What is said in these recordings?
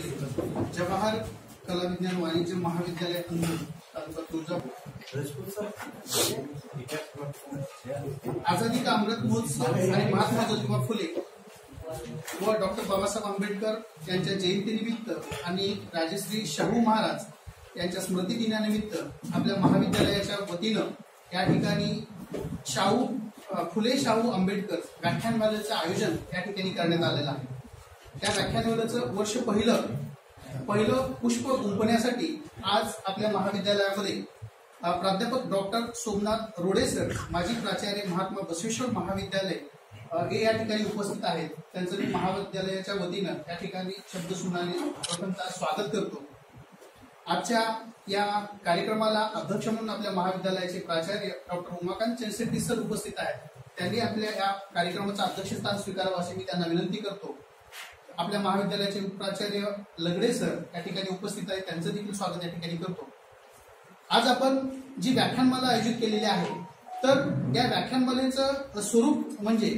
जवाहर कला विज्ञान वाणिज्य महाविद्यालय तालुका तुळजापूर आझादी का अमृत महोत्सव आणि महात्मा ज्योतिबा फुले व डॉक्टर बाबासाहेब आंबेडकर यांच्या जयंतीनिमित्त आणि राजश्री शाहू महाराज यांच्या स्मृती दिनानिमित्त आपल्या महाविद्यालयाच्या वतीनं या ठिकाणी फुले शाहू आंबेडकर व्याख्यानमालेचं आयोजन या ठिकाणी करण्यात आलेलं आहे। त्या व्याख्यानमालेचं वर्ष पहिलं पुष्प गुंफण्यासाठी आज आपल्या महाविद्यालयामध्ये प्राध्यापक डॉक्टर सोमनाथ रोडे सर, माजी प्राचार्य महात्मा बसवेश्वर महाविद्यालय हे या ठिकाणी उपस्थित आहेत। त्यांचं मी महाविद्यालयाच्या वतीनं या ठिकाणी शब्दसुमनाने प्रथमतः स्वागत करतो। आजच्या या कार्यक्रमाला अध्यक्ष म्हणून आपल्या महाविद्यालयाचे प्राचार्य डॉक्टर उमाकांत चंद्रशेट्टी सर उपस्थित आहेत। त्यांनी आपल्या या कार्यक्रमाचं अध्यक्षस्थान स्वीकारावं अशी मी त्यांना विनंती करतो। आपल्या महाविद्यालयाचे प्राचार्य लगडे सर या ठिकाणी उपस्थित आहेत, त्यांचं देखील स्वागत या ठिकाणी करतो। आज आपण जी व्याख्यानमाला आयोजित केलेली आहे तर या व्याख्यानमालेचं स्वरूप म्हणजे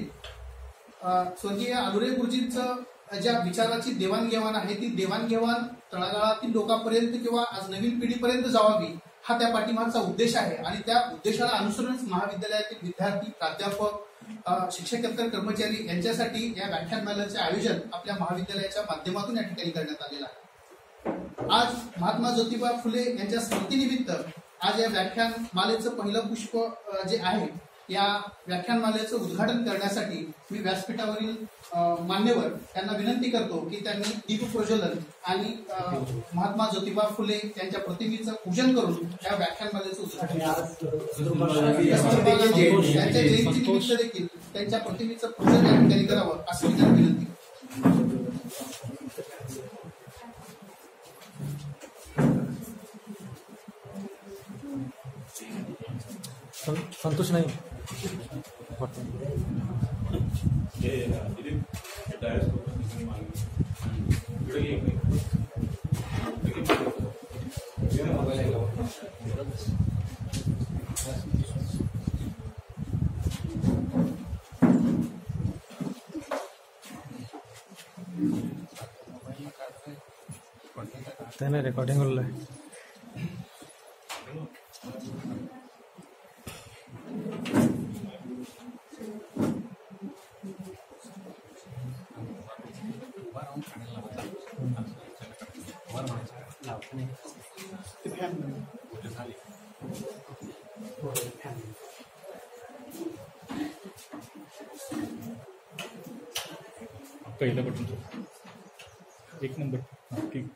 स्वर्गीय आलुरे गुरुजींचं ज्या विचाराची देवाणघेवाण आहे ती देवाणघेवाण तळागाळातील लोकांपर्यंत किंवा आज नवीन पिढीपर्यंत जावावी हा त्या पाठीमागचा उद्देश आहे। आणि त्या उद्देशाला अनुसरूनच महाविद्यालयातील विद्यार्थी, प्राध्यापक, शिक्षकेतर कर्मचारी यांच्यासाठी या व्याख्यानमालेचे आयोजन आपल्या महाविद्यालयाच्या माध्यमातून या ठिकाणी करण्यात आलेलं आहे। आज महात्मा ज्योतिबा फुले यांच्या स्मृतीनिमित्त आज या व्याख्यानमालेचं पहिलं पुष्प जे आहे या व्याख्यानमालेचं उद्घाटन करण्यासाठी मी व्यासपीठावरील मान्यवर यांना विनंती करतो की त्यांनी दीप प्रज्वलन आणि महात्मा ज्योतिबा फुले यांच्या प्रतिमेचं पूजन करून या व्याख्यानमालेचं उद्घाटन त्यांच्या जयंतीनिमित्त देखील त्यांच्या प्रतिमेचं पूजन या ठिकाणी करावं असं मी त्यांना विनंती करतो। संतोष नाही त्याने रेकॉर्डिंग होईल पहिला बटन 1 नंबर ठीक।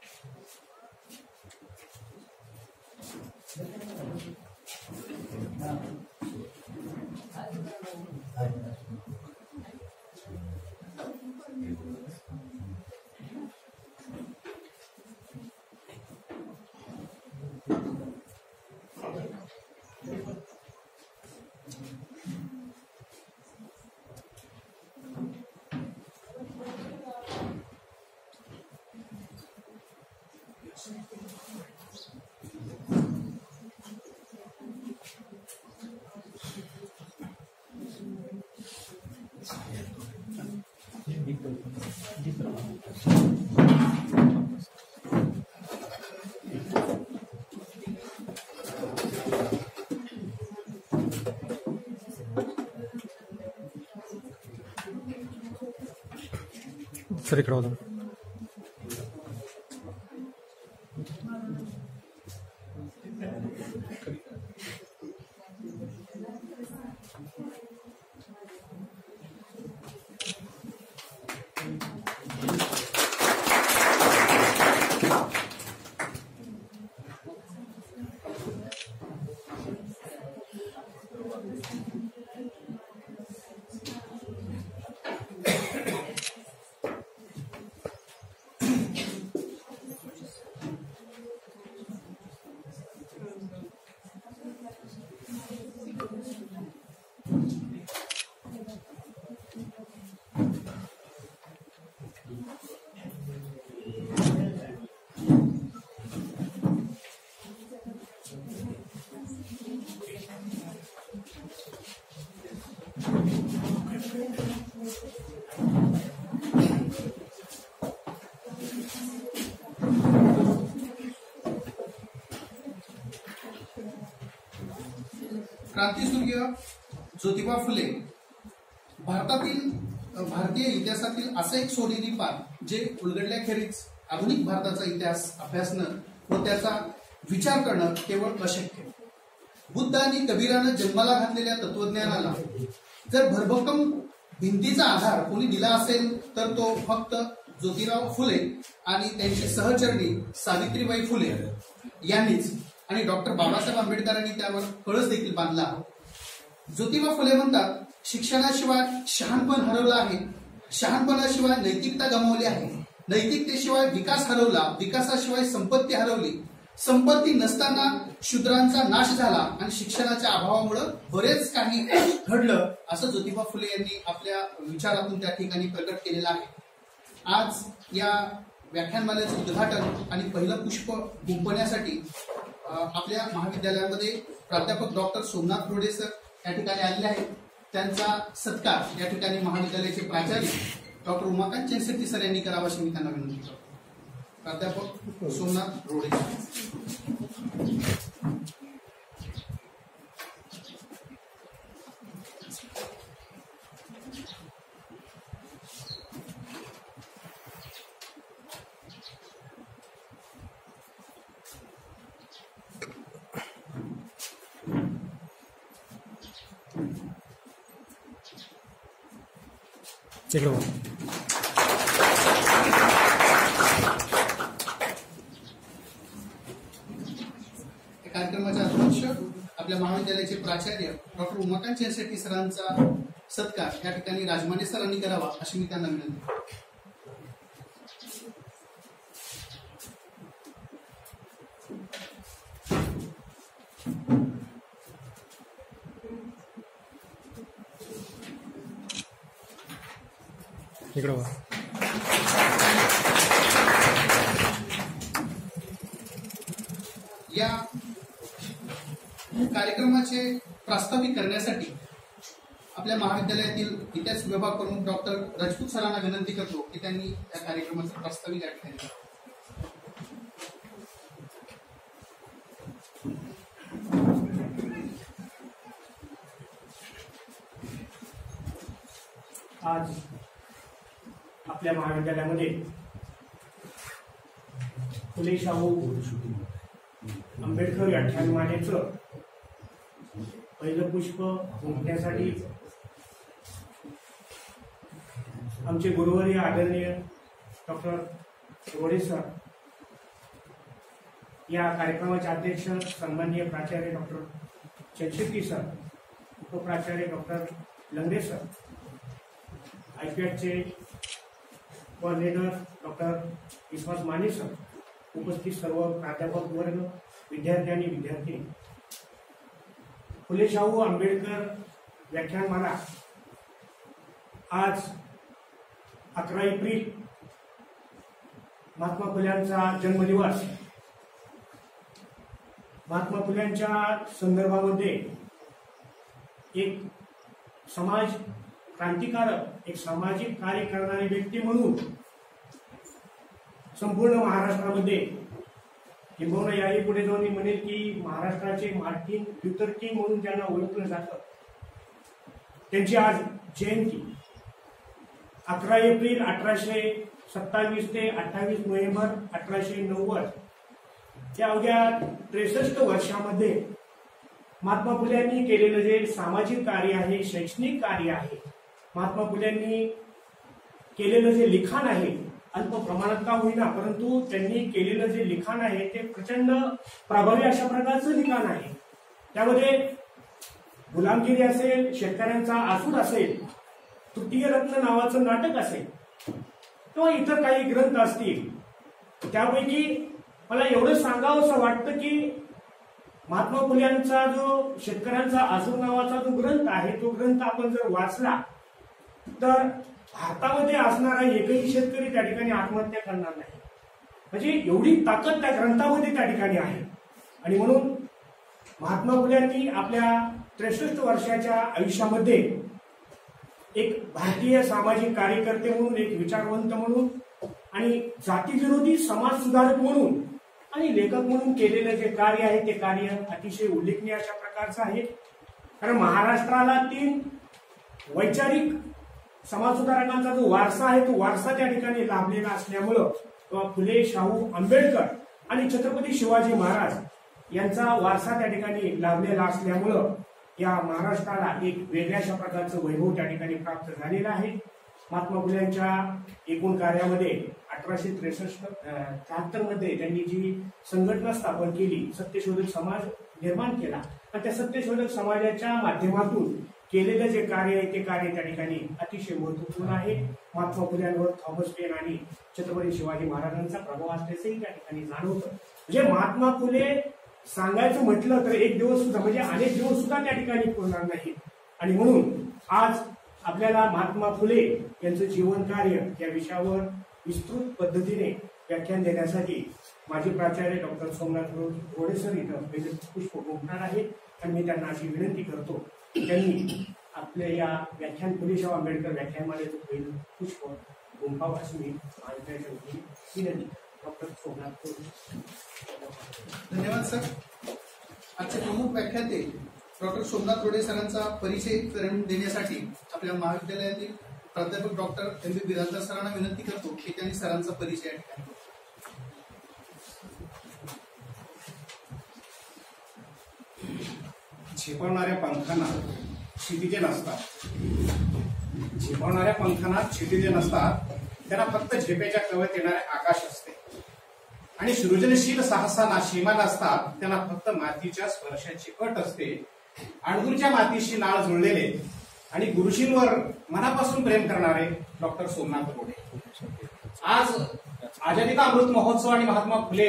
सर इकडे होता क्रांतीसूर्य ज्योतिबा फुले भारतीय इतिहासातील असं एक सोनेरी पान जे उलगडल्याखेरीज आधुनिक भारताचा इतिहास अभ्यासणं व त्याचा विचार करणं केवळ अशक्य. बुद्ध आणि कबीरानं जन्माला घातलेल्या तत्वज्ञानाला जर भरभक्कम भिंतीचा आधार कोणी दिला असेल तर तो फक्त ज्योतिराव फुले आणि त्यांचे सहचरणी सावित्रीबाई फुले यांनीच, आणि डॉक्टर बाबासाहेब आंबेडकरांनी त्यावर कळस देखील बांधला. ज्योतिबा फुले म्हणतात, शिक्षणाशिवाय शहाणपण हरवलं आहे, शहाणपणाशिवाय नैतिकता गमावली आहे, नैतिकतेशिवाय विकास हरवला, विकासाशिवाय संपत्ती हरवली, संपत्ती नसताना शूद्रांचा नाश झाला आणि शिक्षणाच्या अभावामुळे बरेच काही घडलं, असं ज्योतिबा फुले यांनी आपल्या विचारातून त्या ठिकाणी प्रकट केलेलं आहे. आज या व्याख्यानमालेचं उद्घाटन आणि पहिलं पुष्प गुंफण्यासाठी आपल्या महाविद्यालयामध्ये प्राध्यापक डॉक्टर सोमनाथ रोडे सर या ठिकाणी आलेले आहेत. त्यांचा सत्कार या ठिकाणी महाविद्यालयाचे प्राचार्य डॉक्टर उमाकांत चेनशेट्टी सर यांनी करावा अशी मी त्यांना विनंती करतो. प्राध्यापक सोमनाथ रोडे. इकडे बघा. कार्यक्रमाचे अध्यक्ष आपल्या महाविद्यालयाचे प्राचार्य डॉक्टर उमाकांत चेनशेट्टी सरांचा सत्कार या ठिकाणी राजमाने सरांनी करावा अशी मी त्यांना विनंती करतो. इकडे बघा. या कार्यक्रमाचे प्रास्ताविक करण्यासाठी आपल्या महाविद्यालयातील इतिहास विभाग प्रमुख डॉक्टर राजपूत सरांना विनंती करतो की त्यांनी या कार्यक्रमाचे प्रास्ताविक या ठिकाणी करावे. आज आपल्या महाविद्यालयामध्ये फुले शाहू आंबेडकर व्याख्यानमालेचं पहिलं पुष्प गुंफण्यासाठी आमचे गुरुवर्य आदरणीय डॉक्टर रोडे सर, या कार्यक्रमाचे अध्यक्ष सन्माननीय प्राचार्य डॉक्टर चेनशेट्टी सर, उपप्राचार्य डॉक्टर लंगडे सर, IPATचे coordinator doctor Vishwas Mane sir, उपस्थित सर्व प्राध्यापक वर्ग, विद्यार्थी आणि विद्यार्थिनी. फुले शाहू आंबेडकर व्याख्यानमाला आज 11 एप्रिल महात्मा फुल्यांचा जन्मदिवस. महात्मा फुल्यांच्या संदर्भामध्ये एक समाज क्रांतिकारक, एक सामाजिक कार्य करणारी व्यक्ती म्हणून संपूर्ण महाराष्ट्रामध्ये, किंबहुना याही पुढे जाऊन मी म्हणेल की महाराष्ट्राचे मार्टिन ल्युथर किंग म्हणून त्यांना ओळखलं जातं. त्यांची आज जयंती 11 एप्रिल 1827 ते 28 नोव्हेंबर 1890 या अवघ्या 63 वर्षामध्ये महात्मा फुल्यांनी केलेलं जे सामाजिक कार्य आहे, शैक्षणिक कार्य आहे, महात्मा फुल्यांनी केलेलं जे लिखाण आहे, अल्प प्रमाणात का होईना परंतु त्यांनी केलेलं जे लिखाण आहे ते प्रचंड प्रभावी अशा प्रकारचं लिखाण आहे. त्यामध्ये गुलामगिरी असेल, शेतकऱ्यांचा आसूड असेल, तृतीय रत्न नावाचं नाटक असेल किंवा इतर काही ग्रंथ असतील. त्यापैकी मला एवढं सांगावं असं वाटतं की महात्मा फुल्यांचा जो शेतकऱ्यांचा आसूड नावाचा जो ग्रंथ आहे, तो ग्रंथ आपण जर वाचला तर भारतामध्ये असणारा एकही शेतकरी त्या ठिकाणी आत्महत्या करणार नाही. म्हणजे एवढी ताकद त्या ग्रंथामध्ये त्या ठिकाणी आहे. आणि म्हणून महात्मा फुल्यांनी आपल्या 63 वर्षाच्या आयुष्यामध्ये एक भारतीय सामाजिक कार्यकर्ते म्हणून, एक विचारवंत म्हणून आणि जातीविरोधी समाज सुधारक म्हणून आणि लेखक म्हणून केलेलं जे कार्य आहे ते कार्य अतिशय उल्लेखनीय अशा प्रकारचं आहे. कारण महाराष्ट्राला 3 वैचारिक समाजसुधारकांचा जो वारसा आहे तो वारसा त्या ठिकाणी लाभलेला असल्यामुळं किंवा फुले, शाहू, आंबेडकर आणि छत्रपती शिवाजी महाराज यांचा वारसा त्या ठिकाणी लाभलेला असल्यामुळं या महाराष्ट्राला एक वेगळ्याशा प्रकारचं वैभव त्या ठिकाणी प्राप्त झालेलं आहे. महात्मा फुलेंच्या एकूण कार्यामध्ये 1873 मध्ये त्यांनी जी संघटना स्थापन केली, सत्यशोधक समाज निर्माण केला आणि त्या सत्यशोधक समाजाच्या माध्यमातून केलेलं जे कार्य आहे ते कार्य त्या ठिकाणी अतिशय महत्वपूर्ण आहे. महात्मा फुल्यांवर थॉमस पेन आणि छत्रपती शिवाजी महाराजांचा प्रभाव असल्याचंही त्या ठिकाणी जाणवतं. म्हणजे महात्मा फुले सांगायचं म्हटलं तर एक दिवस सुद्धा म्हणजे अनेक दिवस सुद्धा त्या ठिकाणी पुरणार नाही. आणि म्हणून आज आपल्याला महात्मा फुले यांचं जीवन कार्य या विषयावर विस्तृत पद्धतीने व्याख्यान देण्यासाठी माजी प्राचार्य डॉक्टर सोमनाथ रोडे सर इथं पुष्प गुंफणार आहेत आणि मी त्यांना अशी विनंती करतो त्यांनी आपल्या या व्याख्यान फुलेशाह आंबेडकर व्याख्यानमालेचं पहिलं पुष्प गुंफावं अशी मी माझ्या विनंती. डॉक्टर सोमनाथ रोडे. धन्यवाद सर. आजचे प्रमुख व्याख्याते डॉक्टर सोमनाथ रोडे सरांचा परिचय करून देण्यासाठी आपल्या महाविद्यालयातील प्राध्यापक डॉक्टर M.B. बिराजदार सरांना विनंती करतो की त्यांनी सरांचा परिचय द्यावा. झेपावणाऱ्या पंखांना क्षितिजे नसतात. झेपावणाऱ्या पंखांना क्षितिजे नसतात, त्यांना फक्त झेपेच्या कवेत येणारे आकाश असते. आणि सृजनशील साहसांना सीमा नसतात, त्यांना फक्त मातीच्या स्पर्शाची अट असते. अणगुरच्या मातीशी नाळ जुळलेले आणि गुरुजींवर मनापासून प्रेम करणारे डॉक्टर सोमनाथ रोडे. आज आझादी का अमृत महोत्सव आणि महात्मा फुले,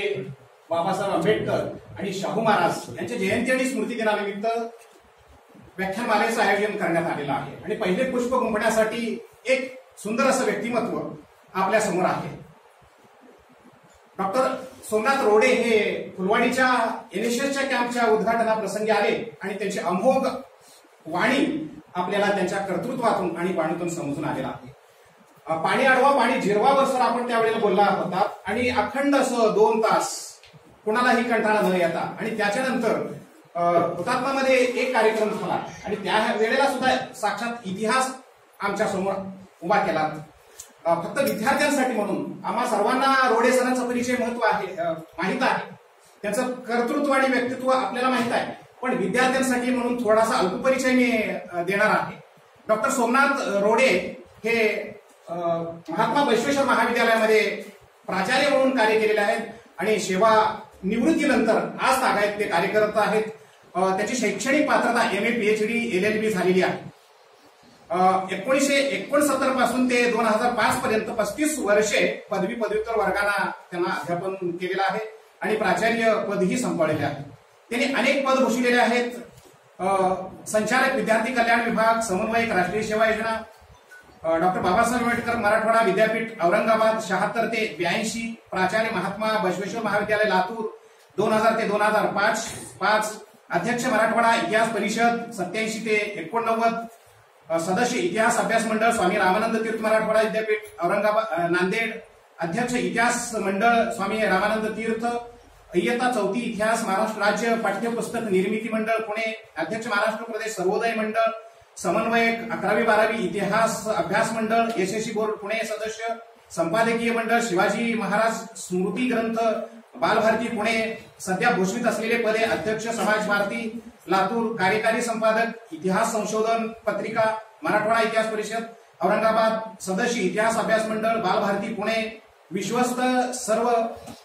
बाबासाहेब आंबेडकर आणि शाहू महाराज यांच्या जयंती आणि स्मृती दिनानिमित्त व्याख्यानमालेचं आयोजन करण्यात आलेलं आहे. आणि पहिले पुष्प गुंफण्यासाठी एक सुंदर असं व्यक्तिमत्व आपल्या समोर आहे. डॉक्टर सोमनाथ रोडे हे फुलवाडीच्या NSSच्या कॅम्पच्या उद्घाटनाप्रसंगी आले आणि त्यांची अमोघ वाणी आपल्याला त्यांच्या कर्तृत्वातून आणि वाणीतून समजून आलेला आहे. पाणी अडवा पाणी जिरवावर सर आपण त्यावेळेला बोलला होता आणि अखंड असं 2 तास कुणालाही कंटाळा न येता. आणि त्याच्यानंतर हुतात्मामध्ये एक कार्यक्रम झाला आणि त्या वेळेला सुद्धा साक्षात इतिहास आमच्या समोर उभा केला. फक्त विद्यार्थ्यांसाठी म्हणून आम्हा सर्वांना रोडे सरांचा परिचय माहित आहे, त्यांचं कर्तृत्व आणि व्यक्तित्व आपल्याला माहित आहे, पण विद्यार्थ्यांसाठी म्हणून थोडासा अल्पपरिचय मी देणार आहे. डॉक्टर सोमनाथ रोडे हे महात्मा बसवेश्वर महाविद्यालयामध्ये प्राचार्य म्हणून कार्य केलेले आहेत आणि सेवा निवृत्तीनंतर आज तागायत ते कार्य करत आहेत. त्याची शैक्षणिक पात्रता MA PhD LLB झालेली आहे. 1969 पासून ते 2005 पर्यंत 35 वर्षे पदवी पदव्युत्तर वर्गांना त्यांना अध्यापन केलेलं आहे आणि प्राचार्य पदही सांभाळलेले आहे. त्यांनी अनेक पद भूषविलेले आहेत. संचालक विद्यार्थी कल्याण विभाग, समन्वयक राष्ट्रीय सेवा योजना, डॉक्टर बाबासाहेब आंबेडकर मराठवाडा विद्यापीठ औरंगाबाद 76 ते 82, प्राचार्य महात्मा बसवेश्वर महाविद्यालय लातूर 2000 ते 2005, अध्यक्ष मराठवाडा इतिहास परिषद 87 ते 89, सदस्य इतिहास अभ्यास मंडळ स्वामी रामानंद तीर्थ मराठवाडा विद्यापीठ औरंगाबाद नांदेड, अध्यक्ष इतिहास मंडळ स्वामी रामानंद तीर्थ, इयत्ता 4थी इतिहास महाराष्ट्र राज्य पाठ्यपुस्तक निर्मिती मंडळ पुणे, अध्यक्ष महाराष्ट्र प्रदेश सर्वोदय मंडळ, समन्वयक 11वी-12वी इतिहास अभ्यास मंडळ SSC बोर्ड पुणे, सदस्य संपादकीय मंडळ शिवाजी महाराज स्मृती ग्रंथ बालभारती पुणे, सध्या घोषित असलेले पदे अध्यक्ष समाज भारती लातूर, कार्यकारी संपादक इतिहास संशोधन पत्रिका मराठवाडा इतिहास परिषद औरंगाबाद, सदस्य इतिहास अभ्यास मंडळ बालभारती पुणे, विश्वस्त सर्व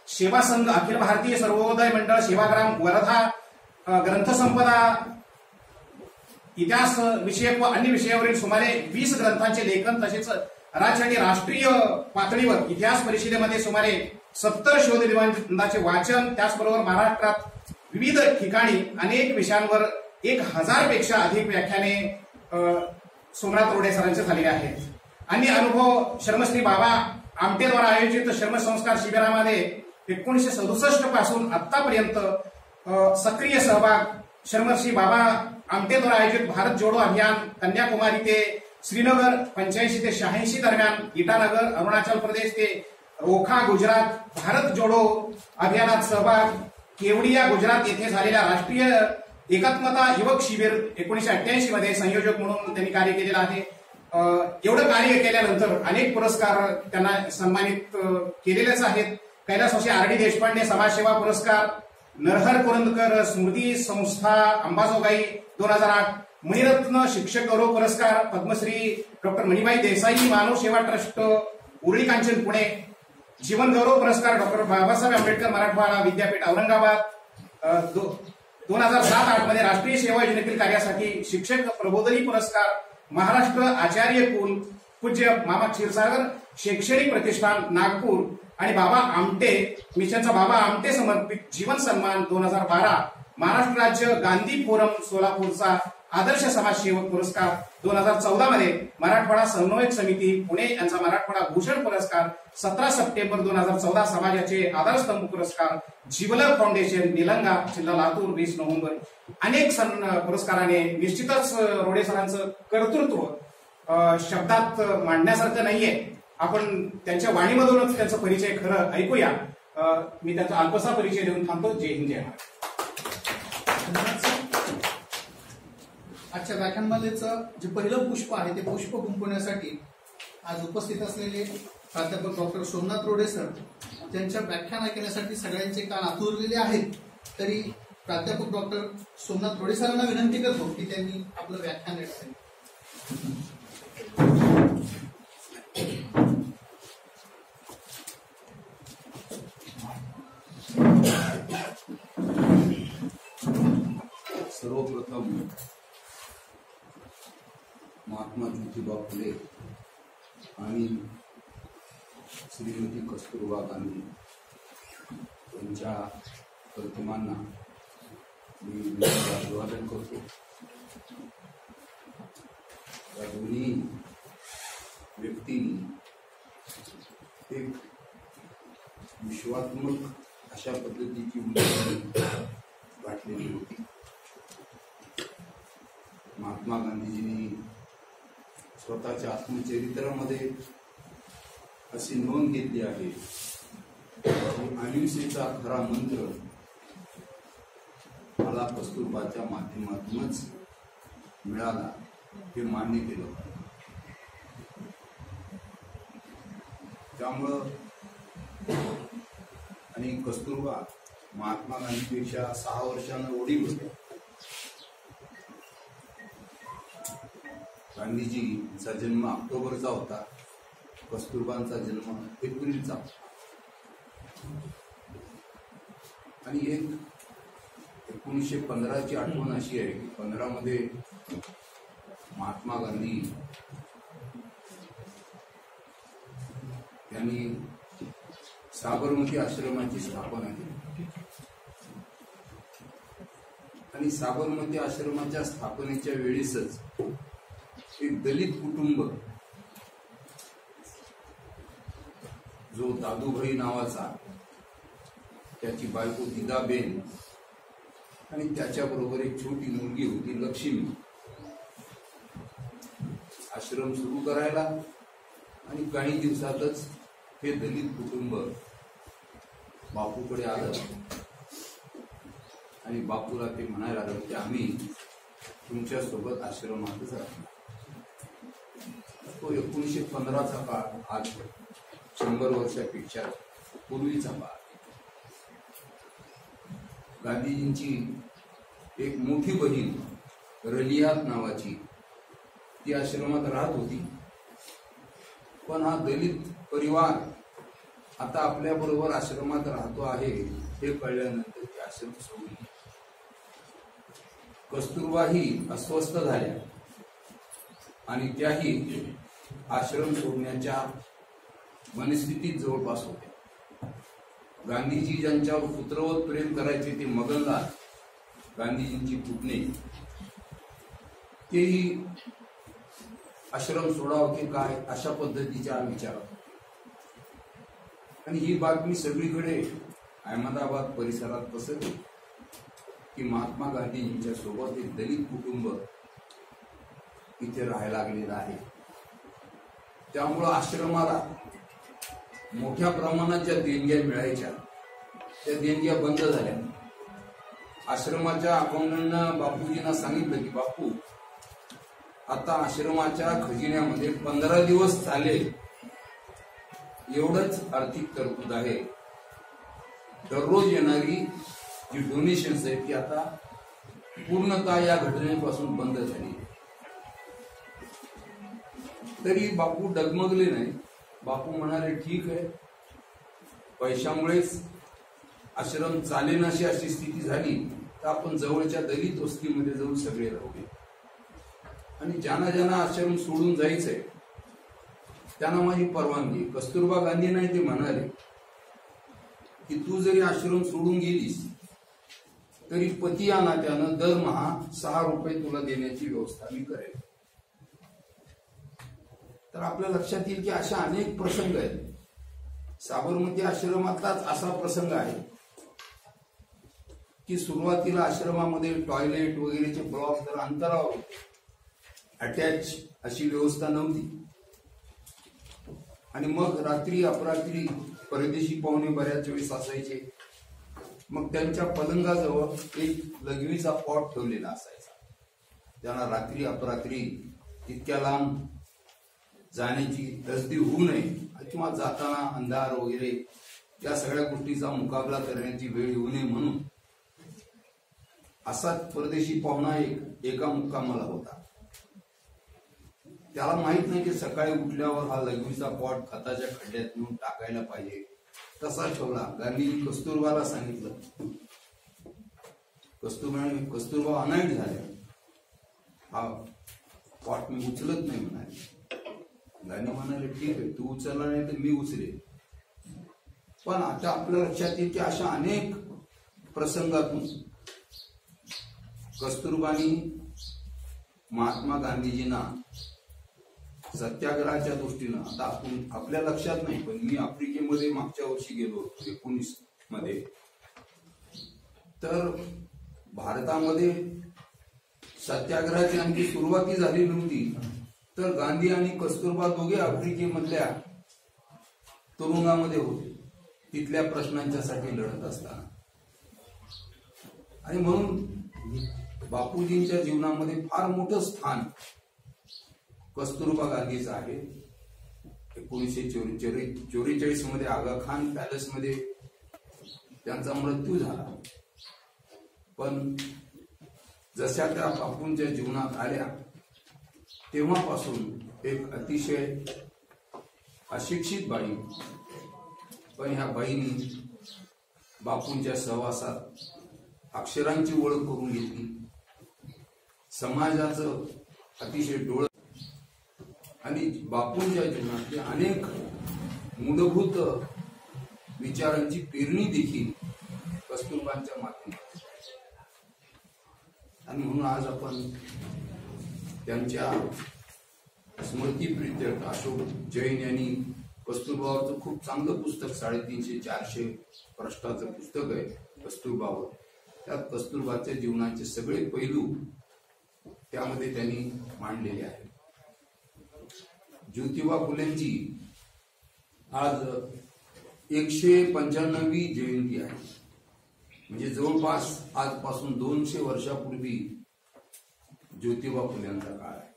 सेवा संघ अखिल भारतीय सर्वोदय मंडळ सेवाग्राम वर्धा, ग्रंथसंपदा इतिहास विषयक व अन्य विषयावरील सुमारे 20 ग्रंथांचे लेखन, तसेच राज्य आणि राष्ट्रीय पातळीवर इतिहास परिषदेमध्ये सुमारे 70 शोध निबंधांचे वाचन, त्याचबरोबर महाराष्ट्रात विविध ठिकाणी अनेक विषयांवर 1000 पेक्षा अधिक व्याख्याने सोमनाथ रोडे सरांचे झालेले आहेत. अन्य अनुभव शर्मश्री बाबा आमटेद्वारा आयोजित शर्मसंस्कार शिबिरामध्ये 1967 पासून आतापर्यंत सक्रिय सहभाग, शर्मश्री बाबा आमटेद्वारा आयोजित भारत जोडो अभियान कन्याकुमारी ते श्रीनगर 85 ते 86 दरम्यान, इटानगर अरुणाचल प्रदेश ते ओखा गुजरात भारत जोडो अभियानात सहभाग, केवडिया गुजरात येथे झालेल्या राष्ट्रीय एकात्मता युवक शिबिर 1988 मध्ये संयोजक म्हणून त्यांनी कार्य केलेलं आहे. एवढं कार्य केल्यानंतर अनेक पुरस्कार त्यांना सन्मानित केलेलेच आहेत. कैलासवासी R.D. देशपांडे समाजसेवा पुरस्कार, नरहर कुरंदकर स्मृती संस्था अंबाजोगाई 2008, मणिरत्न शिक्षक गौरव पुरस्कार, पद्मश्री डॉक्टर मणिबाई देसाई मानव सेवा ट्रस्ट उरळी कांचन पुणे, जीवन गौरव पुरस्कार डॉक्टर बाबासाहेब आंबेडकर मराठवाडा विद्यापीठ औरंगाबाद, 2007-8 मध्ये राष्ट्रीय सेवा योजनेतील कार्यासाठी शिक्षक प्रबोधनी पुरस्कार, महाराष्ट्र आचार्य कुल पूज्य मामा क्षीरसागर शैक्षणिक प्रतिष्ठान नागपूर आणि बाबा आमटे मिशनचा बाबा आमटे समर्पित जीवन सन्मान 2012, महाराष्ट्र राज्य गांधी फोरम सोलापूरचा आदर्श समाजसेवक पुरस्कार 2014 मध्ये मराठवाडा समन्वयक समिती पुणे यांचा मराठवाडा भूषण पुरस्कार, 17 सप्टेंबर 2014 समाजाचे आधारस्तंभ पुरस्कार, जिवलर फाउंडेशन निलंगा जिल्हा लातूर 20 नोव्हेंबर. अनेक पुरस्काराने निश्चितच रोडे सरांचं कर्तृत्व शब्दात मांडण्यासारखं नाहीये. आपण त्यांच्या वाणीमधूनच त्यांचा परिचय खरं ऐकूया. मी त्यांचा अल्पसा परिचय देऊन थांबतो. जय हिंद जय महाराष्ट्र. आजच्या व्याख्यानमालेचं जे पहिलं पुष्प आहे ते पुष्प गुंफवण्यासाठी आज उपस्थित असलेले प्राध्यापक डॉक्टर सोमनाथ रोडे सर त्यांच्या व्याख्यान ऐकण्यासाठी सगळ्यांचे कान आतुरलेले आहेत. तरी प्राध्यापक डॉक्टर सोमनाथ रोडे सरांना विनंती करतो की त्यांनी आपलं व्याख्यान ऐकावे. सर्वप्रथम महात्मा ज्योतिबा फुले आणि श्रीमती कस्तुरबा गांधी यांच्या प्रतिमांना मी अभिवादन करतो. या दोन्ही व्यक्तींनी एक विश्वात्मक अशा पद्धतीची उंची गाठलेली होती. महात्मा गांधीजींनी स्वतःच्या आत्मचरित्रामध्ये अशी नोंद घेतली आहे की अहिंसेचा खरा मंत्र मला कस्तुरबाच्या माध्यमातूनच मिळाला हे मान्य केलं. त्यामुळं आणि कस्तुरबा महात्मा गांधीपेक्षा 6 वर्षांना वडील होते. गांधीजींचा जन्म ऑक्टोबरचा होता, कस्तुरबांचा जन्म एप्रिलचा. आणि एक 1915ची आठवण अशी आहे की 15 मध्ये महात्मा गांधी यांनी साबरमती आश्रमाची स्थापना केली. आणि साबरमती आश्रमाच्या स्थापनेच्या वेळेसच एक दलित कुटुंब जो दादूभाई नावाचा, त्याची बायको दिदाबेन आणि त्याच्याबरोबर एक छोटी मुलगी होती लक्ष्मी, आश्रम सुरू करायला. आणि काही दिवसातच हे दलित कुटुंब बापूकडे आलं आणि बापूला ते म्हणायला लागलं की आम्ही तुमच्या सोबत आश्रमातच राहणार. तो 1915चा काळ, आज 100 वर्षापेक्षा पूर्वीचा काळ. गांधीजींची एक मोठी बहीण रलियात नावाची ती आश्रमात राहत होती. पण हा दलित परिवार आता आपल्या बरोबर आश्रमात राहतो आहे हे कळल्यानंतर ती आश्रम सोडली. कस्तुरबाही अस्वस्थ झाल्या आणि त्याही आश्रम सोडण्याच्या मनस्थितीत जवळपास होत्या. गांधीजी ज्यांच्यावर पुत्रवत प्रेम करायचे ते मगनलाल, गांधीजींची पुतणे, तेही आश्रम सोडावं की काय अशा पद्धतीच्या विचार. आणि ही बातमी सगळीकडे अहमदाबाद परिसरात पसरली की महात्मा गांधीजींच्या सोबत एक दलित कुटुंब इथे राहायला लागलेलं आहे. त्यामुळं आश्रमाला मोठ्या प्रमाणात ज्या देणग्या मिळायच्या त्या देणग्या बंद झाल्या. आश्रमाच्या अकाउंटंटनं बापूजींना सांगितलं की बापू, आता आश्रमाच्या खजिन्यामध्ये 15 दिवस चालेल एवढंच आर्थिक तरतूद आहे. दररोज येणारी जी डोनेशन्स आहेत ती आता पूर्णतः या घटनेपासून बंद झाली. तरी बापू डगमगले नाही. बापू म्हणाले, ठीक आहे, पैशामुळेच आश्रम चालेनाशी अशी स्थिती झाली तर आपण जवळच्या दलित वस्तीमध्ये जाऊन सगळे राहूया. आणि ज्यांना ज्यांना आश्रम सोडून जायचंय त्यांना माझी परवानगी. कस्तुरबा गांधी नाही ते म्हणाले की तू जरी आश्रम सोडून गेलीस तरी पती या नात्यानं दरमहा 6 रुपये तुला देण्याची व्यवस्था मी करेन. तर आपल्या लक्षात येईल की अशा अनेक प्रसंग आहेत. साबरमती आश्रमातलाच असा प्रसंग आहे की सुरुवातीला आश्रमामध्ये टॉयलेट वगैरेचे ब्लॉक तर अंतरावर अटॅच अशी व्यवस्था नव्हती. आणि मग रात्री अपरात्री परदेशी पाहुणे बऱ्याच वेळेस असायचे. मग त्यांच्या पलंगाजवळ एक लघवीचा पॉट ठेवलेला असायचा. त्यांना रात्री अपरात्री इतक्या लांब जाण्याची तसदी होऊ नये किंवा जाताना अंधार वगैरे या सगळ्या गोष्टीचा मुकाबला करण्याची वेळ येऊ नये म्हणून असाच परदेशी पाहुणा एका मुक्कामाला होता. त्याला माहित नाही की सकाळी उठल्यावर हा लघवीचा पॉट खताच्या खड्ड्यात नेऊन टाकायला पाहिजे. तसा ठेवला. गांधीजी कस्तुरबाला सांगितलं. कस्तुरबा अनाईट झाल्या. हा पॉट मी उचलत नाही म्हणाले. गांधी म्हणाले, ठीक आहे, तू उचलला नाही तर मी उचलेन. पण आता आपल्या लक्षात येईल की अशा अनेक प्रसंगातून कस्तुरबानी महात्मा गांधीजींना सत्याग्रहाच्या दृष्टीनं, आता आपण आपल्या लक्षात नाही पण मी आफ्रिकेमध्ये मागच्या वर्षी गेलो होतो 19 मध्ये. तर भारतामध्ये सत्याग्रहाची आणखी सुरुवाती झाली नव्हती तर गांधी आणि कस्तुरबा दोघे आफ्रिकेमधल्या तुरुंगामध्ये होते तिथल्या प्रश्नांच्यासाठी लढत असताना. आणि म्हणून बापूजींच्या जीवनामध्ये फार मोठं स्थान कस्तुरबा गांधीचं आहे. 1944 मध्ये आगा खान पॅलेसमध्ये त्यांचा मृत्यू झाला. पण जशा त्या बापूंच्या जीवनात आल्या तेव्हापासून एक अतिशय अशिक्षित बाई, पण ह्या बाईंनी बापूंच्या सहवासात अक्षरांची ओळख करून घेतली. समाजाचं अतिशय डोळं आणि बापूंच्या जीवनातले अनेक मूलभूत विचारांची पेरणी देखील कस्तुरबांच्या माध्यमातून. आणि म्हणून आज आपण त्यांच्या स्मृतीप्रित्यर्थ अशोक जैन यांनी कस्तुरबावरचं खूप चांगलं पुस्तक 350-400 पृष्ठाचं पुस्तक आहे कस्तुरबावर. त्यात कस्तुरबाच्या जीवनाचे सगळे पैलू त्यामध्ये त्यांनी मांडलेले आहेत. ज्योतिबा फुलेंची आज 195वी जयंती आहे. म्हणजे जवळपास आजपासून 200 वर्षापूर्वी ज्योतिबा फुल्यांचा काळ आहे.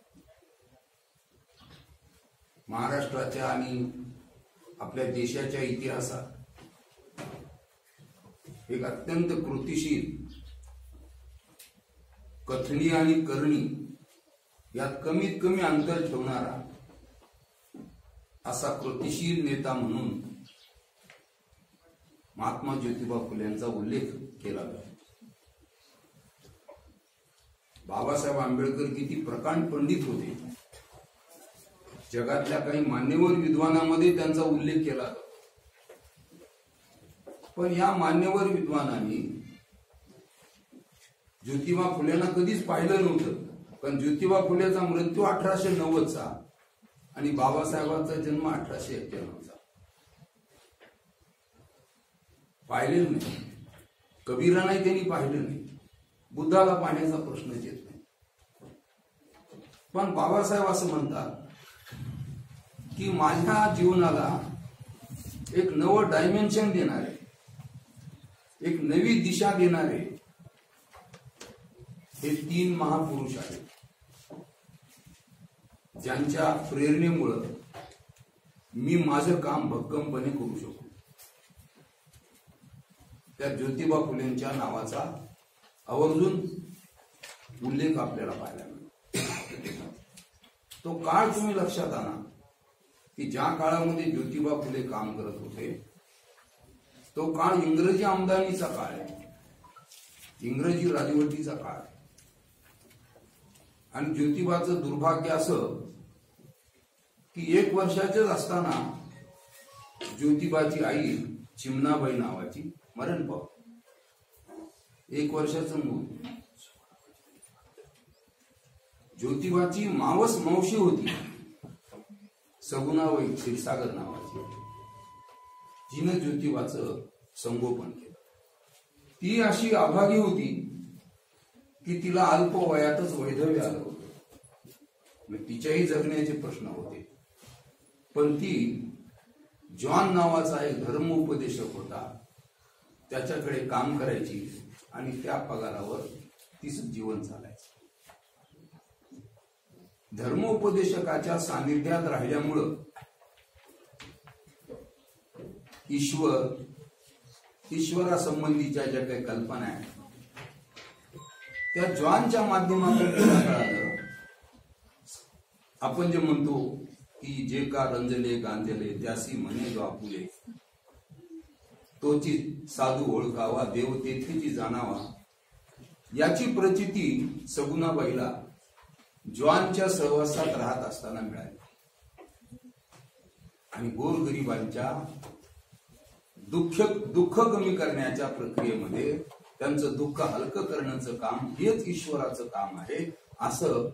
महाराष्ट्राच्या आणि आपल्या देशाच्या इतिहासात एक अत्यंत कृतिशील, कथनी आणि करणी यात कमीत कमी अंतर ठेवणारा असा कृतिशील नेता म्हणून महात्मा ज्योतिबा फुले यांचा उल्लेख केला जातो. बाबासाहेब आंबेडकर किती प्रकांड पंडित होते, जगातल्या काही मान्यवर विद्वानांमध्ये त्यांचा उल्लेख केला जातो. पण या मान्यवर विद्वानांनी ज्योतिबा फुलेंना कधीच पाहिलं नव्हतं. पण ज्योतिबा फुलेचा मृत्यू 1890चा आणि बाबासाहेबांचा जन्म 1891चा. पाहिलेलं नाही. कबीरांनाही त्यांनी पाहिलं नाही. बुद्धाला पाहण्याचा प्रश्नच येत नाही. पण बाबासाहेब असं म्हणतात की माझ्या जीवनाला एक नवं डायमेन्शन देणारे, एक नवी दिशा देणारे हे 3 महापुरुष आहेत ज्यांच्या प्रेरणेमुळं मी माझं काम भक्कमपणे करू शकतो. त्या ज्योतिबा फुलेंच्या नावाचा आवर्जून उल्लेख आपल्याला पाहायला मिळतो. तो काळ तुम्ही लक्षात आणा की ज्या काळामध्ये ज्योतिबा फुले काम करत होते तो काळ इंग्रजी आमदानीचा काळ आहे, इंग्रजी राजवटीचा काळ. आणि ज्योतिबाचं दुर्भाग्य असं की 1 वर्षाचेच असताना ज्योतिबाची आई चिमणाबाई नावाची मरण पावली. 1 वर्षाचं मूल. ज्योतिबाची मावस मावशी होती सगुणाबाई क्षीरसागर नावाची, जिनं ज्योतिबाचं संगोपन केलं. ती अशी अभागी होती की तिला अल्प वयातच वैधव्य आलं होतं. तिच्याही जगण्याचे प्रश्न होते. पण ती जॉन नावाचा एक धर्मोपदेशक होता, त्याच्याकडे काम करायची आणि त्या पगारावर तिचं जीवन चालायचं. धर्मोपदेशकाच्या सानिध्यात राहिल्यामुळं ईश्वरासंबंधीच्या ज्या काही कल्पना आहेत त्या जॉनच्या माध्यमातून तिला कळालं. आपण जे म्हणतो की जे का रंजले गांजले त्यासी म्हणे जो आपुले, तोची साधू ओळखावा देव तेथेची जाणावा, याची प्रचिती सगुणाबाईला जॉनच्या सहवासात राहत असताना मिळाली. आणि गोरगरिबांच्या दुःख कमी करण्याच्या प्रक्रियेमध्ये त्यांचं दुःख हलकं करण्याचं काम हेच ईश्वराचं काम आहे असं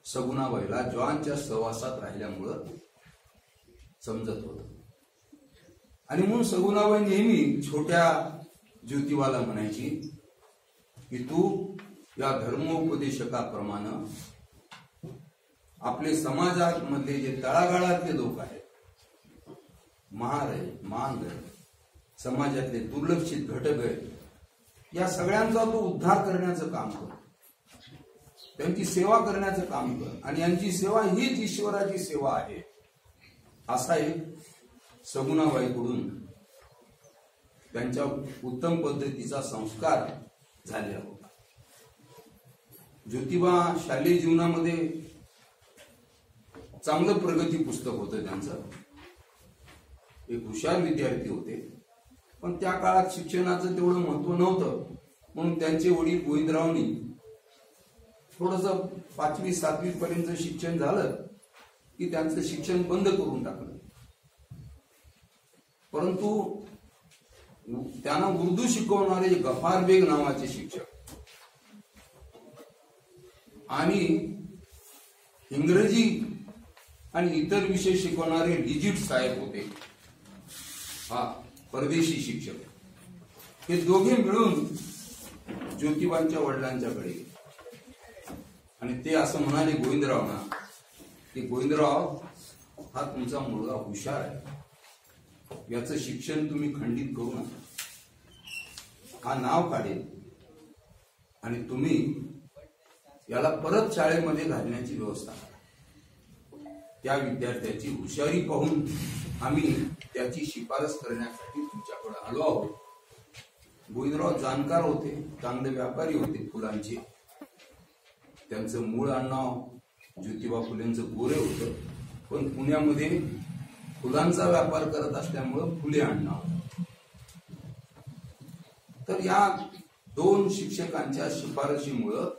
सगुणाबाईला जॉनच्या सहवासात राहिल्यामुळं समजत होतं. आणि म्हणून सगुणाबाई नेहमी छोट्या ज्योतिबाला म्हणायची की तू या धर्मोपदेशकाप्रमाणे आपले समाजामधले जे तळागाळातले लोक आहेत, महार आहे, मांग आहे, समाजातले दुर्लक्षित घटक आहेत, या सगळ्यांचा तो उद्धार करण्याचं काम कर, त्यांची सेवा करण्याचं काम कर. आणि यांची सेवा हीच ईश्वराची सेवा आहे असा एक सगुणाबाईकडून त्यांच्या उत्तम पद्धतीचा संस्कार झालेला होता. ज्योतिबा शालेय जीवनामध्ये चांगलं प्रगती पुस्तक होतं त्यांचं. एक हुशार विद्यार्थी होते, पण त्या काळात शिक्षणाचं तेवढं महत्व नव्हतं. म्हणून त्यांचे वडील गोविंदरावनी थोडस 5वी 7वी पर्यंत शिक्षण झालं की त्यांचं शिक्षण बंद करून टाकलं. परंतु त्यांना उर्दू शिकवणारे गफार बेग नावाचे शिक्षक आणि इंग्रजी आणि इतर विषय शिकवणारे डिजिट साहेब होते, परदेशी शिक्षक. हे दोघे मिळून ज्योतिबांच्या वडिलांच्याकडे आणि ते असं म्हणाले गोविंदरावना की गोविंदराव, हा तुमचा मुलगा हुशार आहे, याचं शिक्षण तुम्ही खंडित करू नका, हा नाव काढेल आणि तुम्ही याला परत शाळेमध्ये घालण्याची व्यवस्था करा. त्या विद्यार्थ्याची हुशारी पाहून आम्ही त्याची शिफारस करण्यासाठी तुमच्याकडे आलो आहोत. गोविंदराव जाणकार होते, चांगले व्यापारी होते फुलांचे. त्यांचं मूळ आडनाव ज्योतिबा फुलेंचं गोरे होतं, पण पुण्यामध्ये फुलांचा व्यापार करत असल्यामुळं फुले आडनाव. तर या 2 शिक्षकांच्या शिफारशीमुळं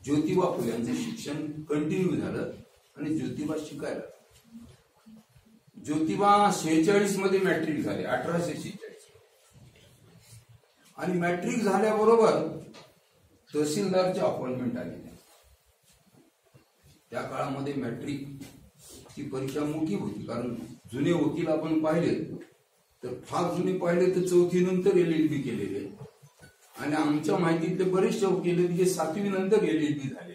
ज्योतिबा फुल्यांचे शिक्षण कंटिन्यू झालं आणि ज्योतिबा शिकायला. ज्योतिबा 46 मध्ये मॅट्रिक झाले, 1846. आणि मॅट्रिक झाल्याबरोबर तहसीलदारची अपॉइंटमेंट आली. त्या काळामध्ये मॅट्रिक ची परीक्षा मोठी होती, कारण जुने वकील आपण पाहिले तर फार जुने पाहिले तर 4थी नंतर LLB केलेले, आणि आमच्या माहितीतले बरेचसे वकील जे 7वी नंतर LLB झाले,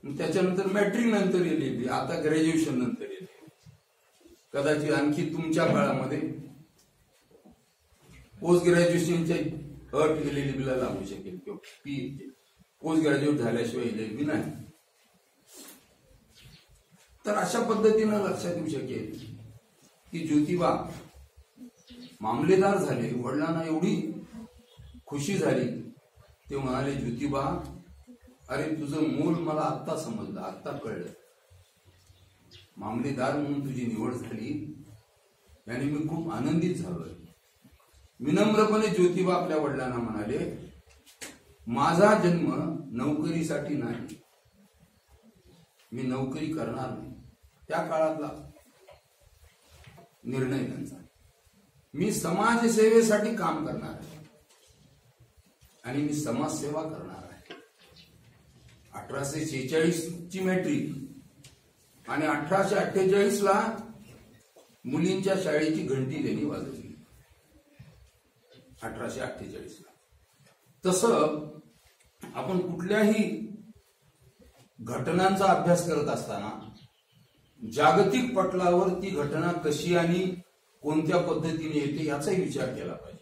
त्याच्यानंतर मॅट्रिक नंतर LLB, आता ग्रॅज्युएशन नंतर LLB. कदाचित आणखी तुमच्या काळामध्ये पोस्ट ग्रॅज्युएशनचे अट LLB लागू शकेल किंवा पोस्ट ग्रॅज्युएट झाल्याशिवाय LLB नाही. तर अशा पद्धतीनं लक्षात येऊ शकेल की ज्योतिबा मामलेदार झाले. वडिलांना एवढी खुशी झाली, ते म्हणाले, ज्योतिबा अरे तुझं मूल मला आत्ता समजलं, आत्ता कळलं. मामलेदार म्हणून तुझी निवड झाली याने मी खूप आनंदित झालोय. विनम्रपणे ज्योतिबा आपल्या वडिलांना म्हणाले, माझा जन्म नोकरीसाठी नाही, मी नोकरी करणार नाही. त्या काळातला निर्णय त्यांचा. मी समाजसेवेसाठी काम करणार आहे आणि मी समाजसेवा करणार आहे. 1846 ची मॅट्रिक आणि 1848 ला मुलींच्या शाळेची घंटी त्यांनी वाजवली. 1848 ला. तसं आपण कुठल्याही घटनांचा अभ्यास करत असताना जागतिक पटलावर ती घटना कशी आणि कोणत्या पद्धतीने येते याचाही विचार केला पाहिजे.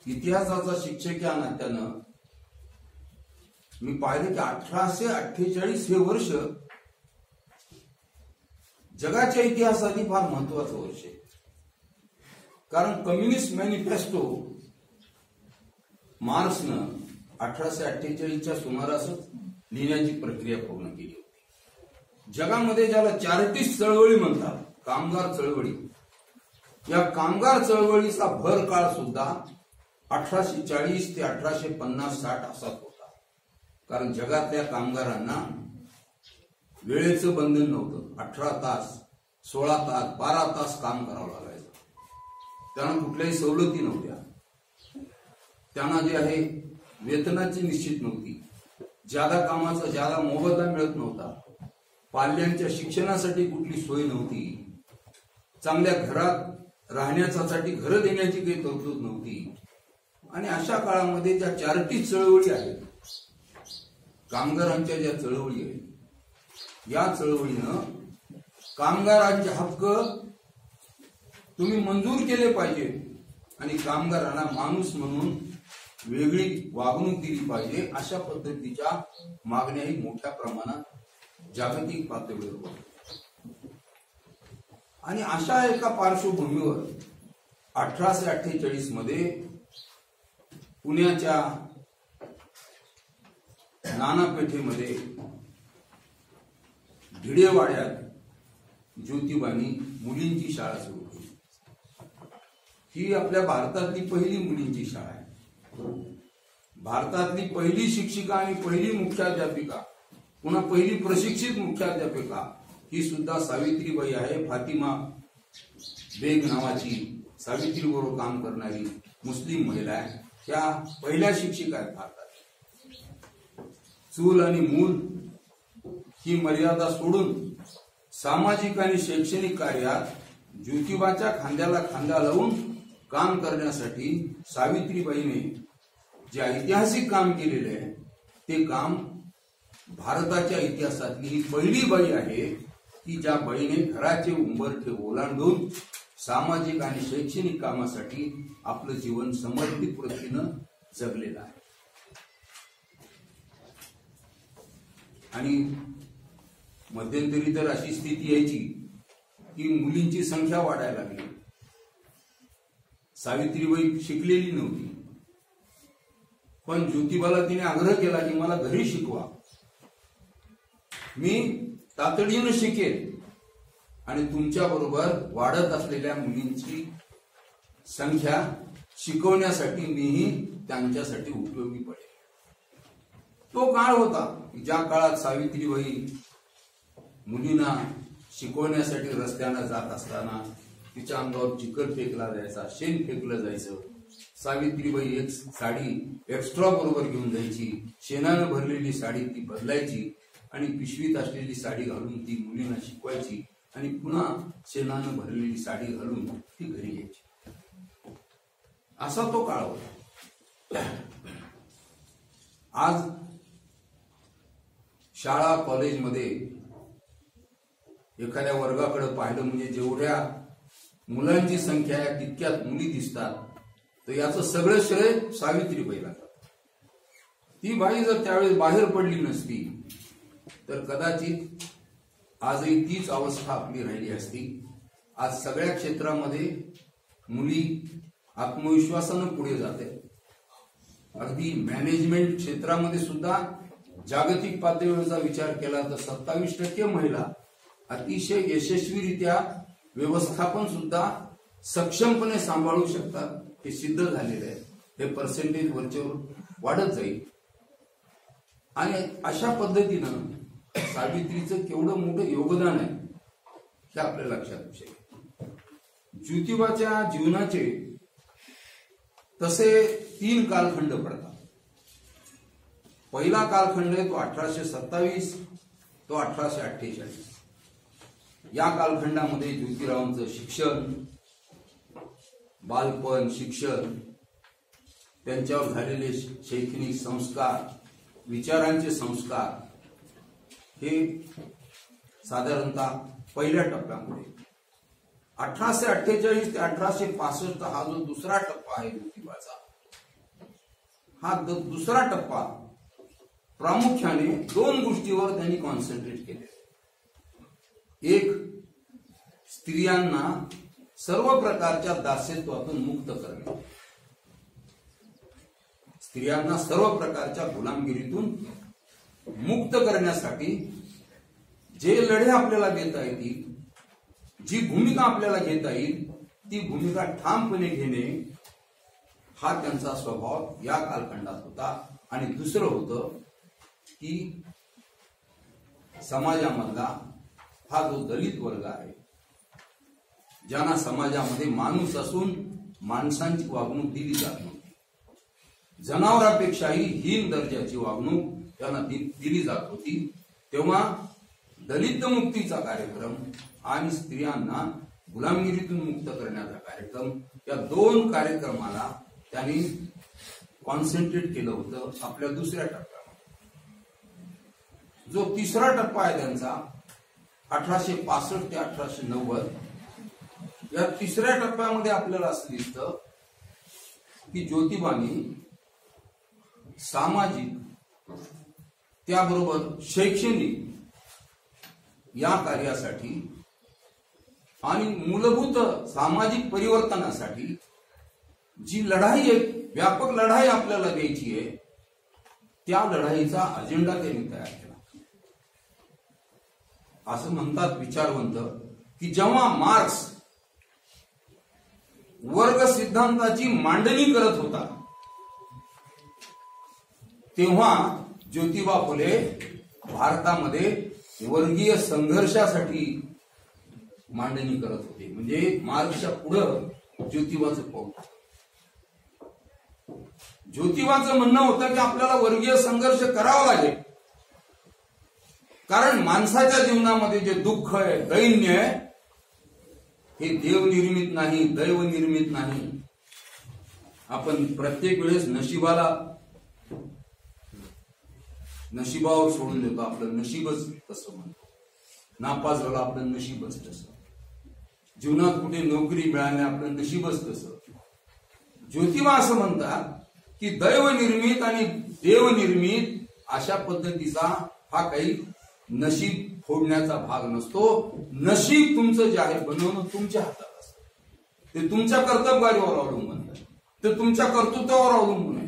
इतिहासाचा शिक्षक या नात्यानं मी पाहिलं की 1848 हे वर्ष जगाच्या इतिहासातील फार महत्वाचं वर्ष आहे. कारण कम्युनिस्ट मॅनिफेस्टो मार्क्सनं 1848च्या सुमारासच लिहिण्याची प्रक्रिया पूर्ण केली होती. जगामध्ये ज्याला चार्टिस्ट चळवळी म्हणतात, कामगार चळवळी, या कामगार चळवळीचा भर काळ सुद्धा 1840 ते 1850-60 असाच होता. कारण जगातल्या कामगारांना वेळेचं बंधन नव्हतं. 18 तास, 16 तास, 12 तास काम करावं लागायचं. त्यांना कुठल्याही सवलती नव्हत्या. त्यांना जे आहे वेतनाची निश्चित नव्हती. ज्यादा कामाचा ज्यादा मोबदला मिळत नव्हता. पाल्यांच्या शिक्षणासाठी कुठली सोय नव्हती. चांगल्या घरात राहण्यासाठी घरं देण्याची काही तरतूद नव्हती. आणि अशा काळामध्ये ज्या चार्टिस्ट चळवळी आहेत, कामगारांच्या ज्या चळवळी आहेत, या चळवळीनं कामगारांचे हक्क तुम्ही मंजूर केले पाहिजे आणि कामगारांना माणूस म्हणून वेगळी वागणूक दिली पाहिजे, अशा पद्धतीच्या मागण्याही मोठ्या प्रमाणात जागतिक पातळीवर होत्या. आणि अशा एका पार्श्वभूमीवर 1848 मध्ये पुण्याच्या नानापेठेमध्ये भिडेवाड्यात ज्योतिबानी मुलींची शाळा सुरू केली. ही आपल्या भारतातली पहिली मुलींची शाळा आहे. भारतातली पहिली शिक्षिका आणि पहिली मुख्याध्यापिका, पुन्हा पहिली प्रशिक्षित मुख्याध्यापिका ही सुद्धा सावित्रीबाई आहे. फातिमा बेग नावाची सावित्रीबरोबर काम करणारी मुस्लिम महिला आहे. त्या पहिल्या शिक्षिका आहेत भारतात. चूल आणि मूल ही मर्यादा सोडून सामाजिक आणि शैक्षणिक कार्यात ज्योतिबाच्या खांद्याला खांदा लावून काम करण्यासाठी सावित्रीबाईने जे ऐतिहासिक काम केलेले आहे, ते काम भारताच्या इतिहासातली ही पहिली बाई आहे की ज्या बाईने घराचे उंबरठे ओलांडून सामाजिक आणि शैक्षणिक कामासाठी आपलं जीवन समर्पित वृत्तीनं जगलेलं आहे. आणि मध्यंतरी तर अशी स्थिती यायची की मुलींची संख्या वाढायला लागली. सावित्रीबाई शिकलेली नव्हती, पण ज्योतिबाला तिने आग्रह केला की मला घरी शिकवा, मी तातडीनं शिकेल आणि तुमच्या बरोबर वाढत असलेल्या मुलींची संख्या शिकवण्यासाठी मीही त्यांच्यासाठी उपयोगी पडेल. तो काळ होता ज्या काळात सावित्रीबाई मुलींना शिकवण्यासाठी रस्त्यानं जात असताना तिच्या अंगावर चिखल फेकला जायचा, शेण फेकलं जायचं. सावित्रीबाई एक साडी एक्स्ट्रा बरोबर घेऊन जायची, शेणानं भरलेली साडी ती बदलायची आणि पिशवीत असलेली साडी घालून ती मुलींना शिकवायची आणि पुन्हा शेणानं भरलेली साडी घालून ती घरी यायची. असा तो काळ होता. आज शाळा कॉलेजमध्ये एखाद्या वर्गाकडे पाहिलं म्हणजे जेवढ्या मुलांची संख्या आहे तितक्यात मुली दिसतात, तर याचं सगळं श्रेय सावित्रीबाईला जातं. ती बाई जर त्यावेळेस बाहेर पडली नसती तर कदाचित आजही तीच अवस्था आपली राहिली असती. आज सगळ्या क्षेत्रामध्ये मुली आत्मविश्वासानं पुढे जाते. अगदी मॅनेजमेंट क्षेत्रामध्ये सुद्धा जागतिक पातळीवरचा विचार केला तर 27% महिला अतिशय यशस्वीरित्या व्यवस्थापन सुद्धा सक्षमपणे सांभाळू शकतात. हे सिद्ध झालेलं आहे. हे पर्सेंटेज वरच्यावर वाढत जाईल. आणि अशा पद्धतीनं सावित्रीचं केवढं मोठं योगदान आहे हे आपल्या लक्षात येऊ शकेल. ज्योतिबाच्या जीवनाचे तसे 3 कालखंड पडतात. पहिला कालखंड आहे तो 1827, तो 1848. या कालखंडामध्ये ज्योतिरावांचं शिक्षण, बालपण, शिक्षण, त्यांच्यावर झालेले शैक्षणिक संस्कार, विचारांचे संस्कार हे साधारणतः पहिल्या टप्प्यामध्ये. 1848 ते 1865 हा जो दुसरा टप्पा आहे ज्योतिबाचा, हा दुसरा टप्पा प्रामुख्याने 2 गोष्टीवर त्यांनी कॉन्सन्ट्रेट केले. एक, स्त्रियांना सर्व प्रकारच्या दास्यत्वातून मुक्त करणे, स्त्रियांना सर्व प्रकारच्या गुलामगिरीतून मुक्त करण्यासाठी जे लढे आपल्याला घेता येतील, जी भूमिका आपल्याला घेता येईल, ती भूमिका ठामपणे घेणे हा त्यांचा स्वभाव या कालखंडात होता. आणि दुसरं होतं की समाजामधला हा जो दलित वर्ग आहे, ज्यांना समाजामध्ये माणूस असून माणसांची वागणूक दिली जात नव्हती, जनावरांपेक्षाही हीन दर्जाची वागणूक त्यांना दिली जात होती, तेव्हा दलित मुक्तीचा कार्यक्रम आणि स्त्रियांना गुलामगिरीतून मुक्त करण्याचा कार्यक्रम, या 2 कार्यक्रमाला त्यांनी कॉन्सन्ट्रेट केलं होतं आपल्या दुसऱ्या टप्प्यामध्ये. जो तिसरा टप्पा आहे त्यांचा 1865 ते 1890, या तिसऱ्या टप्प्यामध्ये आपल्याला असं दिसतं की ज्योतिबांनी सामाजिक त्याबरोबर शैक्षणिक या कार्यासाठी आणि मूलभूत सामाजिक परिवर्तनासाठी जी लढाई आहे, व्यापक लढाई आपल्याला द्यायची आहे, त्या लढाईचा अजेंडा त्यांनी तयार केला. असं म्हणतात विचारवंत की जेव्हा मार्क्स वर्ग सिद्धांताची मांडणी करत होता तेव्हा ज्योतिबा फुले भारतामध्ये वर्गीय संघर्षासाठी मांडणी करत होते. म्हणजे मार्क्सच्या पुढं ज्योतिबाचं पाऊल. ज्योतिबाचं म्हणणं होतं की आपल्याला वर्गीय संघर्ष करावा लागेल, कारण माणसाच्या जीवनामध्ये जे दुःख आहे, दैन्य आहे, हे देवनिर्मित नाही, दैवनिर्मित नाही. आपण प्रत्येक वेळेस नशिबावर सोडून देतो. आपलं नशीबच तसं म्हणतो, नापास झालं आपलं नशीबच तसं, जीवनात कुठे नोकरी मिळाली आपलं नशीबच तसं. ज्योतिबा असं म्हणतात की दैवनिर्मित आणि देवनिर्मित अशा पद्धतीचा हा काही नशीब फोडण्याचा भाग नसतो. नशीब तुमचं जे आहे बनवणं तुमच्या हातात असतं. ते तुमच्या कर्तव्यावर अवलंबून आहे, ते तुमच्या कर्तृत्वावर अवलंबून आहे.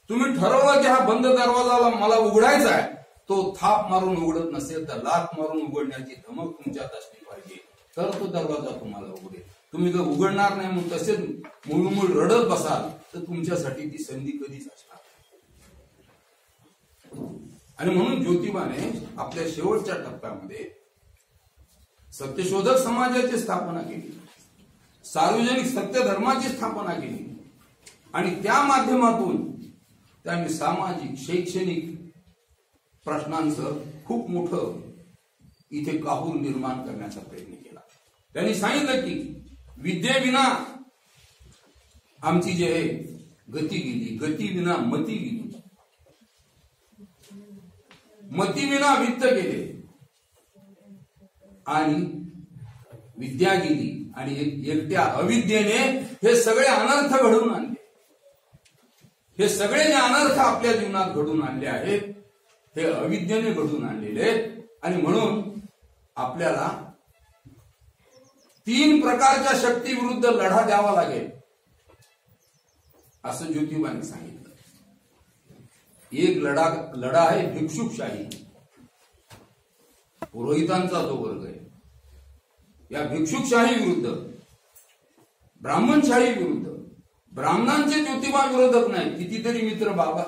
तुम्ही ठरवलं की हा बंद दरवाजाला मला उघडायचा आहे, तो थाप मारून उघडत नसेल तर लाथ मारून उघडण्याची धमक तुमच्यात असली पाहिजे, तर तो दरवाजा तुम्हाला उघडेल. तुम्ही जर उघडणार नाही मग तसेच मुळमुळ रडत बसाल तर तुमच्यासाठी ती संधी कधीच असणार. आणि म्हणून ज्योतिबाने आपल्या शेवटच्या टप्प्यामध्ये सत्यशोधक समाजाची स्थापना केली, सार्वजनिक सत्यधर्माची स्थापना केली आणि त्या माध्यमातून त्यांनी सामाजिक शैक्षणिक प्रश्नांचं खूप मोठं इथे काहूर निर्माण करण्याचा प्रयत्न केला. त्यांनी सांगितलं की विद्येविना आमची जे गती गेली, गतीविना मती गेली, मतीविना वित्त गेले आणि विद्या गेली आणि एकट्या अविद्येने हे सगळे अनर्थ घडवून आणले. हे सगळे जे अनर्थ आपल्या जीवनात घडून आणले आहेत हे अविद्येने घडून आणलेले आहेत. आणि म्हणून आपल्याला 3 प्रकारच्या शक्ती विरुद्ध लढा द्यावा लागेल असं ज्योतिबांनी सांगितलं. एक लढा आहे भिक्षुकशाही, पुरोहितांचा जो वर्ग आहे. या भिक्षुकशाही विरुद्ध, ब्राह्मणशाही विरुद्ध, ब्राह्मणांचे ज्योतिबा विरोधक नाही. कितीतरी मित्र बाबा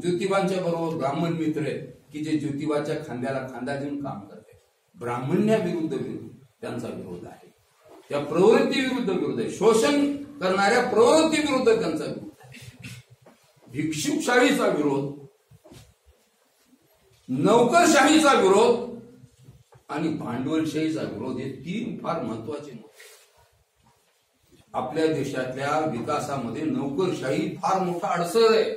ज्योतिबांच्या बरोबर ब्राह्मण मित्र आहेत की जे ज्योतिबाच्या खांद्याला खांदा देऊन काम करतात. ब्राह्मण्या विरुद्ध त्यांचा विरोध आहे. त्या प्रवृत्ती विरुद्ध विरोध आहे. शोषण करणाऱ्या प्रवृत्ती विरुद्ध त्यांचा विरोध आहे. भिक्षुकशाहीचा विरोध, नोकरशाहीचा विरोध आणि भांडवलशाहीचा विरोध हे 3 फार महत्वाचे मुद्दे. आपल्या देशातल्या विकासामध्ये नोकरशाही फार मोठा अडसर आहे.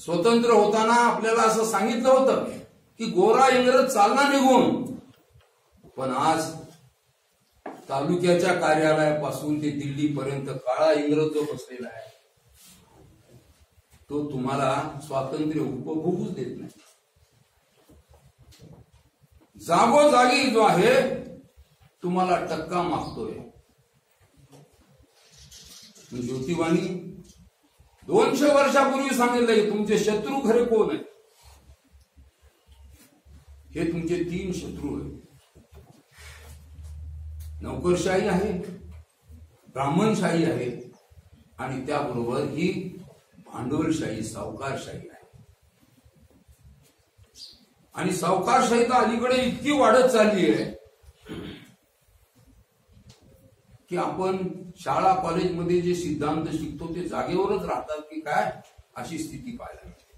स्वतंत्र होताना आपल्याला असं सांगितलं होतं की गोरा इंग्रज चालना निघून, पण आज तालुक्याच्या कार्यालयापासून ते दिल्लीपर्यंत काळा इंग्रज जो बसलेला आहे तो तुम्हाला स्वातंत्र्य उपभोगूच देत नाही. जागोजागी जो आहे तुम्हाला टक्का मागतोय. ज्योतिबांनी 200 वर्षापूर्वी सांगितलं की तुमचे शत्रू खरे कोण आहेत. हे तुमचे 3 शत्रू आहेत. नोकरशाही आहे, ब्राह्मणशाही आहे आणि त्याबरोबर ही भांडवलशाही, सावकारशाही आहे. आणि सावकारशाही तर अलीकडे इतकी वाढत चालली आहे की आपण शाळा कॉलेजमध्ये जे सिद्धांत शिकतो ते जागेवरच राहतात की काय, अशी स्थिती पाहायला मिळते.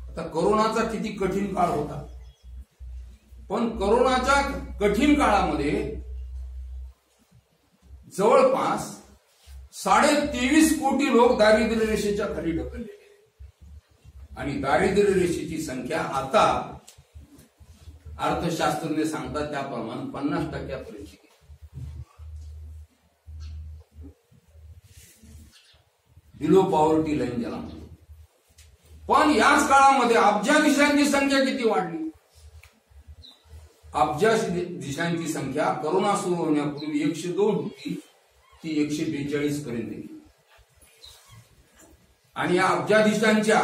आता कोरोनाचा किती कठीण काळ होता, पण कोरोनाच्या कठीण काळामध्ये जवळपास 23.5 कोटी लोक दारिद्र्य रेषेच्या खाली ढकलले गेले. आणि दारिद्र्य रेषेची संख्या आता अर्थशास्त्रज्ञ सांगतात त्याप्रमाणे 50% गेली. बिलो पॉवर्टी लाईन ज्याला म्हणतो. पण याच काळामध्ये अब्जाधीशांची संख्या किती वाढली. अब्जाधीशांची संख्या कोरोना सुरू होण्यापूर्वी 102 होती, ती 142 पर्यंत गेली. आणि या अब्जाधीशांच्या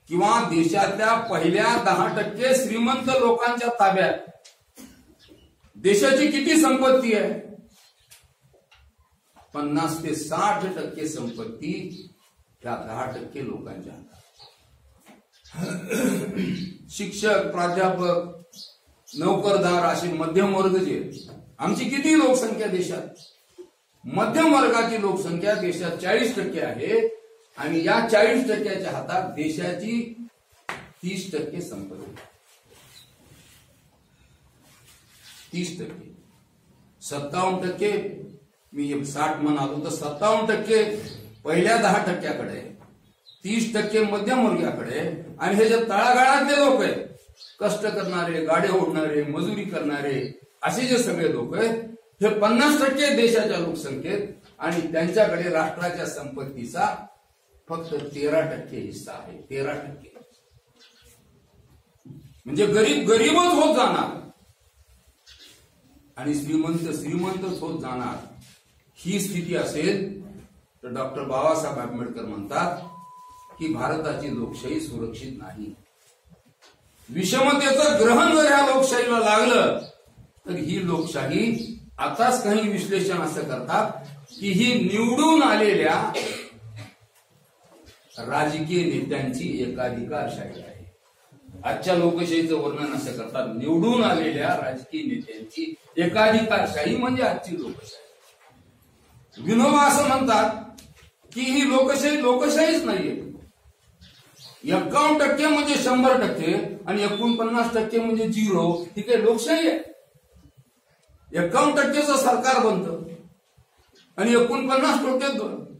किंवा देशातल्या पहिल्या 10% श्रीमंत लोकांच्या ताब्यात देशाची किती संपत्ती आहे. 50 ते 60% संपत्ती त्या 10% लोकांच्या हातात. शिक्षक, प्राध्यापक, नोकरदार असे मध्यम वर्ग जे, आमची किती लोकसंख्या देशात, मध्यम वर्गाची लोकसंख्या देशात 40% आहे. आणि या 40%च्या हातात देशाची 30% संपत्ती. 30%, 57%, मी 60 म्हणालो तर 57% पहिल्या 10%कडे, 30% मध्यम वर्गाकडे. आणि हे जे तळागाळातले लोक आहेत, कष्ट करणारे, गाडे ओढणारे, मजुरी करणारे, असे जे सगळे लोक आहेत, हे 50% देशाच्या लोकसंख्येत. आणि त्यांच्याकडे राष्ट्राच्या संपत्तीचा फक्त 13% हिस्सा आहे. 13%. म्हणजे गरीब गरीबच होत जाणार आणि श्रीमंत श्रीमंतच होत जाणार. ही स्थिती असेल तर डॉक्टर बाबासाहेब आंबेडकर म्हणतात की भारताची लोकशाही सुरक्षित नाही. विषमतेचं ग्रहण जर ह्या लोकशाहीला लागलं तर ही लोकशाही, आताच काही विश्लेषण असं करतात की ही निवडून आलेल्या राजकीय नेत्यांची एकाधिकारशाही आहे. आजच्या लोकशाहीचं वर्णन असं करतात, निवडून आलेल्या राजकीय नेत्यांची एकाधिकारशाही म्हणजे आजची लोकशाही. विनोबा असं म्हणतात की ही लोकशाही लोकशाहीच नाहीये. 51% म्हणजे 100% आणि 49% म्हणजे 0. ही काही लोकशाही आहे. 51%चं सरकार बनतं आणि 49%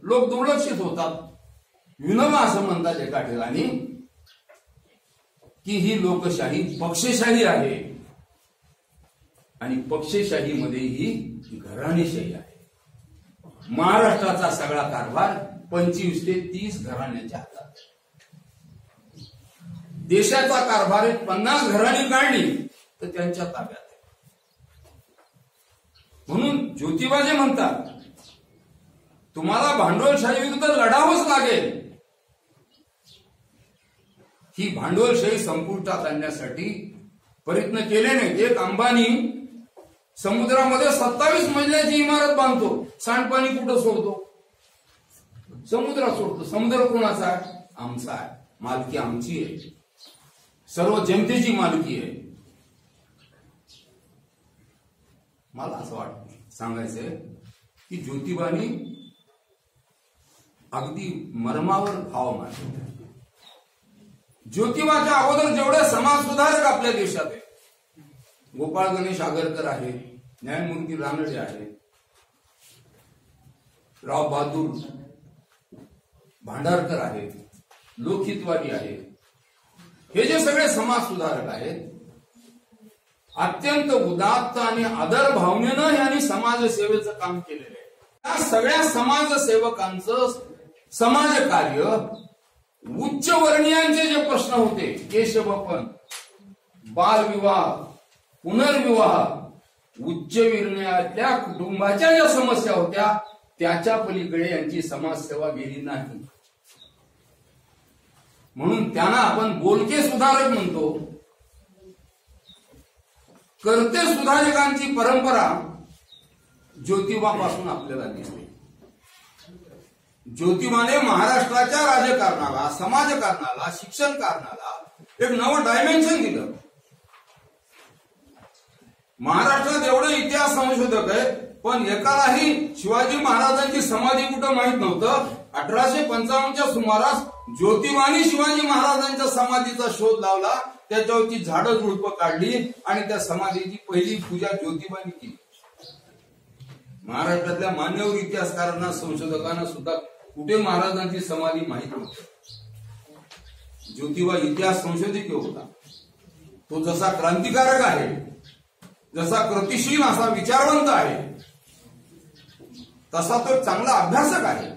लोक दुर्लक्षित होतात. विनोबा असं म्हणतात एका ठिकाणी की ही लोकशाही पक्षशाही आहे आणि पक्षशाहीमध्ये ही घराणेशाही आहे. महाराष्ट्राचा सगळा कारभार 25 ते 30 घराण्याच्या हातात. देशाचा कारभार 50 घराणी काढली तर त्यांच्या ताब्यात आहे. म्हणून ज्योतिबाजी म्हणतात तुम्हाला भांडवलशाही विरुद्ध लढावंच लागेल. ही भांडवलशाही संपुष्टात आणण्यासाठी प्रयत्न केले नाहीत. एक अंबानी समुद्रामध्ये 27 मजल्याची इमारत बांधतो, सांडपाणी कुठं सोडतो? समुद्रात सोडतो. समुद्र कोणाचा आहे? आमचा आहे. मालकी आमची आहे, सर्व जनतेची मालकी आहे. मला असं वाटतं सांगायचंय की ज्योतिबानी अगदी मर्मावर भाव मारले. ज्योतिबाच्या अगोदर जेवढे समाज सुधारक आपल्या देशात आहेत, गोपाळ गणेश आगरकर आहे, न्यायमूर्ती रानडे आहे, राव बहादूर भांडारकर आहेत, लोकहितवादी आहेत, हे जे सगळे समाज सुधारक आहेत, अत्यंत उदात्त आणि आदर भावनेनं यांनी समाजसेवेचं काम केलेलं आहे. या सगळ्या समाजसेवकांचं समाजकार्य उच्च वर्णीयांचे जे प्रश्न होते, केशवपन, बालविवाह, पुनर्विवाह, उच्च वर्णीयातल्या कुटुंबाच्या ज्या समस्या होत्या त्याच्या पलीकडे यांची समाजसेवा गेली नाही. म्हणून त्यांना आपण बोलके सुधारक म्हणतो. कर्ते सुधारकांची परंपरा ज्योतिबापासून आपल्याला दिसते. ज्योतिबाने महाराष्ट्राच्या राजकारणाला, समाजकारणाला, शिक्षण कारणाला एक नवं डायमेन्शन दिलं. महाराष्ट्रात एवढे इतिहास संशोधक आहे, पण एकालाही शिवाजी महाराजांची समाधी कुठं माहित नव्हतं. 1855च्या सुमारास ज्योतिबाने शिवाजी महाराजांच्या समाधीचा शोध लावला, त्याच्यावरची झाडं झुडपं काढली आणि त्या समाधीची पहिली पूजा ज्योतिबाने केली. महाराष्ट्रातल्या मान्यवर इतिहासकारांना, संशोधकांना सुद्धा कुठे महाराजांची समाधी माहित नव्हती. ज्योतिबा इतिहास संशोधक होता. तो जसा क्रांतिकारक आहे, जसा कृतिशील, असा विचारवंत आहे, तसा तो चांगला अभ्यासक आहे.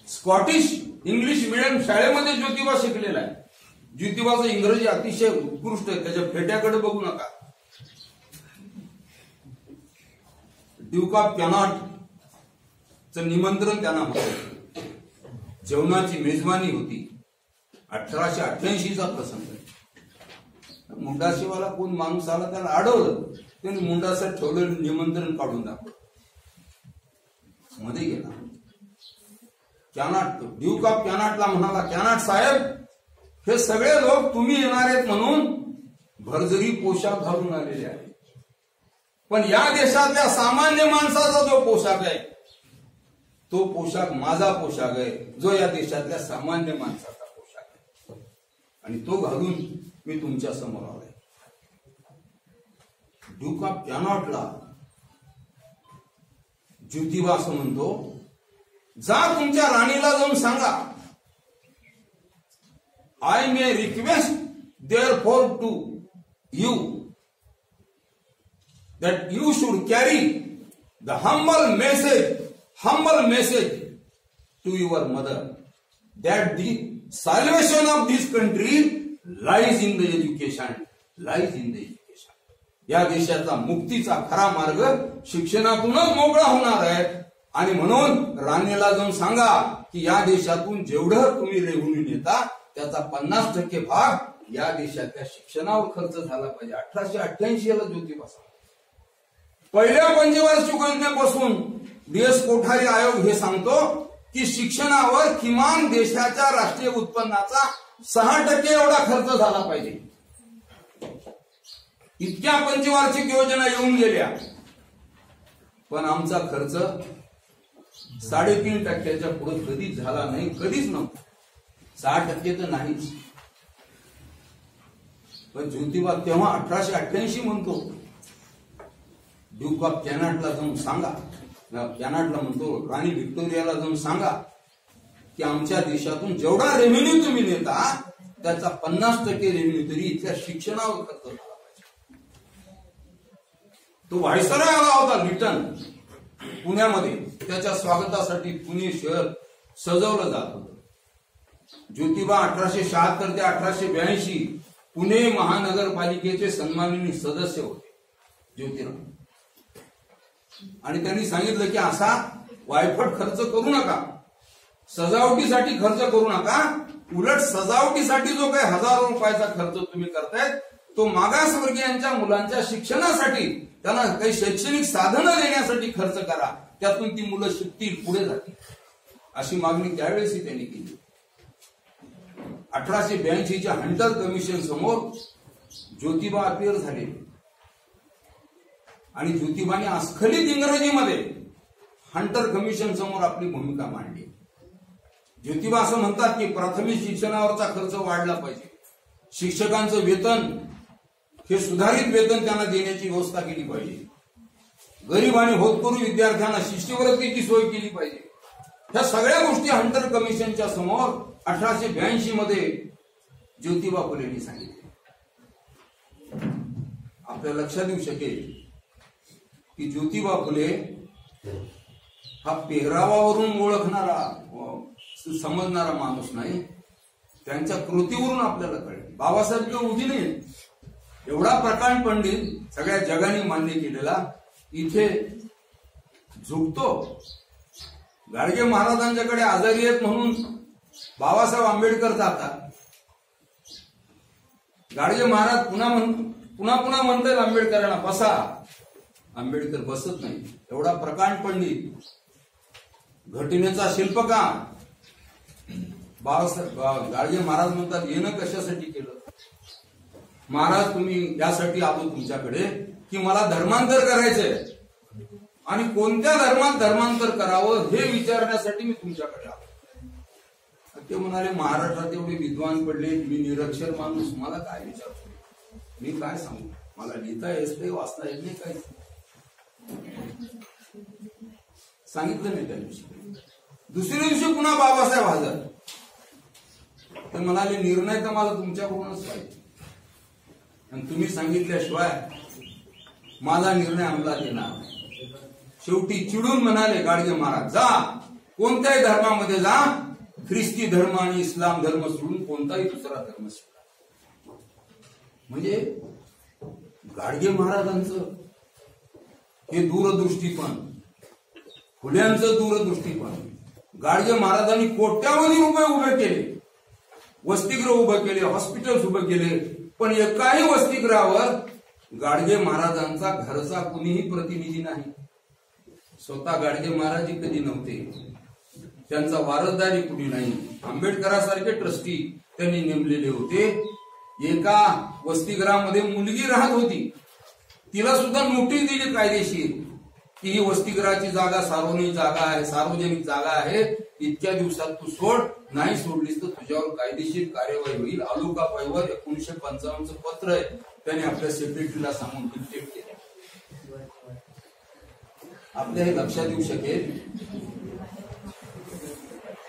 स्कॉटिश इंग्लिश मिडियम शाळेमध्ये ज्योतिबा शिकलेला आहे. ज्योतिबाचं इंग्रजी अतिशय उत्कृष्ट आहे, त्याच्या फेट्याकडे बघू नका. ड्यूक ऑफ कॅनॉटचं निमंत्रण त्यांना होतं. जेवणाची मेजवानी होती. 1888चा प्रसंग. मुंडाशिवाला कोण माणूस आला त्याला अडवलं, त्यांनी मुंडासर ठेवलेलं निमंत्रण काढून दाखवलं. मध्ये गेला. कॅनॉट, ड्यूक ऑफ कॅनॉटला म्हणाला, कॅनॉट साहेब, हे सगळे लोक तुम्ही येणार आहेत म्हणून भरजरी पोशाख घालून आलेले आहेत, पण या देशातल्या सामान्य माणसाचा जो पोशाख आहे तो पोशाख माझा पोशाख आहे, जो या देशातल्या सामान्य माणसाचा पोशाख आहे, आणि तो घालून मी तुमच्या समोर आलोय. ड्यूक ऑफ कॅनॉटला ज्योतिबा असं म्हणतो, जा तुमच्या राणीला जाऊन सांगा, I may request therefore to you that you should carry the humble message to your mother that the salvation of this country lies in the education. या देशाचा मुक्तीचा खरा मार्ग शिक्षणातूनच मोकळा होणार आहे, आणि म्हणून राणीला जाऊन सांगा की या देशातून जेवढं तुम्ही रेव्हेन्यू नेता त्याचा 50% भाग या देशातल्या शिक्षणावर खर्च झाला पाहिजे. 1888ला ज्योतिबा पहिल्या पंचवार्षिक योजनेपासून DS कोठारी आयोग हे सांगतो की शिक्षणावर किमान देशाच्या राष्ट्रीय उत्पन्नाचा 6% एवढा खर्च झाला पाहिजे. इतक्या पंचवार्षिक योजना येऊन गेल्या, पण आमचा खर्च 3.5% पुढे कधीच झाला नाही, कधीच नव्हता. 6% तर नाहीच. पण ज्योतिबा तेव्हा 1888 म्हणतो, ड्यूक ऑफ कॅनॉटला जाऊन सांगा, कॅनॉटला म्हणतो राणी व्हिक्टोरियाला जाऊन सांगा की आमच्या देशातून जेवढा रेव्हेन्यू तुम्ही नेता त्याचा 50% रेव्हेन्यू तरी इथल्या शिक्षणावर खर्च झाला पाहिजे. तो व्हायसरॉय आला होता लिटन, पुण्यामध्ये त्याच्या स्वागतासाठी पुणे शहर सजवलं जात होतं. ज्योतिबा 1876 ते 1882 पुणे महानगरपालिकेचे सन्माननीय सदस्य होते ज्योतिराव. आणि त्यांनी सांगितलं की असा वायफट खर्च करू नका, सजावटीसाठी खर्च करू नका, उलट सजावटीसाठी जो काही हजारो रुपयाचा खर्च तुम्ही करतायत तो मागासवर्गीयांच्या मुलांच्या शिक्षणासाठी, त्यांना काही शैक्षणिक साधनं देण्यासाठी खर्च करा, त्यातून ती मुलं शिकतील, पुढे जातील, अशी मागणी त्यावेळेसही त्यांनी केली. 1882च्या हंटर कमिशन समोर ज्योतिबा अपियर झाले आणि ज्योतिबाने अस्खलित इंग्रजीमध्ये हंटर कमिशन समोर आपली भूमिका मांडली. ज्योतिबा असं म्हणतात की प्राथमिक शिक्षणावरचा खर्च वाढला पाहिजे, शिक्षकांचं वेतन हे सुधारित वेतन त्यांना देण्याची व्यवस्था केली पाहिजे, गरीब आणि होतकरू विद्यार्थ्यांना शिष्यवृत्तीची सोय केली पाहिजे. ह्या सगळ्या गोष्टी हंटर कमिशनच्या समोर 1882 मध्ये ज्योतिबा फुलेंनी सांगितले. आपल्या लक्षात येऊ शकेल की ज्योतिबा फुले हा पेहरावावरून ओळखणारा समजणारा माणूस नाही, त्यांच्या कृतीवरून आपल्याला कळेल. बाबासाहेब किंवा उजिने एवढा प्रकांड पंडित सगळ्या जगाने मान्य केलेला इथे झुकतो. गाडगे महाराजांच्याकडे आजारी आहेत म्हणून बाबासाहेब आंबेडकर जातात. गाडगे महाराज पुन्हा म्हणतात आंबेडकरांना बसा, आंबेडकर बसत नाही. एवढा प्रकांड पंडित, घटनेचा शिल्पकार बाबासाहेब गाडगे महाराज म्हणतात येणं कशासाठी केलं? महाराज तुम्ही यासाठी आलो तुमच्याकडे की मला धर्मांतर करायचंय आणि कोणत्या धर्मात धर्मांतर करावं हे विचारण्यासाठी मी तुमच्याकडे आलो. ते म्हणाले महाराष्ट्रात एवढे विद्वान पडले, मी निरक्षर माणूस, मला काय विचारतो, मी काय सांगू, मला लिहिता येत नाही, वाचता येत नाही, काही सांगितलं नाही त्या दिवशी. दुसऱ्या दिवशी पुन्हा बाबासाहेब हजर. ते म्हणाले निर्णय तर मला तुमच्याकडूनच पाहिजे आणि तुम्ही सांगितल्याशिवाय माझा निर्णय अंमलात येणार. शेवटी चिडून म्हणाले गाडगे महाराज जा, कोणत्याही धर्मामध्ये जा, ख्रिस्ती धर्म आणि इस्लाम धर्म सोडून कोणताही दुसरा धर्म स्वीकार. म्हणजे गाडगे महाराजांचं हे दूरदृष्टीपण, फुल्यांचं दूरदृष्टीपण. गाडगे महाराजांनी कोट्यावधी रुपये उभे केले, वसतिगृह उभं केले, हॉस्पिटल्स उभे केले, पण एकाही वसतिगृहावर गाडगे महाराजांचा घरचा कुणीही प्रतिनिधी नाही. स्वतः गाडगे महाराज कधी नव्हते, त्यांचा वारसदारी कुणी नाही. आंबेडकरांसारखे ट्रस्टी त्यांनी नेमलेले होते. एका वसतिगृहामध्ये मुलगी राहत होती, तिला सुद्धा नोटीस दिली कायदेशीर की ही वसतिगृहाची जागा सार्वजनिक जागा आहे, इतक्या दिवसात तू सोड, नाही सोडलीस तर तुझ्यावर कायदेशीर कार्यवाही होईल. आलुका पायवर 1955 पत्र आहे, त्याने आपल्या सेक्रेटरीला सांगून डिक्टेट केलं. आपल्या हे लक्षात येऊ शकेल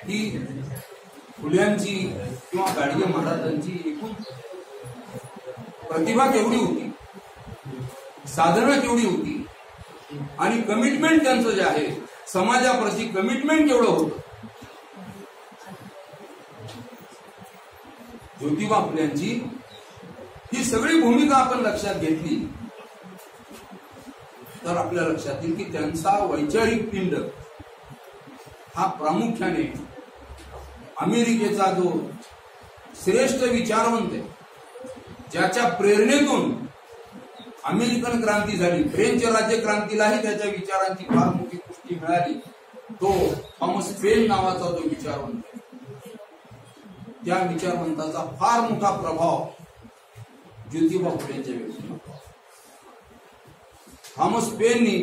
की फुल्यांची किंवा गाडगे महाराजांची एकूण प्रतिभा केवढी होती, साधना केवढी होती आणि कमिटमेंट त्यांचं जे आहे समाजाप्रती कमिटमेंट केवढं होतं. ज्योतिबा फुल्यांची ही सगळी भूमिका आपण लक्षात घेतली तर आपल्या लक्षात येईल की त्यांचा वैचारिक पिंड हा प्रामुख्याने अमेरिकेचा जो श्रेष्ठ विचारवंत आहे, ज्याच्या प्रेरणेतून अमेरिकन क्रांती झाली, फ्रेंच राज्य क्रांतीलाही त्याच्या विचारांची फार मोठी पुष्टी मिळाली, तो थॉमस पेन नावाचा जो विचारवंत आहे, त्या विचारवंताचा फार मोठा प्रभाव ज्योतिबा फुलेंच्या व्यक्तिमत्वावर. थॉमस पेननी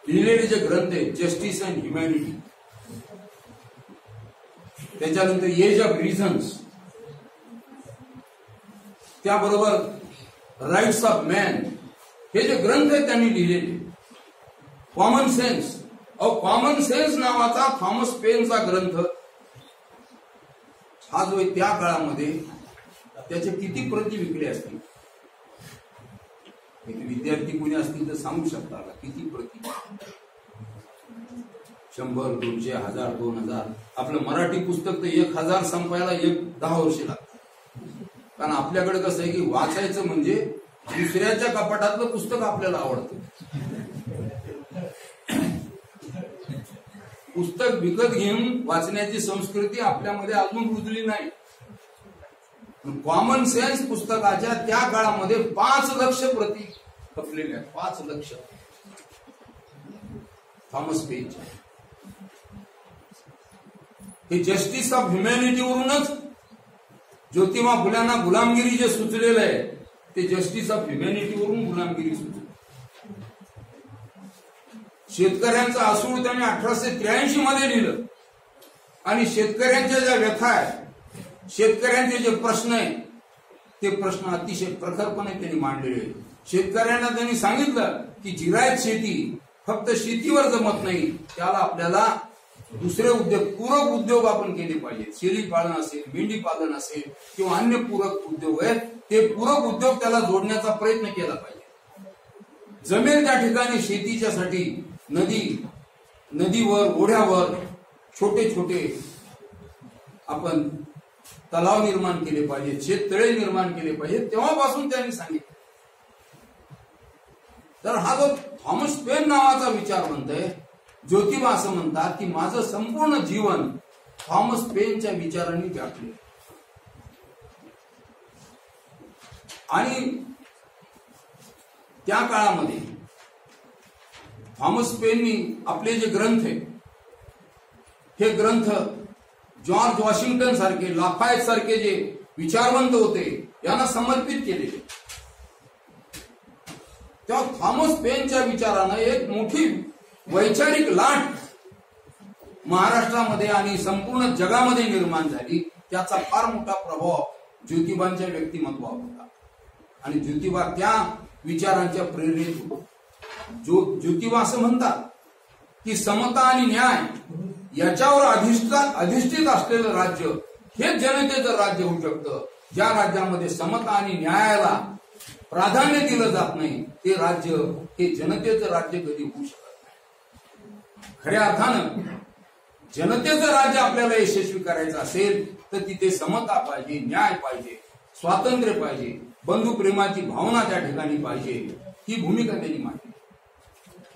लिहिलेले जे ग्रंथ आहे जस्टिस अँड ह्युमॅनिटी, त्याच्यानंतर एज ऑफ रिझन्स, त्याबरोबर राईट्स ऑफ मॅन, हे जे ग्रंथ आहेत त्यांनी लिहिलेले. कॉमन सेन्स, कॉमन सेन्स नावाचा थॉमस पेनचा ग्रंथ हा जो आहे त्या काळामध्ये त्याचे किती प्रती विकले असतील, विद्यार्थी कोणी असतील तर सांगू शकता का किती प्रती. 100, 200, 1000, 2000. आपलं मराठी पुस्तक तर 1000 संपायला 10 वर्ष लागतात. कारण आपल्याकडे कसं आहे की वाचायचं म्हणजे दुसऱ्याच्या कपाटातलं पुस्तक आपल्याला आवडतं. पुस्तक विकत घेऊन वाचण्याची संस्कृती आपल्यामध्ये अजून रुजली नाही. कॉमन सेन्स पुस्तकाच्या त्या काळामध्ये 5 लक्ष प्रती खपलेल्या, 5 लक्ष. थॉमस पेन हे जस्टिस ऑफ ह्युमॅनिटी वरूनच ज्योतिबा फुल्यांना गुलामगिरी जे सुचलेलं आहे ते जस्टिस ऑफ ह्युमॅनिटी वरून गुलामगिरी सुचली. शेतकऱ्यांचा असूड त्यांनी 1883 मध्ये लिहिलं आणि शेतकऱ्यांच्या ज्या व्यथा आहेत, शेतकऱ्यांचे जे प्रश्न आहेत ते प्रश्न अतिशय प्रखरपणे त्यांनी मांडलेले. शेतकऱ्यांना त्यांनी सांगितलं की जिरायत शेती फक्त शेतीवर जमत नाही, त्याला आपल्याला दुसरे उद्योग, पूरक उद्योग आपण केले पाहिजेत. शेळी पालन असेल, मेंढी पालन असेल किंवा अन्य पूरक उद्योग आहेत, ते पूरक उद्योग त्याला जोडण्याचा प्रयत्न केला पाहिजे. जमेल त्या ठिकाणी शेतीच्यासाठी नदीवर, ओढ्यावर छोटे छोटे आपण तलाव निर्माण केले पाहिजे, शेततळे निर्माण केले पाहिजे. तेव्हापासून त्यांनी सांगितलं. तर हा जो थॉमस पेन नावाचा विचारवंत आहे, ज्योतिबा असं म्हणतात की माझं संपूर्ण जीवन थॉमस पेनच्या विचारांनी व्यापले. आणि त्या काळामध्ये थॉमस पेननी आपले जे ग्रंथ आहे, हे ग्रंथ जॉर्ज वॉशिंग्टन सारखे, लाफायत सारखे जे विचारवंत होते यांना समर्पित केलेले. तेव्हा थॉमस पेनच्या विचारानं एक मोठी वैचारिक लाट महाराष्ट्रामध्ये आणि संपूर्ण जगामध्ये निर्माण झाली. त्याचा फार मोठा प्रभाव ज्योतिबांच्या व्यक्तिमत्वावर होता आणि ज्योतिबा त्या विचारांच्या प्रेरणेत होतो. ज्योतिबा असं म्हणतात की समता आणि न्याय याच्यावर अधिष्ठित असलेलं राज्य हे जनतेचं राज्य होऊ शकतं. ज्या राज्यामध्ये समता आणि न्यायाला प्राधान्य दिलं जात नाही ते राज्य हे जनतेचं राज्य कधी होऊ शकत नाही. खऱ्या अर्थानं जनतेचं राज्य आपल्याला यशस्वी करायचं असेल तर तिथे समता पाहिजे, न्याय पाहिजे, स्वातंत्र्य पाहिजे, बंधुप्रेमाची भावना त्या ठिकाणी पाहिजे. ही भूमिका त्यांनी मांडली.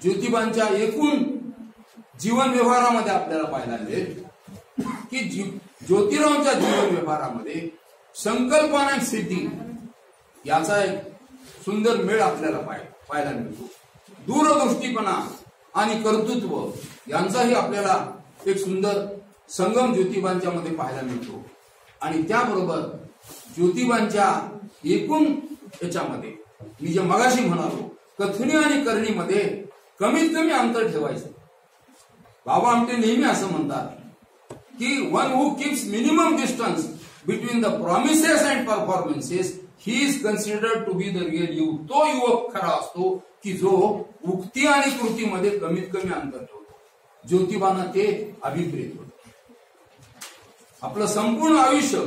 ज्योतिबांच्या एकूण जीवन व्यवहारामध्ये आपल्याला पाहायला मिळेल की ज्योतिरावांच्या जीवन व्यवहारामध्ये संकल्पना आणि सिद्धी याचा एक सुंदर मेळ आपल्याला पाहायला मिळतो. दूरदृष्टीपणा आणि कर्तृत्व यांचाही आपल्याला एक सुंदर संगम ज्योतिबांच्या मध्ये पाहायला मिळतो. आणि त्याबरोबर ज्योतिबांच्या एकूण याच्यामध्ये मी जे मगाशी म्हणालो, कथनी आणि करणीमध्ये कमीत कमी अंतर ठेवायचं. बाबा आमटे नेहमी असं म्हणतात की one who keeps minimum distance between the promises and performances he is considered to be the real you. तो युवक खरा असतो की जो उक्ती आणि कृतीमध्ये कमीत कमी अंतर ठेवतो. ज्योतिबांना ते अभिप्रेत होतं. आपलं संपूर्ण आयुष्य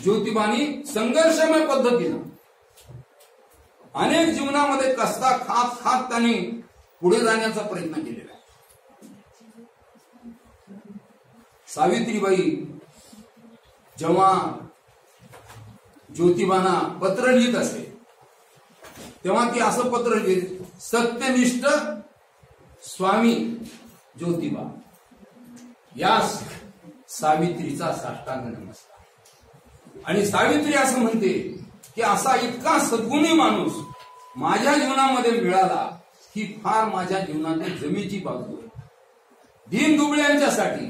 ज्योतिबांनी संघर्षमय पद्धतीनं अनेक जीवनामध्ये कष्टा खात त्यांनी पुढे जाण्याचा प्रयत्न केलेला आहे. सावित्रीबाई जेव्हा ज्योतिबांना पत्र लिहित असे तेव्हा ती असं पत्र लिहित, सत्यनिष्ठ स्वामी ज्योतिबा यास सावित्रीचा साष्टांग नमस्कार. आणि सावित्री असं म्हणते की असा इतका सद्गुणी माणूस माझ्या जीवनामध्ये मिळाला ही फार माझ्या जीवनातील जमेची बाजू आहे. दीन दुबळ्यांच्यासाठी,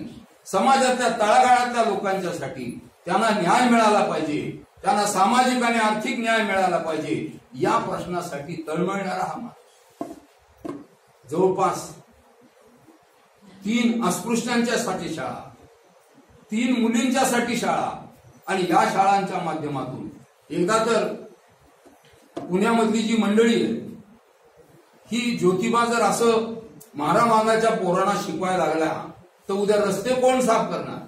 समाजातल्या तळागाळातल्या लोकांच्यासाठी त्यांना न्याय मिळाला पाहिजे, त्यांना सामाजिक आणि आर्थिक न्याय मिळाला पाहिजे या प्रश्नासाठी तळमळणारा हा माणूस. जवळपास 3 अस्पृश्यांच्यासाठी शाळा, 3 मुलींच्यासाठी शाळा आणि या शाळांच्या माध्यमातून एकदा तर पुण्यामधली जी मंडळी आहे ही ज्योतिबा जर असं मारामागाच्या पोरांना शिकवायला लागल्या तर उद्या रस्ते कोण साफ करणार,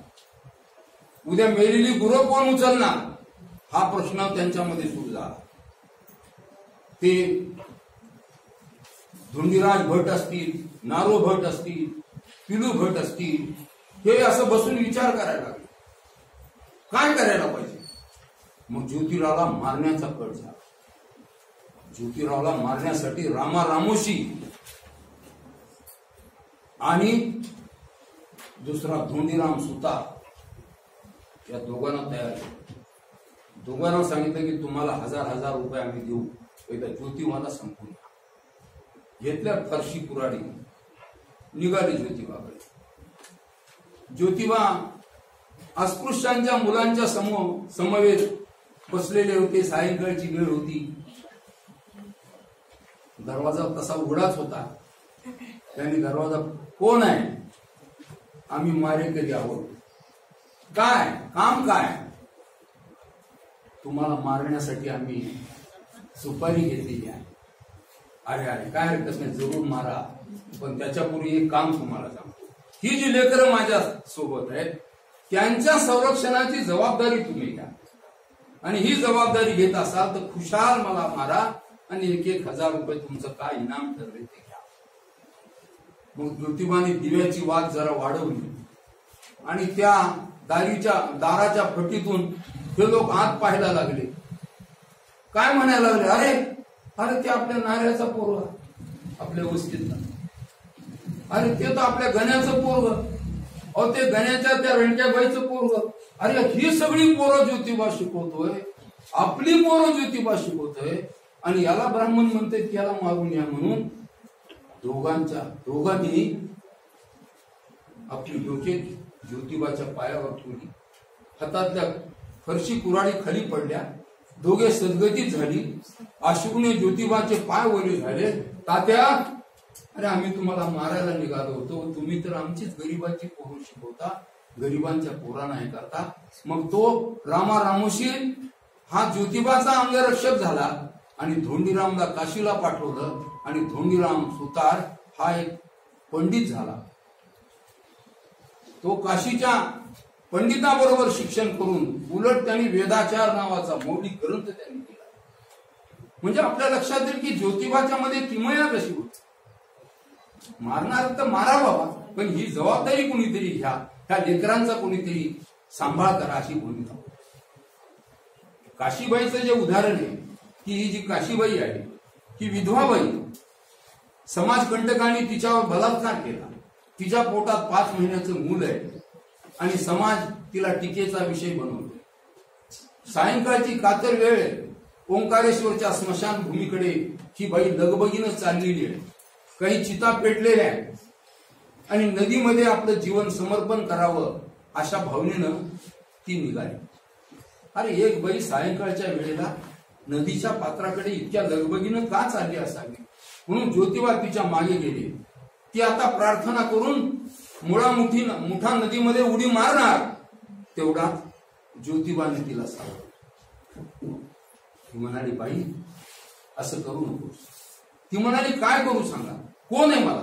उद्या मेलेली गुरं कोण उचलणार हा प्रश्न त्यांच्यामध्ये सुरू झाला. ते धोंडीराज भट असतील, नारो भट असतील पिलू भट असतील, हे असं बसून विचार करायला लागले काय करायला पाहिजे. मग ज्योतिरावला मारण्याचा कट झाला. ज्योतिरावला मारण्यासाठी रामारामोशी आणि दुसरा धोंडीराम सुतार या दोघांना तयार केलं. दोघांना सांगितलं की तुम्हाला 1000 रुपये आम्ही देऊ, एकदा ज्योतिबाला संपून घेतल्या फरशी कुराडी निघाली ज्योतिबाकडे. ज्योतिबा अस्पृश्यांच्या मुलांच्या समवेत बसलेले होते. सायंकाळची वेळ होती. दरवाजा तसा उघडाच होता. त्यांनी दरवाजा, कोण आहे? आम्ही मारेकरी आहोत. काय काम काय? तुम्हाला मारण्यासाठी आम्ही सुपारी घेतलेली आहे. अरे अरे काय हरकत नाही, जरूर मारा, पण त्याच्यापूर्वी एक काम तुम्हाला सांगतो. ही जी लेकरं माझ्या सोबत आहेत त्यांच्या संरक्षणाची जबाबदारी तुम्ही घ्या, आणि ही जबाबदारी घेत असाल तर खुशाल मला मारा आणि 1,000 रुपये तुमचं काय इनाम ठरले ते घ्या. मग ज्योतिबाने दिव्याची वात जरा वाढवली आणि त्या दाराच्या फटीतून हे लोक आत पाहायला लागले. काय म्हणायला लागले? अरे अरे ते आपल्या नाऱ्याचा पोरग, आपल्या वस्तीतला. अरे ते तर आपल्या गण्याचं पोरग, अहो ते गण्याच्या त्या रंट्याबाईचं पोरग. अरे ही सगळी पोरं ज्योतिबा शिकवतोय, आपली पोरं ज्योतिबा शिकवतोय, आणि याला ब्राह्मण म्हणते त्याला मारून या म्हणून दोघांनी आपली डोके ज्योतिबाच्या पायावर ठेवली. हातातल्या फरशी कुऱ्हाडी खाली पडल्या. दोघे सद्गतीत झाली. अश्रूने ज्योतिबाचे पाय ओले झाले. तात्या, अरे आम्ही तुम्हाला मारायला निघालो होतो, तुम्ही तर आमचीच गरीबाची पोरं शिकवता, गरीबांच्या पोरांना हे करता. मग तो रामारामोशी हा ज्योतिबाचा अंगरक्षक झाला आणि धोंडीरामला काशीला पाठवलं, आणि धोंडीराम सुतार हा एक पंडित झाला. तो काशीच्या पंडिताबरोबर शिक्षण करून उलट त्यांनी वेदाचार नावाचा मौलिक ग्रंथ त्यांनी केला. म्हणजे आपल्या लक्षात येईल की ज्योतिबाच्या मध्ये किमया कशी होती. मारणार तर मारा बाबा, पण ही जबाबदारी कोणीतरी घ्या, ह्या लेकरांचा कोणीतरी सांभाळ करा अशी भूमिका. काशीबाईचं जे उदाहरण आहे की ही जी काशीबाई आहे ही विधवाबाई, समाजकंटकांनी तिच्यावर बलात्कार केला. तिच्या पोटात 5 महिन्याचं मूल आहे आणि समाज तिला टीकेचा विषय बनवतो. सायंकाळची कातर वेळ, ओंकारेश्वरच्या स्मशानभूमीकडे ही बाई लगबगीनं चाललेली आहे. काही चिता पेटलेल्या आहेत आणि नदीमध्ये आपलं जीवन समर्पण करावं अशा भावनेनं ती निघाली. अरे एक बाई सायंकाळच्या वेळेला नदीच्या पात्राकडे इतक्या लगबगीनं का चालली असावी, म्हणून ज्योतिबा तिच्या मागे गेले. ती आता प्रार्थना करून मुठा नदीमध्ये उडी मारणार, तेवढा ज्योतिबाने तिला सांगितलं. ती म्हणाली, बाई असं करू नको. ती म्हणाली, काय करू सांगा, कोण आहे मला?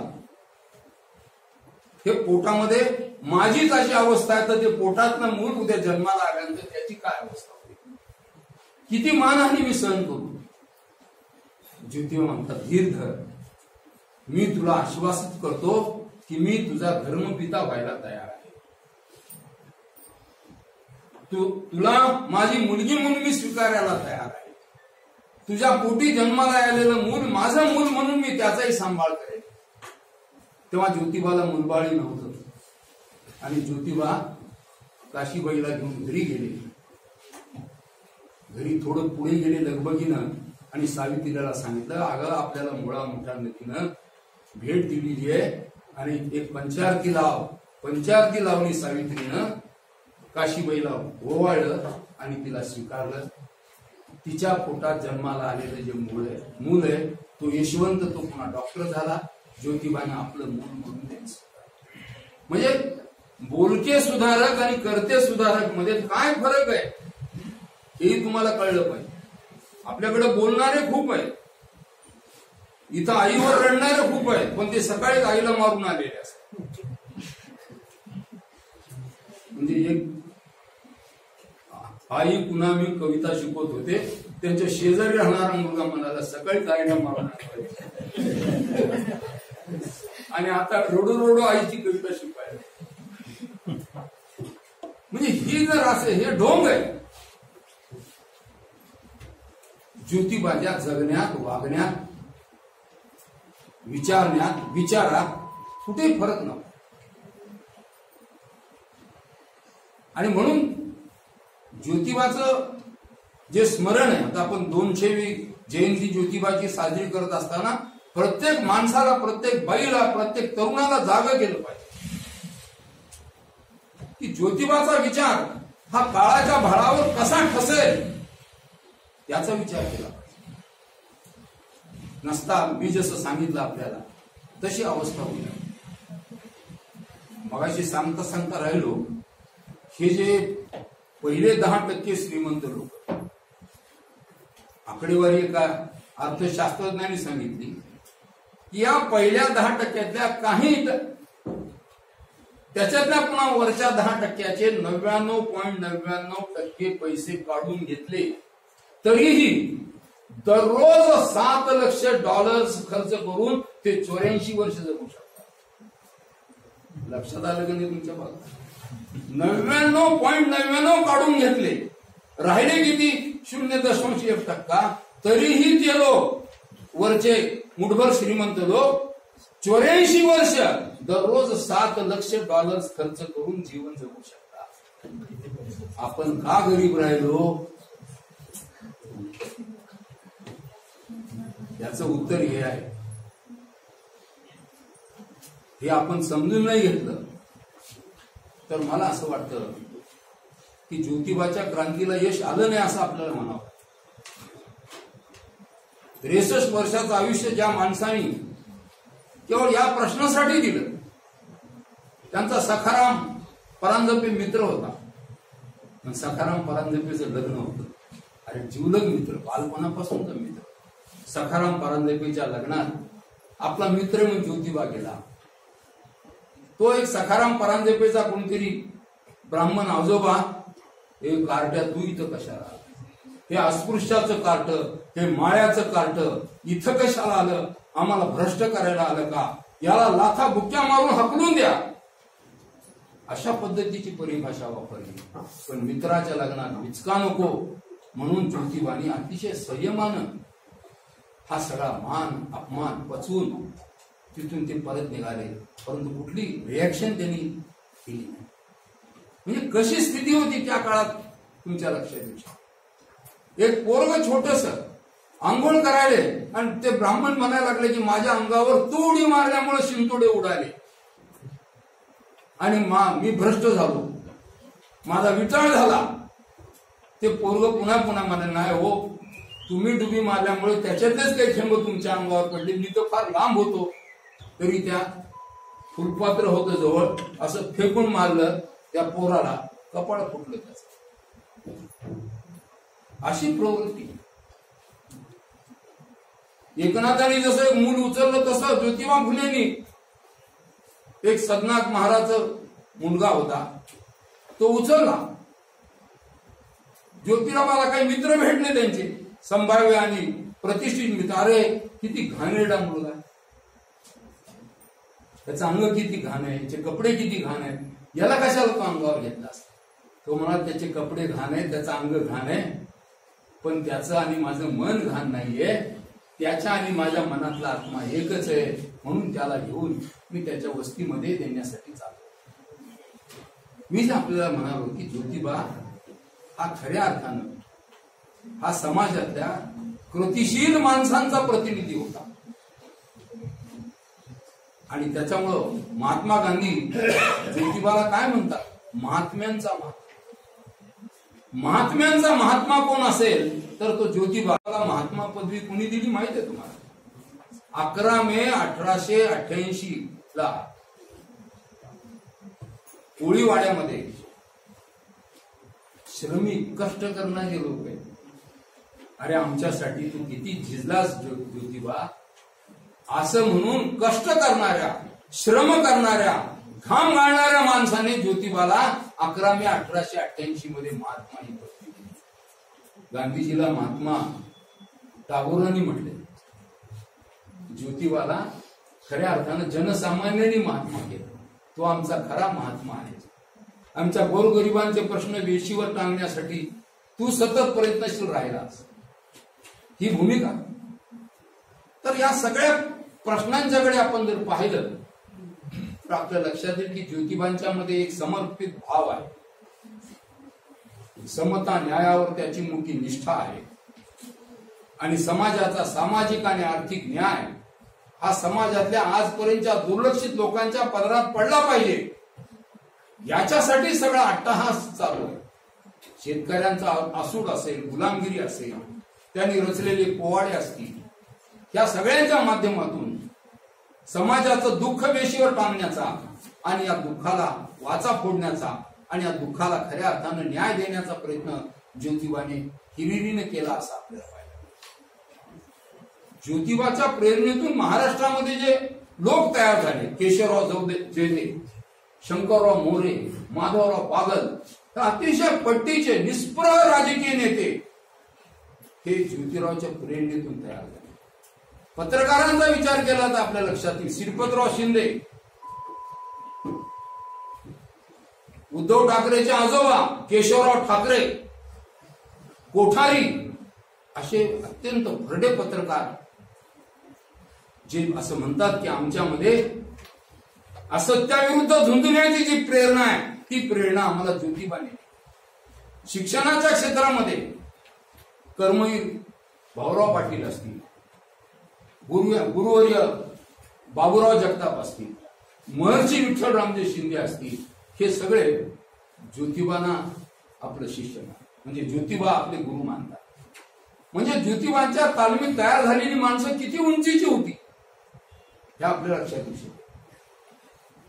हे पोटामध्ये माझीच अशी अवस्था आहे, तर ते पोटातनं मूल उद्या जन्माला आल्यानंतर त्याची काय अवस्था होईल, किती मानहानी मी सहन करू. ज्योतिबा म्हणतात, धीर धर, मी तुला आश्वासित करतो की मी तुझा धर्मपिता व्हायला तयार आहे. तुला माझी मुलगी म्हणून मी स्वीकारायला तयार आहे. तुझ्या पोटी जन्माला आलेलं मूल माझं मूल म्हणून मी त्याचाही सांभाळ करेन. तेव्हा ज्योतिबाला मुलबाळी नव्हतं आणि ज्योतिबा काशीबाईला घेऊन घरी गेले. घरी थोडं पुढे गेले लगबगीनं आणि सावित्रीला सांगितलं, अगं आपल्याला मुळा मोठ्या नदीनं भेट दिलेली आहे आणि एक पंचारती लाव. पंचारती लावली सावित्रीनं. काशीबाईला ओवाळलं आणि तिला स्वीकारलं. तिच्या पोटात जन्माला आलेलं जे मूल आहे तो यशवंत, तो पुन्हा डॉक्टर झाला. ज्योतिबाने आपलं मूल म्हणून द्यायचं. म्हणजे बोलके सुधारक आणि करते सुधारक मध्ये काय फरक आहे हे तुम्हाला कळलं पाहिजे. आपल्याकडे बोलणारे खूप आहेत, इथं आईवर रडणारे खूप आहेत, पण ते सकाळीच आईला मारून आलेले असतात. म्हणजे एक आई पुन्हा मी कविता शिकवत होते, त्यांच्या शेजारी राहणारा मुलगा म्हणाला, सकाळीच आईला मारून आणि आता रडू रडू आईची कविता शिकवायला. म्हणजे ही जर असं हे ढोंग आहे. ज्योतिबाच्या जगण्यात, वागण्यात, विचारण्यात, विचारात कुठे फरक नव्हता. आणि म्हणून ज्योतिबाचं जे स्मरण आहे, आता आपण 200वी जयंती ज्योतिबाची साजरी करत असताना प्रत्येक माणसाला, प्रत्येक बाईला, प्रत्येक तरुणाला जागं केलं पाहिजे की ज्योतिबाचा विचार हा काळाच्या भाळावर कसा ठसेल याचा विचार केला पाहिजे. नसता मी जसं सांगितलं आपल्याला तशी अवस्था होईल. मगाशी सांगता सांगता राहिलो, हे जे पहिले 10% श्रीमंत लोक, आकडेवारी एका अर्थशास्त्रज्ञांनी सांगितली की या पहिल्या 10%तल्या काही त्याच्यातल्या पुन्हा वरच्या 10%चे 99.99% पैसे काढून घेतले तरीही दररोज $7 लाख खर्च करून ते 84 वर्ष जगू शकतात. लक्षात आलं का नाही तुमच्या भागात? 99.99 काढून घेतले, राहिले किती 0.1%, तरीही ते लोक वरचे मुठभर श्रीमंत लोक 84 वर्ष दररोज $7 लाख खर्च करून जीवन जगू शकतात. आपण का गरीब राहिलो? याचं उत्तर हे आहे. हे आपण समजून नाही घेतलं तर मला असं वाटतं की ज्योतिबाच्या क्रांतीला यश आलं नाही असं आपल्याला म्हणावं. 63 वर्षाचं आयुष्य ज्या माणसाने केवळ या प्रश्नासाठी दिलं, त्यांचा सखाराम परांजपे मित्र होता. पण सखाराम परांजपेचं लग्न होतं. अरे जीवलग मित्र, बालपणापासूनचा मित्र. सखाराम परांजपेच्या लग्नात आपला मित्र म्हणून ज्योतिबा गेला. तो एक सखाराम परांजपेचा कोणतरी ब्राह्मण आजोबा, हे कार्ट्या तू इथं कशाला? हे अस्पृश्याचं कार्ट, हे माळ्याचं कार्ट इथं कशाला आलं? आम्हाला भ्रष्ट करायला आलं का? याला लाथा बुक्क्या मारून हकलून द्या, अशा पद्धतीची परिभाषा वापरली. पण मित्राच्या लग्नात विचका नको म्हणून ज्योतिबानी अतिशय संयमानं हा सगळा मान अपमान पचवून तिथून ते परत निघाले. परंतु कुठली रिॲक्शन त्यांनी केली नाही. म्हणजे कशी स्थिती होती त्या काळात तुमच्या लक्षात येऊ. एक पोरग छोटस आंघोळ करायले आणि ते ब्राह्मण म्हणायला लागले की माझ्या अंगावर तू उडी मारल्यामुळे शिंतोडे उडाले आणि मी भ्रष्ट झालो, माझा विटाळ झाला. ते पोरग पुन्हा पुन्हा म्हणाले नाही हो, तुम्ही डुबी मारल्यामुळे त्याच्यातलेच काही थेंब तुमच्या अंगावर पडले, मी तर फार लांब होतो. तरी त्या फुलपात्र होतं जवळ, असं फेकून मारलं त्या पोराला, कपाळ फुटलं त्याचं. अशी प्रवृत्ती. एकनाथाने जसं एक मूल उचललं तसं ज्योतिबा फुलेंनी एक सदनाथ महाराज मुलगा होता तो उचलला. ज्योतिराबाला काही मित्र भेटले त्यांचे संभाव्य आणि प्रतिष्ठित मित्र. अरे किती घाणेरडा मुलगा, त्याचं अंग किती घाण आहे, त्याचे कपडे किती घाण आहेत, याला कशाला तो अंगावर घेतलास? तो म्हणाला त्याचे कपडे घाण आहे, त्याचं अंग घाण आहे, पण त्याचं आणि माझं मन घाण नाहीये, त्याच्या आणि माझ्या मनातला आत्मा एकच आहे. म्हणून त्याला घेऊन मी त्याच्या वस्तीमध्ये देण्यासाठी चाललो. मीच आपल्याला म्हणालो की ज्योतिबा हा खऱ्या अर्थानं हा समाजातल्या कृतिशील माणसांचा प्रतिनिधी होता. आणि त्याच्यामुळं महात्मा गांधी ज्योतिबाला काय म्हणतात? महात्म्यांचा महात्मा. महात्म्यांचा महात्मा कोण असेल तर तो ज्योतिबाला महात्मा पदवी कोणी दिली माहिती आहे तुम्हाला? 11 मे 1888 ला कोळीवाड्यामध्ये श्रमिक कष्ट करणारे लोक आहेत. अरे आमच्यासाठी तू किती झिजलास ज्योतिबा, असं म्हणून कष्ट करणाऱ्या, श्रम करणाऱ्या, घाम गाळणाऱ्या माणसाने ज्योतिबाला 11 मे 1888 मध्ये महात्मा ही पदवी दिली. गांधीजीला महात्मा टागोरांनी म्हटले, ज्योतिबाला खऱ्या अर्थानं जनसामान्यांनी महात्मा केला. तो आमचा खरा महात्मा आहे. आमच्या गोरगरिबांचे प्रश्न वेशीवर टांगण्यासाठी तू सतत प्रयत्नशील राहिलास. ही भूमिका. तर या सगळ्या प्रश्नांच्याकडे आपण जर पाहिलं तर आपल्या लक्षात येईल की ज्योतिबांच्या मध्ये एक समर्पित भाव आहे. समता न्यायावर त्याची मोठी निष्ठा आहे. आणि समाजाचा सामाजिक आणि आर्थिक न्याय हा समाजातल्या आजपर्यंतच्या दुर्लक्षित लोकांच्या पदरात पडला पाहिजे याच्यासाठी सगळा अट्टहास चालू आहे. शेतकऱ्यांचा आसूड असेल, गुलामगिरी असेल, त्यांनी रचलेले पोवाडे असतील, या सगळ्यांच्या माध्यमातून समाजाचं दुःख वेशीवर टांगण्याचा आणि या दुःखाला वाचा फोडण्याचा आणि या दुःखाला खऱ्या अर्थानं न्याय देण्याचा प्रयत्न ज्योतिबाने हिरिरीने केला असं आपल्याला पाहिजे. ज्योतिबाच्या प्रेरणेतून महाराष्ट्रामध्ये जे लोक तयार झाले, केशवराव जैने, शंकरराव मोरे, माधवराव पागल, तर अतिशय पट्टीचे निष्प्रह राजकीय नेते हे ज्योतिरावच्या प्रेरणेतून तयार झाले. पत्रकारांचा विचार केला तर आपल्या लक्षात येईल श्रीपतराव शिंदे, उद्धव ठाकरेचे आजोबा केशवराव ठाकरे, कोठारी असे अत्यंत भरडे पत्रकार जे असं म्हणतात की आमच्यामध्ये असत्याविरुद्ध झुंजण्याची जी प्रेरणा आहे ती प्रेरणा आम्हाला ज्योतिबाने. शिक्षणाच्या क्षेत्रामध्ये कर्मवीर भाऊराव पाटील असतील, गुरुवर्य बाबूराव जगताप असतील, महर्षी विठ्ठल रामजी शिंदे असतील, हे सगळे ज्योतिबांना आपलं शिष्य म्हणजे ज्योतिबा आपले गुरु मानतात. म्हणजे ज्योतिबांच्या तालमीत तयार झालेली माणसं किती उंचीची होती हे आपल्याला लक्षात येऊ शकते.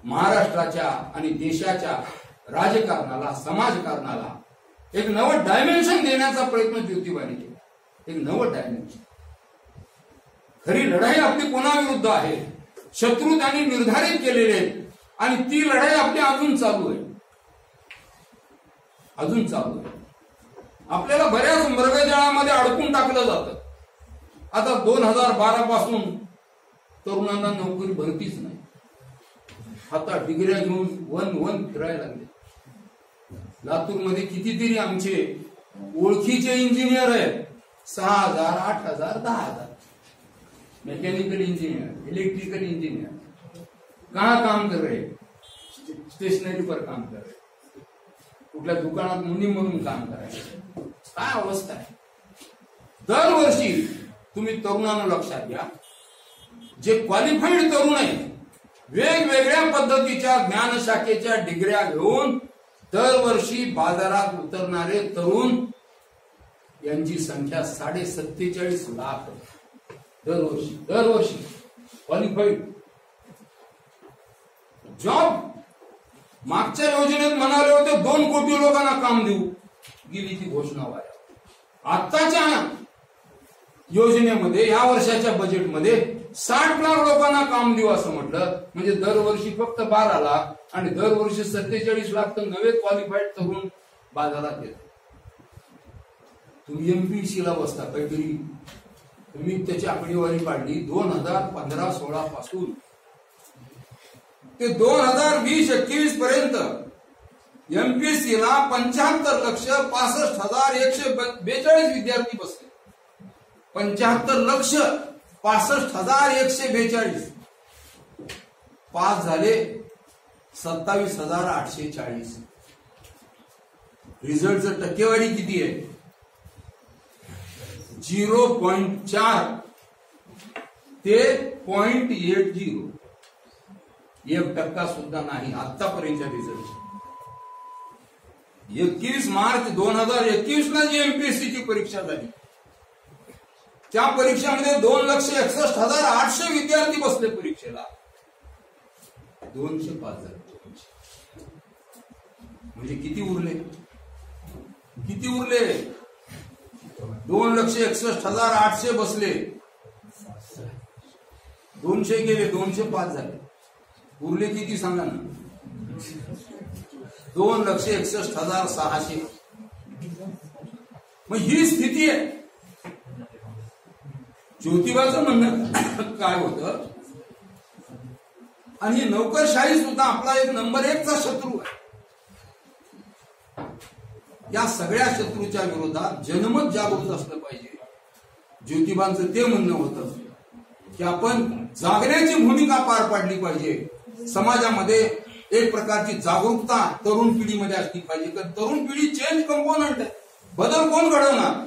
महाराष्ट्राच्या आणि देशाच्या राजकारणाला, समाजकारणाला एक नवं डायमेन्शन देण्याचा प्रयत्न ज्योतिबाने केला. एक नवं डायमेन्शन. खरी लढाई आपली कोणाविरुद्ध आहे, शत्रू त्यांनी निर्धारित केलेले आहेत आणि ती लढाई आपली अजून चालू आहे. आपल्याला बऱ्याच मृगजळामध्ये अडकून टाकलं जातं. आता 2012 पासून तरुणांना नोकरी भरतीच नाही. आता डिग्र्या घेऊन वन फिरायला लागले. लातूरमध्ये कितीतरी आमचे ओळखीचे इंजिनियर आहेत. 6,000, 8,000, 10,000 मैकेनिकल इंजीनियर, इलेक्ट्रिकल इंजीनियर कहाँ काम कर रहे? स्टेशनरी पर काम कर रहे, कुठल्या दुकानात मुनी म्हणून काम करायचं. काय अवस्था आहे. दरवर्षी तुम्ही तरुणांना लक्षात घ्या, जे क्वालिफाईड तरुण आहेत वेगवेगळ्या पद्धतीच्या ज्ञानशाखेच्या डिग्र्या घेऊन दरवर्षी बाजारात उतरणारे तरुण यांची संख्या 47.5 लाख दरवर्षी क्वालिफाईड. जॉब मागच्या योजनेत म्हणाले होते 2 कोटी लोकांना काम देऊ, गेली ती घोषणा वाया. आताच्या योजनेमध्ये या वर्षाच्या बजेटमध्ये 60 लाख लोकांना काम देऊ असं म्हटलं. म्हणजे दरवर्षी फक्त 12 लाख आणि दरवर्षी 47 लाख तर नवे क्वालिफाईड तरुण बाजारात येतात. तुम्ही एमपीसीला बसता काहीतरी, तुम्ही त्याची आकडेवारी काढली 2015-16 पासून ते 2020-21 पर्यंत एमपीसीला 75,65,142 विद्यार्थी बसले. 75,65,142 पास झाले 27,840. रिझल्टचं टक्केवारी किती आहे? 0.4 ते 0.80. 1% सुद्धा नाही आतापर्यंतच्या रिझल्ट. 21 मार्च 2021 ला जी एमपीएससीची परीक्षा झाली त्या परीक्षेमध्ये 2,61,800 विद्यार्थी बसले परीक्षेला. 205 झाले. म्हणजे किती उरले? 2,61,800 बसले, 200 गेले, 205 झाले. उरले किती सांगा ना? 2,61,600. मग ही स्थिती आहे. ज्योतिबाचं म्हणणं काय होतं? आणि ही नोकरशाही सुद्धा आपला एक नंबर 1चा शत्रू आहे. या सगळ्या शत्रूच्या विरोधात जनमत जागृत असलं पाहिजे. ज्योतिबांचं ते म्हणणं होतं की आपण जागण्याची भूमिका पार पाडली पाहिजे. समाजामध्ये एक प्रकारची जागरूकता तरुण पिढीमध्ये असली पाहिजे. कारण तरुण पिढी चेंज कंपोनंट आहे. बदल कोण घडवणार?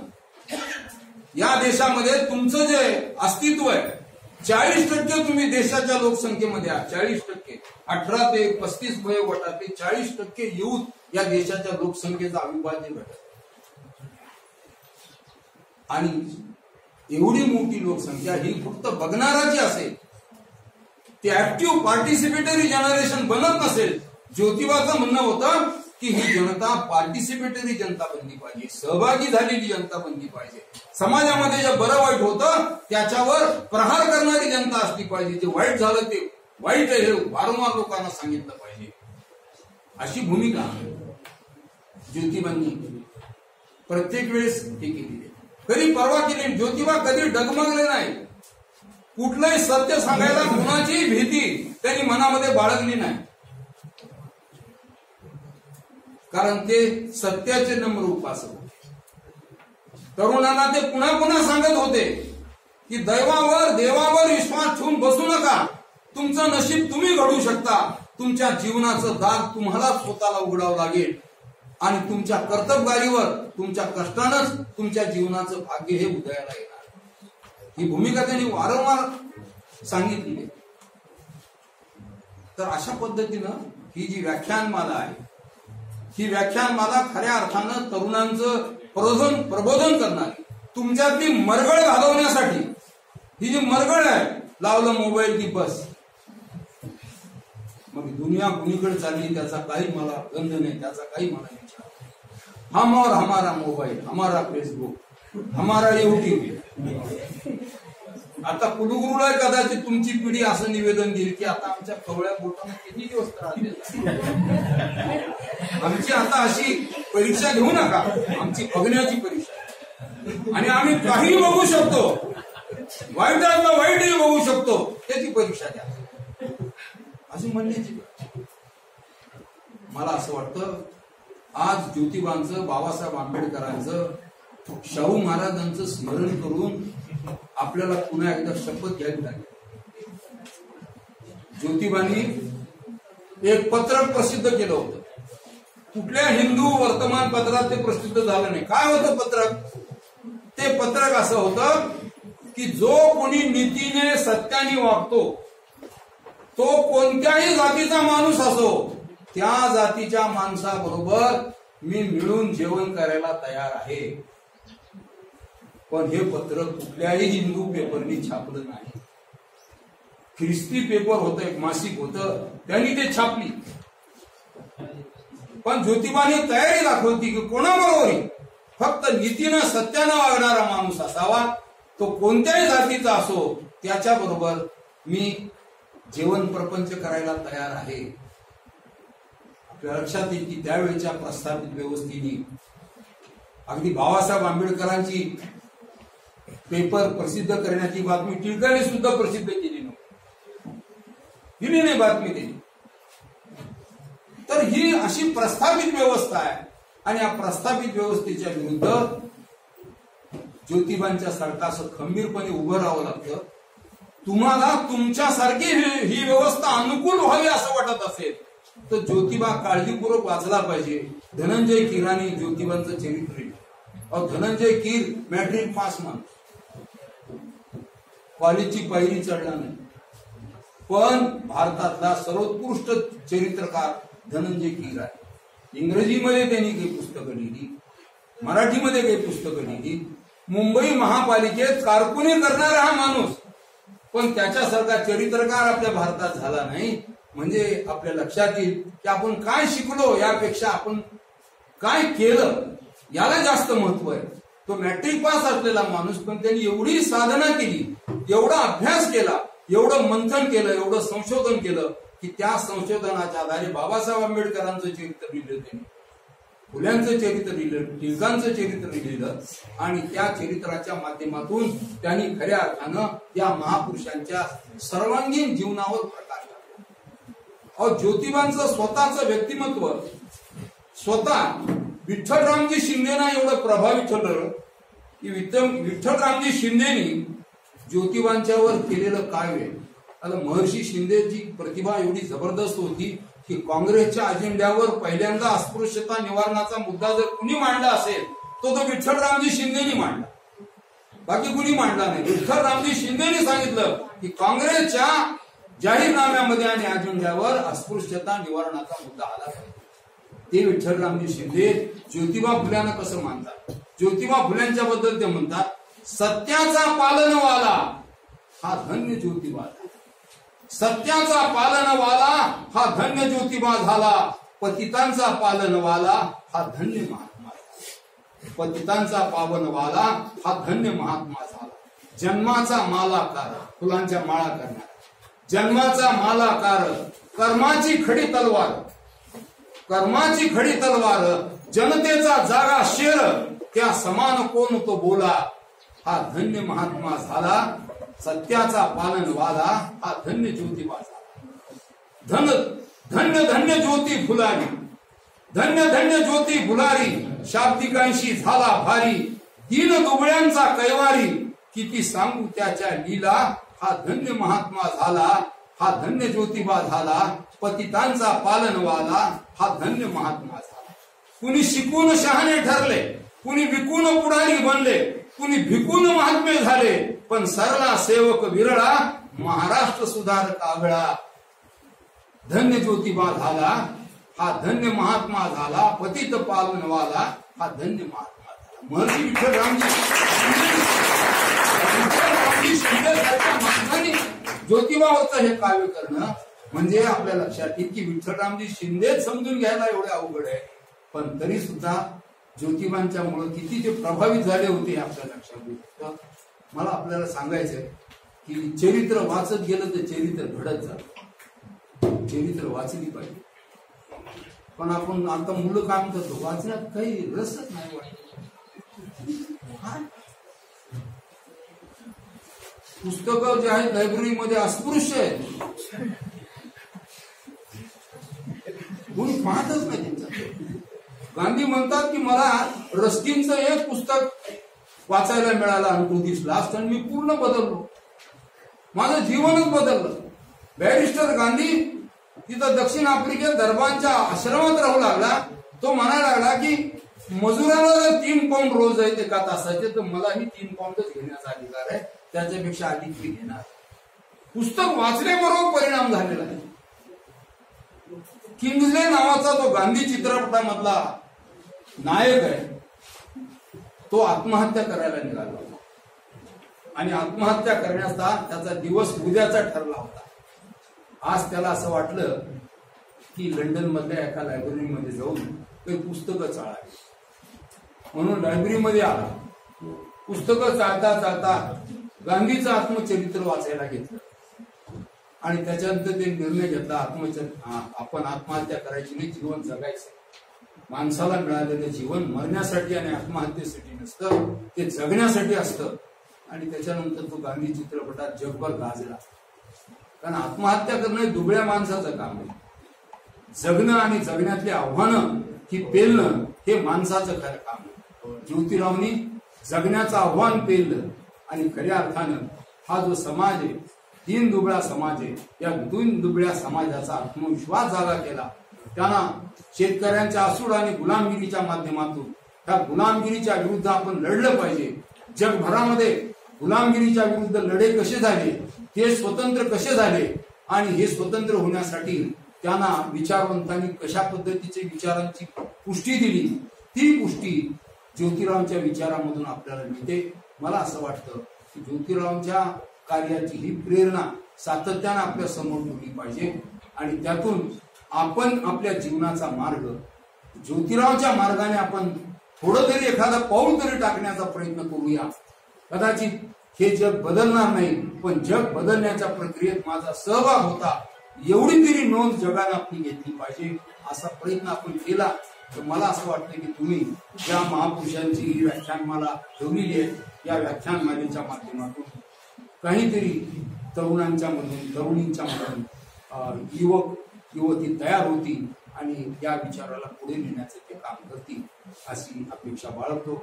या देशामध्ये तुमचं जे अस्तित्व आहे 40% तुम्ही देशाच्या लोकसंख्येमध्ये आहात. 40%. 18 ते 35 वयोगटातले 40% युथ या देशाच्या लोकसंख्येचा अविभाज्य घटक. आणि एवढी मोठी लोकसंख्या ही फक्त बघणाराची असेल, ते ऍक्टिव्ह पार्टिसिपेटरी जनरेशन बनत नसेल. ज्योतिबाचं म्हणणं होतं की ही जनता पार्टिसिपेटरी जनता बनली पाहिजे, सहभागी झालेली जनता बनली पाहिजे. समाजामध्ये जे बरं वाईट होतं त्याच्यावर प्रहार करणारी जनता असली पाहिजे. जे वाईट झालं ते वाईट आहे हे वारंवार लोकांना सांगितलं पाहिजे. अशी भूमिका ज्योतिबांनी प्रत्येक वेळेस हे केली. कधी परवा केली. ज्योतिबा कधी डगमगले नाही. कुठलंही सत्य सांगायला कुणाचीही भीती त्यांनी मनामध्ये बाळगली नाही. कारण ते सत्याचे नम्र उपासक होते. तरुणांना ते पुन्हा पुन्हा सांगत होते की दैवावर देवावर विश्वास ठेवून बसू नका. तुमचं नशीब तुम्ही घडवू शकता. तुमच्या जीवनाचं दाग तुम्हाला स्वतःला उघडावं लागेल आणि तुमच्या कर्तबगारीवर तुमच्या कष्टानंच तुमच्या जीवनाचं भाग्य हे उदयाला येणार. ही भूमिका त्यांनी वारंवार सांगितली. तर अशा पद्धतीनं ही जी व्याख्यानमाला आहे, ही व्याख्यानमाला खऱ्या अर्थानं तरुणांचं प्रबोधन करणारी, तुमच्यातली मरगळ घालवण्यासाठी, ही जी मरगळ आहे, लावलं मोबाईल की बस मग दुनिया कुणीकडे चालली त्याचा काही मला गंध नाही, त्याचा काही मला विचार. हम और हमारा मोबाईल, हमारा फेसबुक, हमारा युट्यूब. आता कुलगुरूला कदाचित तुमची पिढी असं निवेदन देईल की आता आमच्या कवळ्या बोटाने किती दिवस राहते, आमची आता अशी परीक्षा घेऊ नका, आमची बघण्याची परीक्षा, आणि आम्ही काहीही बघू शकतो, वाईटातलं वाईटही बघू शकतो, त्याची परीक्षा द्या अशी म्हणण्याची. मला असं वाटतं आज ज्योतिबांचं, बाबासाहेब आंबेडकरांचं, शाहू महाराजांचं स्मरण करून आपल्याला पुन्हा एकदा शपथ घ्यावी लागेल. ज्योतिबांनी एक पत्रक प्रसिद्ध केलं होतं. कुठल्या हिंदू वर्तमानपत्रात ते प्रसिद्ध झालं नाही. काय होतं पत्रक? ते पत्रक असं होतं की जो कोणी नीतीने सत्याने वागतो तो कोणत्याही जातीचा माणूस असो, त्या जातीच्या माणसाबरोबर मी मिळून जेवण करायला तयार आहे. पण हे पत्र कुठल्याही हिंदू पेपरनी छापलं नाही. ख्रिस्ती पेपर होतं, एक मासिक होतं, त्यांनी ते छापली. पण ज्योतिबाने तयारी दाखवती की कोणाबरोबरही फक्त नीतीनं सत्यानं वागणारा माणूस असावा, तो कोणत्याही जातीचा असो, त्याच्याबरोबर मी जेवण प्रपंच करायला तयार आहे. आपल्या लक्षात येईल की त्यावेळेच्या प्रस्थापित व्यवस्थेने अगदी बाबासाहेब आंबेडकरांची पेपर प्रसिद्ध करण्याची बातमी टिळकांनी सुद्धा प्रसिद्ध केली नव्हती, दिली नाही बातमी त्यांनी. तर ही अशी प्रस्थापित व्यवस्था आहे आणि या प्रस्थापित व्यवस्थेच्या विरुद्ध ज्योतिबांच्या सारखं असं खंबीरपणे उभं राहावं लागतं. तुम्हाला तुमच्यासारखी ही व्यवस्था अनुकूल व्हावी असं वाटत असेल तर ज्योतिबा काळजीपूर्वक वाचला पाहिजे. धनंजय कीरांनी ज्योतिबांचं चरित्र लिहिलं. धनंजय कीर मॅट्रिक पास माणूस, कॉलेजची पायरी चढला नाही, पण भारतातला सर्वोत्कृष्ट चरित्रकार धनंजय कीर आहे. इंग्रजीमध्ये त्यांनी काही पुस्तकं लिहिली, मराठीमध्ये काही पुस्तकं लिहिली. मुंबई महापालिकेत कारकुनी करणारा हा माणूस, पण त्याच्यासारखा चरित्रकार आपल्या भारतात झाला नाही. म्हणजे आपल्या लक्षात येईल की आपण काय शिकलो यापेक्षा आपण काय केलं याला जास्त महत्व आहे. तो मॅट्रिक पास असलेला माणूस, पण त्यांनी एवढी साधना केली, एवढा अभ्यास केला, एवढं मंथन केलं, एवढं संशोधन केलं की त्या संशोधनाच्या आधारे बाबासाहेब आंबेडकरांचं चरित्र लिहिलं, त्यांनी फुल्यांचं चरित्र लिहिलं, टिळकांचं चरित्र लिहिलं आणि त्या चरित्राच्या माध्यमातून त्यांनी खऱ्या अर्थानं या महापुरुषांच्या सर्वांगीण जीवनावर प्रकाश टाकला. अहो ज्योतिबांचं स्वतःचं व्यक्तिमत्व स्वतः विठ्ठलरामजी शिंदेना एवढं प्रभावी ठरलं की विठ्ठलरामजी शिंदेनी ज्योतिबांच्यावर केलेलं काव्य. आता महर्षी शिंदेची प्रतिभा एवढी जबरदस्त होती की काँग्रेसच्या अजेंड्यावर पहिल्यांदा अस्पृश्यता निवारणाचा मुद्दा जर कुणी मांडला असेल तो विठ्ठलरामजी शिंदेनी मांडला, बाकी कुणी मांडला नाही. विठ्ठलरामजी शिंदेनी सांगितलं की काँग्रेसच्या जाहीरनाम्यामध्ये आणि अजेंड्यावर अस्पृश्यता निवारणाचा मुद्दा आला पाहिजे. ते विठ्ठलरामजी शिंदे ज्योतिबा फुल्यांना कसं मानतात? ज्योतिबा फुल्यांच्या बद्दल ते म्हणतात सत्याचा पालनवाला हा धन्य ज्योतिबा, सत्याचा पालनवाला हा धन्य ज्योतिबा झाला, पतितांचा पालनवाला हा धन्य महात्मा, पतितांचा पावनवाला हा धन्य महात्मा झाला. जन्माचा मालाकार, फुलांच्या माळा करणार, जन्माचा मालाकार, कर्माची खडी तलवार, कर्माची खडी तलवार, जनतेचा जागा शेर, त्या समान कोण तो बोला, हा धन्य महात्मा झाला. सत्याचा पालनवाला हा धन्य ज्योतिबा झाला. धन्य धन्य ज्योती फुलारी, धन्य धन्य ज्योती फुलारी, शाब्दिकांशी झाला भारी, दीन दुबळ्यांचा कैवारी, किती सांगू त्याच्या लीला, हा धन्य महात्मा झाला, हा धन्य ज्योतिबा झाला. पतितांचा पालनवाला हा धन्य महात्मा झाला. कुणी शिकून शहाणे ठरले, कुणी विकून पुढारी बनले, कुणी भिकून महात्मे झाले, पण सरला सेवक विरळा, महाराष्ट्र सुधारक आगळा. धन्य ज्योतिबा झाला हा धन्य महात्मा झाला, पतित पालनवाला हा धन्य महात्मा झाला. महर्षी विठ्ठलरामजी शिंदेसारख्या माणसाने ज्योतिबावरचं हे काव्य करणं म्हणजे आपल्या लक्षात येईल की विठ्ठलरामजी शिंदेच समजून घ्यायला एवढे अवघड आहे, पण तरी सुद्धा ज्योतिबांच्या मुळे किती ते प्रभावित झाले होते हे आपल्या लक्षात येईल. मला आपल्याला सांगायचंय की चरित्र वाचत गेलं तर चरित्र घडत जातं, चरित्र वाचली पाहिजे. पण आपण आता मुलं काम करतो, वाचण्यात काही रसच नाही वाटत. पुस्तकं जे आहेत लायब्ररीमध्ये अस्पृश्य आहेत, कोणी पाहतच नाही त्यांचं. गांधी म्हणतात की मला रस्किनचं एक पुस्तक वाचायला मिळालं आणि तो दिसला असतं आणि मी पूर्ण बदललो, माझं जीवनच बदललं. बॅरिस्टर गांधी तिथं दक्षिण आफ्रिकेत दरबांच्या आश्रमात राहू लागला. तो म्हणायला लागला की मजुराला जर 3 पाऊंड रोज आहे एका तासाचे, तर मलाही 3 पाऊंडच घेण्याचा अधिकार आहे, त्याच्यापेक्षा अधिक मी घेणार. पुस्तक वाचल्याबरोबर परिणाम झालेला आहे. किंग्सले नावाचा तो गांधी चित्रपटामधला नायक आहे, तो आत्महत्या करायला निघाला होता आणि आत्महत्या करण्याचा त्याचा दिवस उद्याचा ठरला होता. आज त्याला असं वाटलं की लंडन मधल्या एका लायब्ररीमध्ये जाऊन काही पुस्तकं चाळावी, म्हणून लायब्ररीमध्ये आला. पुस्तकं चालता चालता गांधीचं आत्मचरित्र वाचायला घेतलं आणि त्याच्यानंतर ते निर्णय घेतला आपण आत्महत्या करायची नाही, जीवन जगायचं. माणसाला मिळालेलं जीवन मरण्यासाठी आणि आत्महत्येसाठी नसतं, ते जगण्यासाठी असतं. आणि त्याच्यानंतर तो गांधी चित्रपटात जगभर गाजला, कारण आत्महत्या करणं हे दुबळ्या माणसाचं काम आहे. जगणं आणि जगण्यातली आव्हानं ही पेलणं हे माणसाचं खरं काम आहे. ज्योतिरावनी जगण्याचं आव्हान पेललं आणि खऱ्या अर्थानं हा जो समाज आहे, दीन दुबळा समाज आहे, या दीन दुबळ्या समाजाचा आत्मविश्वास जागा केला. त्यांना शेतकऱ्यांच्या असूड आणि गुलामगिरीच्या माध्यमातून त्या गुलामगिरीच्या विरुद्ध आपण लढलं पाहिजे. जगभरामध्ये गुलामगिरीच्या विरुद्ध लढे कसे झाले, ते स्वतंत्र कसे झाले आणि हे स्वतंत्र होण्यासाठी त्यांना विचारवंतांनी कशा पद्धतीचे विचारांची पुष्टी दिली, ती पुष्टी ज्योतिरावांच्या विचारामधून आपल्याला मिळते. मला असं वाटतं की ज्योतिरावांच्या कार्याची ही प्रेरणा सातत्यानं आपल्या समोर ठेवली पाहिजे आणि त्यातून आपण आपल्या जीवनाचा मार्ग ज्योतिरावांच्या मार्गाने आपण थोडं तरी एखादा पाऊल तरी टाकण्याचा प्रयत्न करूया. कदाचित हे जग बदलणार नाही, पण जग बदलण्याच्या प्रक्रियेत माझा सहभाग होता, एवढी तरी नोंद जगाने आपली घेतली पाहिजे. असा प्रयत्न आपण केला तर मला असं वाटतं की तुम्ही ज्या महापुरुषांची ही व्याख्यानमाला ठेवलेली आहे, या व्याख्यानमालेच्या माध्यमातून काहीतरी तरुणांच्या मधून, तरुणींच्या मधून, युवक युवती तयार होतील आणि या विचाराला पुढे नेण्याचं ते काम करतील अशी अपेक्षा बाळगतो.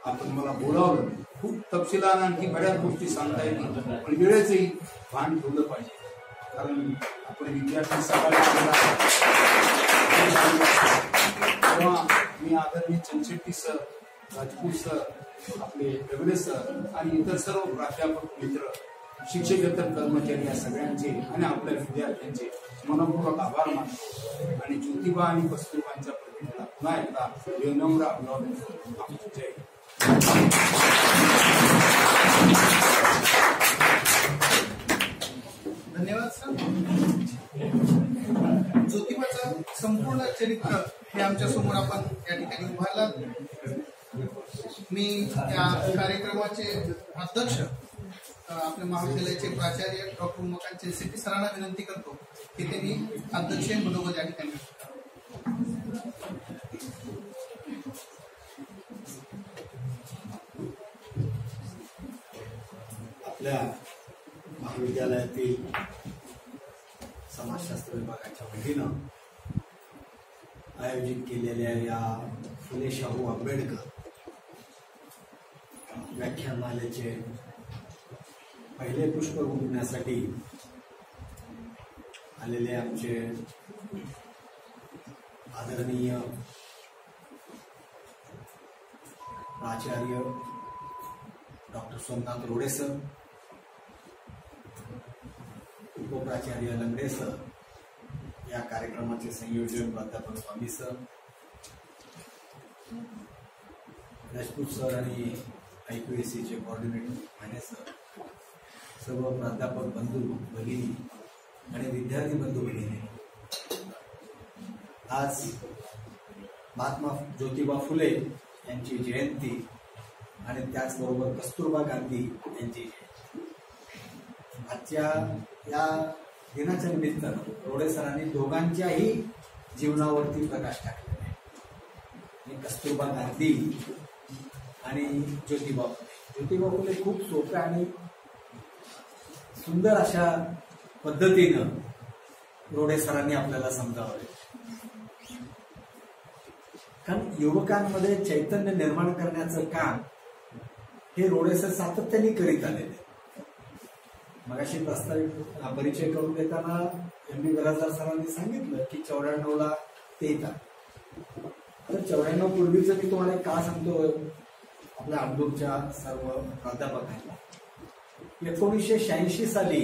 आपण मला बोलावलं, खूप तपशिलानं आणखी बऱ्याच गोष्टी सांगता येतील, पण वेळेचंही भान ठेवलं पाहिजे. कारण आपण विद्यार्थी सकाळी तेव्हा मी आदरणीय चंदशेट्टी सर, राजपूत सर, आपले रगडे सर आणि इतर सर्व प्राध्यापक मित्र, शिक्षकेतर कर्मचारी या सगळ्यांचे आणि आपल्या विद्यार्थ्यांचे मनपूर्वक आभार मानतो आणि ज्योतिबा आणि कस्तुरबांच्या प्रतिमेला पुन्हा एकदा विनम्र अभिवादन करतो. जय. धन्यवाद सर. ज्योतिबाचं संपूर्ण चरित्र हे आमच्या समोर आपण या ठिकाणी उभारलं. मी या कार्यक्रमाचे अध्यक्ष आपल्या महाविद्यालयाचे प्राचार्य डॉक्टर उमाकांत चेनशेट्टी सरांना विनंती करतो की त्यांनी अध्यक्ष मनोगत या ठिकाणी. आपल्या महाविद्यालयातील समाजशास्त्र विभागाच्या वतीनं आयोजित केलेल्या या फुले शाहू आंबेडकर व्याख्यानमालेचे पहिले पुष्प गुंफण्यासाठी आलेले आमचे आदरणीय प्राचार्य डॉक्टर सोमनाथ रोडे सर, उपप्राचार्य लंगडे सर, या कार्यक्रमाचे संयोजक प्राध्यापक स्वामी सर, राजपूत सर आणि IQACचे कोऑर्डिनेटर माने सर, सर्व प्राध्यापक बंधू भगिनी आणि विद्यार्थी बंधू भगिनी, आज महात्मा ज्योतिबा फुले यांची जयंती आणि त्याचबरोबर कस्तुरबा गांधी यांची जयंती. आजच्या या दिनाच्या निमित्तानं रोडे सरांनी दोघांच्याही जीवनावरती प्रकाश टाकलेला आहे. कस्तुरबा गांधी आणि ज्योतिबा फुले. ज्योतिबा फुले खूप सोप्या आणि सुंदर अशा पद्धतीनं रोडे सरांनी आपल्याला समजावले. कारण युवकांमध्ये चैतन्य निर्माण करण्याचं काम हे रोडे सर सातत्याने करीत आलेले. मगाशी प्रस्तावित परिचय करून देताना MB गराजदार सरांनी सांगितलं की 94ला ते येतात. तर 94 पूर्वीचं मी तुम्हाला का सांगतो, आपल्या अब्दुलच्या सर्व प्राध्यापकांना 1986 साली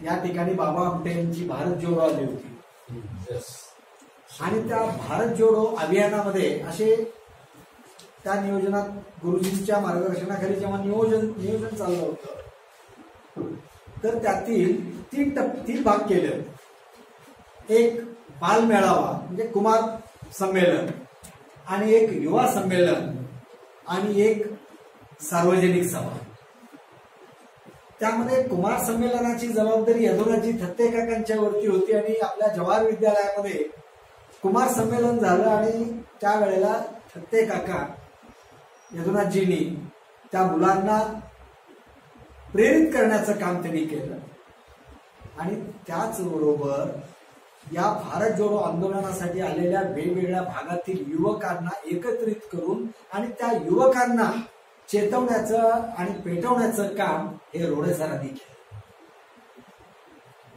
या ठिकाणी बाबा आमटे यांची भारत जोडो आली होती आणि त्या भारत जोडो अभियानामध्ये असे त्या नियोजनात गुरुजींच्या मार्गदर्शनाखाली जेव्हा नियोजन चाललं होतं तर त्यातील तीन भाग केले. एक बाल मेळावा म्हणजे कुमार संमेलन आणि एक युवा संमेलन आणि एक सार्वजनिक सभा. त्यामध्ये कुमार संमेलनाची जबाबदारी यदुराजी थत्ते काकांच्या वरती होती आणि आपल्या जवाहर विद्यालयामध्ये कुमार संमेलन झालं आणि त्यावेळेला थत्ते काका यदुनाथजींनी त्या मुलांना प्रेरित करण्याचं काम त्यांनी केलं. आणि त्याचबरोबर या भारत जोडो आंदोलनासाठी आलेल्या वेगवेगळ्या भागातील युवकांना एकत्रित करून आणि त्या युवकांना चेतवण्याचं आणि पेटवण्याचं काम हे रोडे सरांनी केलं.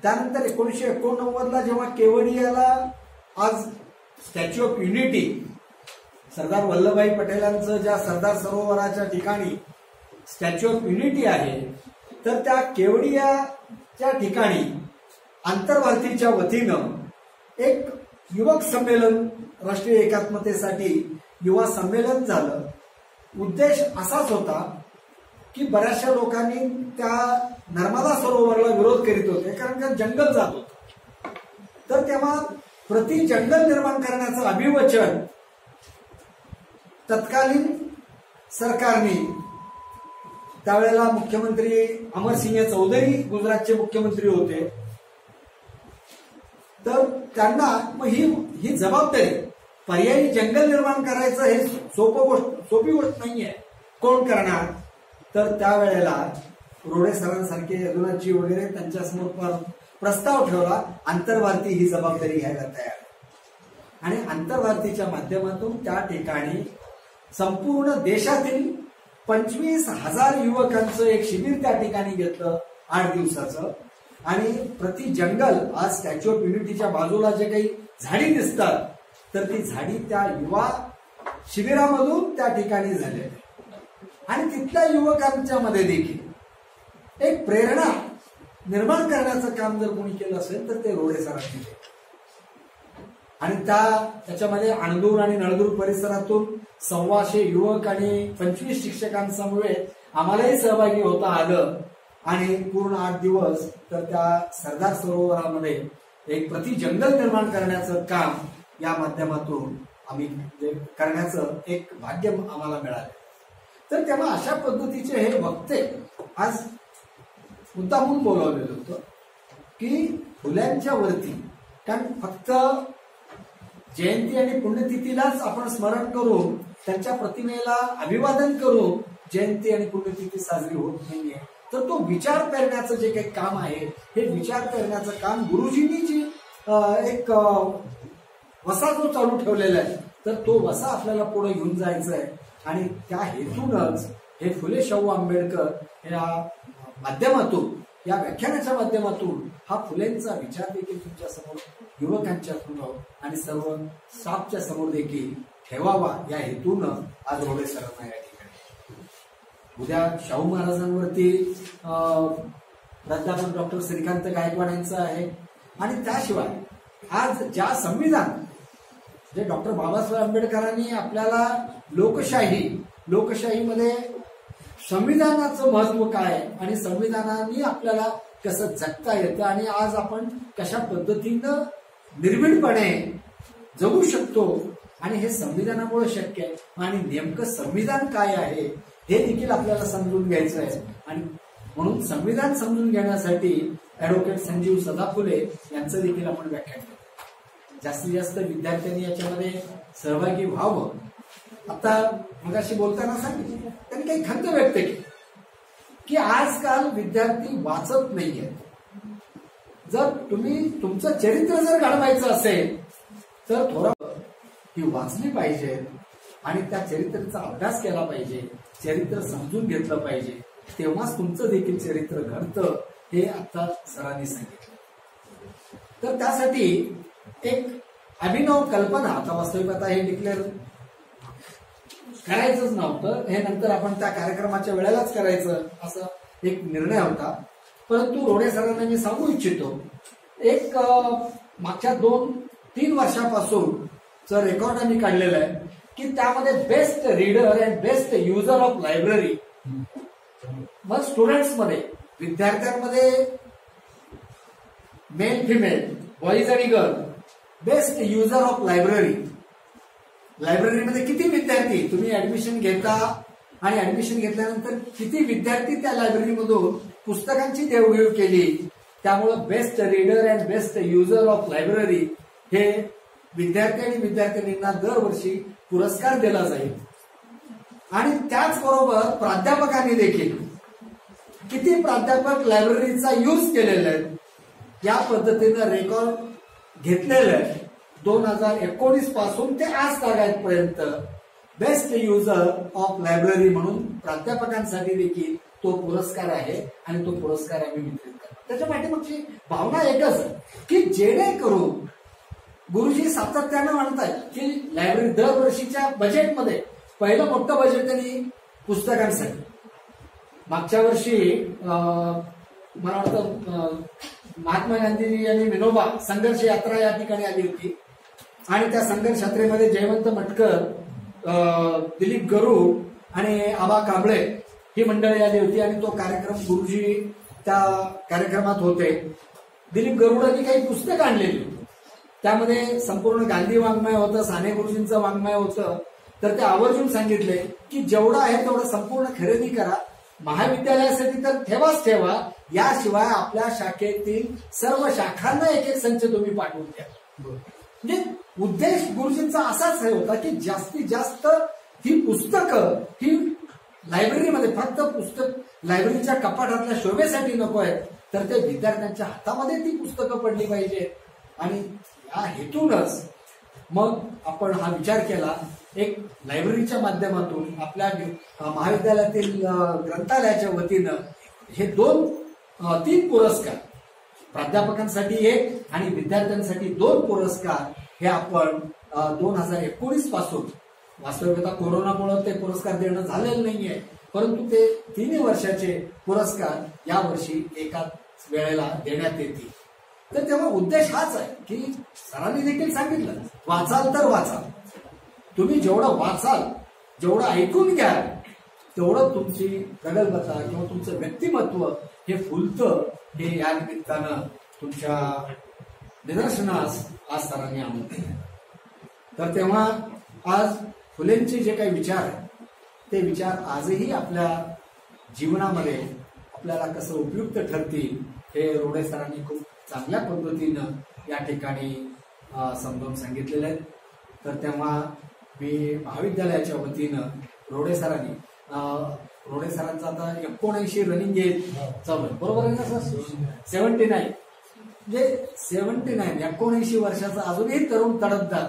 त्यानंतर 1989ला जेव्हा केवडियाला आज statue of unity Sardar Vallabhbhai पटेलांचं ज्या सरदार सरोवराच्या ठिकाणी स्टॅच्यू ऑफ युनिटी आहे, तर त्या केवडियाच्या ठिकाणी आंतरभारतीच्या वतीनं एक युवक संमेलन, राष्ट्रीय एकात्मतेसाठी युवा संमेलन झालं. उद्देश असाच होता की बऱ्याचशा लोकांनी त्या नर्मदा सरोवराला विरोध करीत होते कारण का जंगल जात होतं. तर तेव्हा प्रति जंगल निर्माण करण्याचं अभिवचन तत्कालीन सरकारने, त्यावेळेला मुख्यमंत्री अमरसिंह चौधरी गुजरातचे मुख्यमंत्री होते, तर त्यांना मग ही जबाबदारी, पर्यायी जंगल निर्माण करायचं हे सोपी गोष्ट नाहीये, कोण करणार? तर त्यावेळेला रोडे सरांसारखे यदुनाथजी वगैरे त्यांच्यासमोर प्रस्ताव ठेवला, आंतरभारती ही जबाबदारी घ्यायला तयार आहे. आणि आंतरभारतीच्या माध्यमातून त्या ठिकाणी संपूर्ण देशातील 25,000 युवकांचं एक शिबिर त्या ठिकाणी घेतलं 8 दिवसाचं. आणि प्रति जंगल, आज स्टॅच्यू ऑफ युनिटीच्या बाजूला जे काही झाडी दिसतात तर ती झाडी त्या युवा शिबिरामधून त्या ठिकाणी झाले. आणि तिथल्या युवकांच्या मध्ये देखील एक प्रेरणा निर्माण करण्याचं काम जर कोणी केलं असेल तर ते रोडे सरांनी केलं. आणि त्याच्यामध्ये अणदूर आणि नळदूर परिसरातून 1,200 युवक आणि 25 शिक्षकांसमवेत आम्हालाही सहभागी होता आलं. आणि पूर्ण 8 दिवस तर त्या सरदार सरोवरामध्ये एक प्रति जंगल निर्माण करण्याचं काम या माध्यमातून आम्ही करण्याचं एक भाग्य आम्हाला मिळालं. तर तेव्हा अशा पद्धतीचे हे वक्ते आज मुद्दामून बोलावलेलं होतं की फुल्यांच्या वरती, कारण फक्त जयंती आणि पुण्यतिथीलाच आपण स्मरण करून त्यांच्या प्रतिमेला अभिवादन करून जयंती आणि पुण्यतिथी साजरी होत नाहीये. तर तो विचार करण्याचं जे काही काम आहे, हे विचार करण्याचं काम गुरुजींनी जी एक वसा जो चालू ठेवलेला आहे, तर तो वसा आपल्याला पुढे घेऊन जायचा आहे. आणि त्या हेतूनच हे फुले शाहू आंबेडकर या माध्यमातून, या व्याख्यानाच्या माध्यमातून हा फुलेंचा विचार देखील तुमच्या समोर, युवकांच्या समोर आणि सर्व स्टाफच्या समोर देखील ठेवावा या हेतून आज रोडे सरांना या ठिकाणी. उद्या शाहू महाराजांवरती प्राध्यापक डॉक्टर श्रीकांत गायकवाड यांचं आहे. आणि त्याशिवाय आज ज्या संविधान जे डॉक्टर बाबासाहेब आंबेडकरांनी आपल्याला लोकशाहीमध्ये संविधानाचं महत्व काय आणि संविधानाने आपल्याला कसं जगता येतं आणि आज आपण कशा पद्धतीनं निर्भीडपणे जगू शकतो आणि हे संविधानामुळे शक्य आहे. आणि नेमकं संविधान काय आहे हे देखील आपल्याला समजून घ्यायचं आहे. आणि म्हणून संविधान समजून घेण्यासाठी ऍडव्होकेट संजीव सदाफुले यांचं देखील आपण व्याख्यान केलं. जास्तीत जास्त विद्यार्थ्यांनी याच्यामध्ये सहभागी व्हावं. आता मगाशी बोलताना सांगितलं, त्यांनी काही खंत व्यक्त केली की आजकाल विद्यार्थी वाचत नाहीये. जर तुम्ही तुमचं चरित्र जर घडवायचं असेल तर थोडं ती वाचली पाहिजे आणि त्या चरित्राचा अभ्यास केला पाहिजे, चरित्र समजून घेतलं पाहिजे, तेव्हाच तुमचं देखील चरित्र घडतं, हे आता सरांनी सांगितलं. तर त्यासाठी एक अभिनव कल्पना, आता वास्तविक आता हे डिक्लेअर करायचंच नव्हतं, हे नंतर आपण त्या कार्यक्रमाच्या वेळेलाच करायचं असा एक निर्णय होता. परंतु रोडे सरांना मी सांगू इच्छितो, एक मागच्या 2-3 वर्षापासून रेकॉर्ड आम्ही काढलेलं आहे की त्यामध्ये best reader and best user of library, मग स्टुडंट्समध्ये, विद्यार्थ्यांमध्ये मेल फिमेल, बॉईज आणि girl, best user of library. लायब्ररीमध्ये किती विद्यार्थी तुम्ही ऍडमिशन घेता आणि ऍडमिशन घेतल्यानंतर किती विद्यार्थी त्या लायब्ररीमधून पुस्तकांची देवघेव केली, त्यामुळं best reader and best user of library हे विद्यार्थी आणि विद्यार्थिनींना दरवर्षी पुरस्कार दिला जाईल. आणि त्याचबरोबर प्राध्यापकांनी देखील किती प्राध्यापक लायब्ररीचा यूज केलेला आहे या पद्धतीनं रेकॉर्ड घेतलेलं आहे. 2019 पासून ते आज तागायतपर्यंत बेस्ट युजर ऑफ लायब्ररी म्हणून प्राध्यापकांसाठी देखील तो पुरस्कार आहे आणि तो पुरस्कार आम्ही वितरित करतो. त्याच्या पाठीमागची भावना एकच आहे की जेणेकरून गुरुजी सातत्यानं म्हणतात की लायब्ररी दरवर्षीच्या बजेटमध्ये पहिलं मोठं बजेट त्यांनी पुस्तकांसाठी, मागच्या वर्षी मला वाटतं महात्मा गांधी आणि विनोबा संघर्ष यात्रा या ठिकाणी आली होती आणि त्या संघर्ष यात्रेमध्ये जयवंत मटकर, दिलीप गरू आणि आबा कांबळे ही मंडळी आली होती आणि तो कार्यक्रम गुरुजी त्या कार्यक्रमात होते. दिलीप गरुडांनी काही पुस्तकं आणलेली होती, त्यामध्ये संपूर्ण गांधी वाङ्मय होतं, साने गुरुजींचं वाङ्मय होतं. तर ते आवर्जून सांगितले की जेवढं आहे तेवढं संपूर्ण खरेदी करा, महाविद्यालयासाठी तर ठेवाच ठेवा, याशिवाय आपल्या शाखेतील सर्व शाखांना एक एक संच तुम्ही पाठवून द्या. म्हणजे उद्देश गुरुजींचा असाच होता की जास्तीत जास्त ही पुस्तकं ही लायब्ररीमध्ये फक्त पुस्तक लायब्ररीच्या कपाटातल्या शोभेसाठी नको आहेत, तर त्या विद्यार्थ्यांच्या हातामध्ये ती पुस्तकं पडली पाहिजेत आणि या हेतूनच मग आपण हा विचार केला, एक लायब्ररीच्या माध्यमातून आपल्या महाविद्यालयातील ग्रंथालयाच्या वतीनं हे 3 पुरस्कार, प्राध्यापकांसाठी 1 आणि विद्यार्थ्यांसाठी 2 पुरस्कार हे आपण 2019 पासून, वास्तविकता कोरोनामुळे ते पुरस्कार देणं झालेलं नाहीये, परंतु ते 3 वर्षाचे पुरस्कार यावर्षी एकाच वेळेला देण्यात येतील. तर तेव्हा उद्देश हाच आहे की सरांनी देखील सांगितलं, वाचाल तर वाचाल. तुम्ही जेवढं वाचाल, जेवढं ऐकून घ्याल, तेवढं तुमची प्रगल्भता किंवा तुमचं व्यक्तिमत्व हे फुलतं. हे या निमित्तानं तुमच्या निदर्शनास आज सरांनी आणून दिले. तर तेव्हा आज फुलेंचे जे काही विचार आहेत ते विचार आजही आपल्या जीवनामध्ये आपल्याला कसं उपयुक्त ठरतील हे रोडे सरांनी खूप चांगल्या पद्धतीनं या ठिकाणी समजावून सांगितलेले आहेत. तर तेव्हा मी महाविद्यालयाच्या वतीनं रोडे सरांनी, रोडे सरांचा आता 79 रनिंग गेम चालू आहे, बरोबर आहे ना सर? 79 म्हणजे 79 वर्षाचा अजूनही तरुण तडफदार.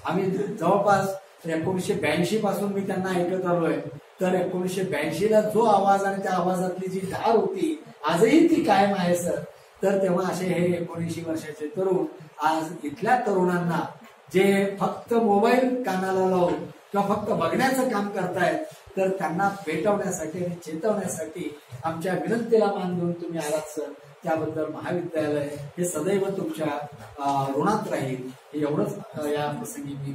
आम्ही जवळपास 1982 पासून मी त्यांना ऐकत आलोय. तर 1982ला जो आवाज आणि त्या आवाजातली जी धार होती आजही ती कायम आहे सर. तर तेव्हा असे हे 79 वर्षाचे तरुण आज इथल्या तरुणांना जे फक्त मोबाईल कानाला लावून किंवा फक्त बघण्याचं काम करतायत, तर त्यांना पेटवण्यासाठी आणि चेतवण्यासाठी आमच्या विनंतीला मान देऊन तुम्ही आलात सर, त्याबद्दल महाविद्यालय हे सदैव तुमच्या ऋणात राहील. हे एवढंच या प्रसंगी मी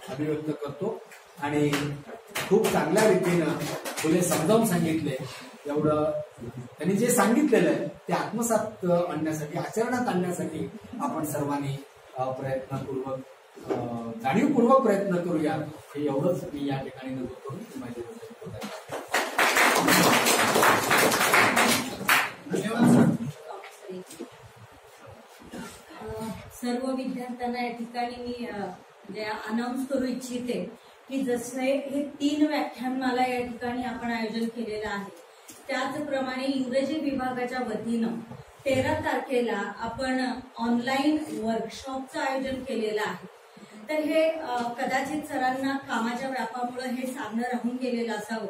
अभिव्यक्त करतो. आणि खूप चांगल्या रीतीनं फुले समजावून सांगितले. एवढं त्यांनी जे सांगितलेलं आहे ते आत्मसात आणण्यासाठी, आचरणात आणण्यासाठी आपण सर्वांनी प्रयत्नपूर्वक, जाणीवपूर्वक प्रयत्न करूया. हे एवढंच मी या ठिकाणी नमूद करून माहिती धन्यवाद. सर्व विद्यार्थ्यांना या ठिकाणी मी अनाऊन्स करू इच्छिते की जसे हे 3 व्याख्यानमाला या ठिकाणी आपण आयोजन केलेलं आहे, त्याचप्रमाणे इंग्रजी विभागाच्या वतीनं 13 तारखेला आपण ऑनलाईन वर्कशॉपचं आयोजन केलेलं आहे. तर हे कदाचित सरांना कामाच्या व्यापामुळे हे साधनं राहून गेलेलं असावं.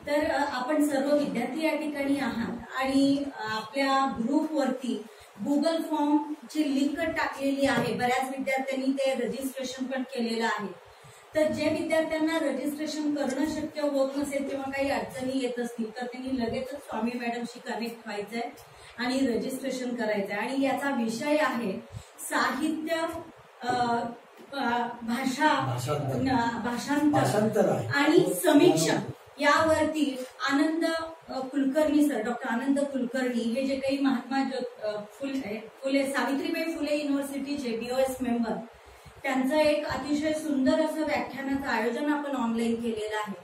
तर आपण सर्व विद्यार्थी या ठिकाणी आहात आणि आपल्या ग्रुपवरती गुगल फॉर्मची लिंक टाकलेली आहे. बऱ्याच विद्यार्थ्यांनी ते रजिस्ट्रेशन पण केलेलं आहे. तर जे विद्यार्थ्यांना रजिस्ट्रेशन करणं शक्य होत नसेल किंवा काही अडचणी येत असतील तर त्यांनी लगेचच स्वामी मॅडमशी कनेक्ट व्हायचंय आणि रजिस्ट्रेशन करायचंय. आणि याचा विषय आहे साहित्य, भाषांतर आणि समीक्षा. यावरती आनंद कुलकर्णी सर, डॉक्टर आनंद कुलकर्णी हे जे काही महात्मा फुले, सावित्रीबाई फुले युनिव्हर्सिटीचे BOS मेंबर, त्यांचं एक अतिशय सुंदर असं व्याख्यानाचं आयोजन आपण ऑनलाईन केलेलं आहे.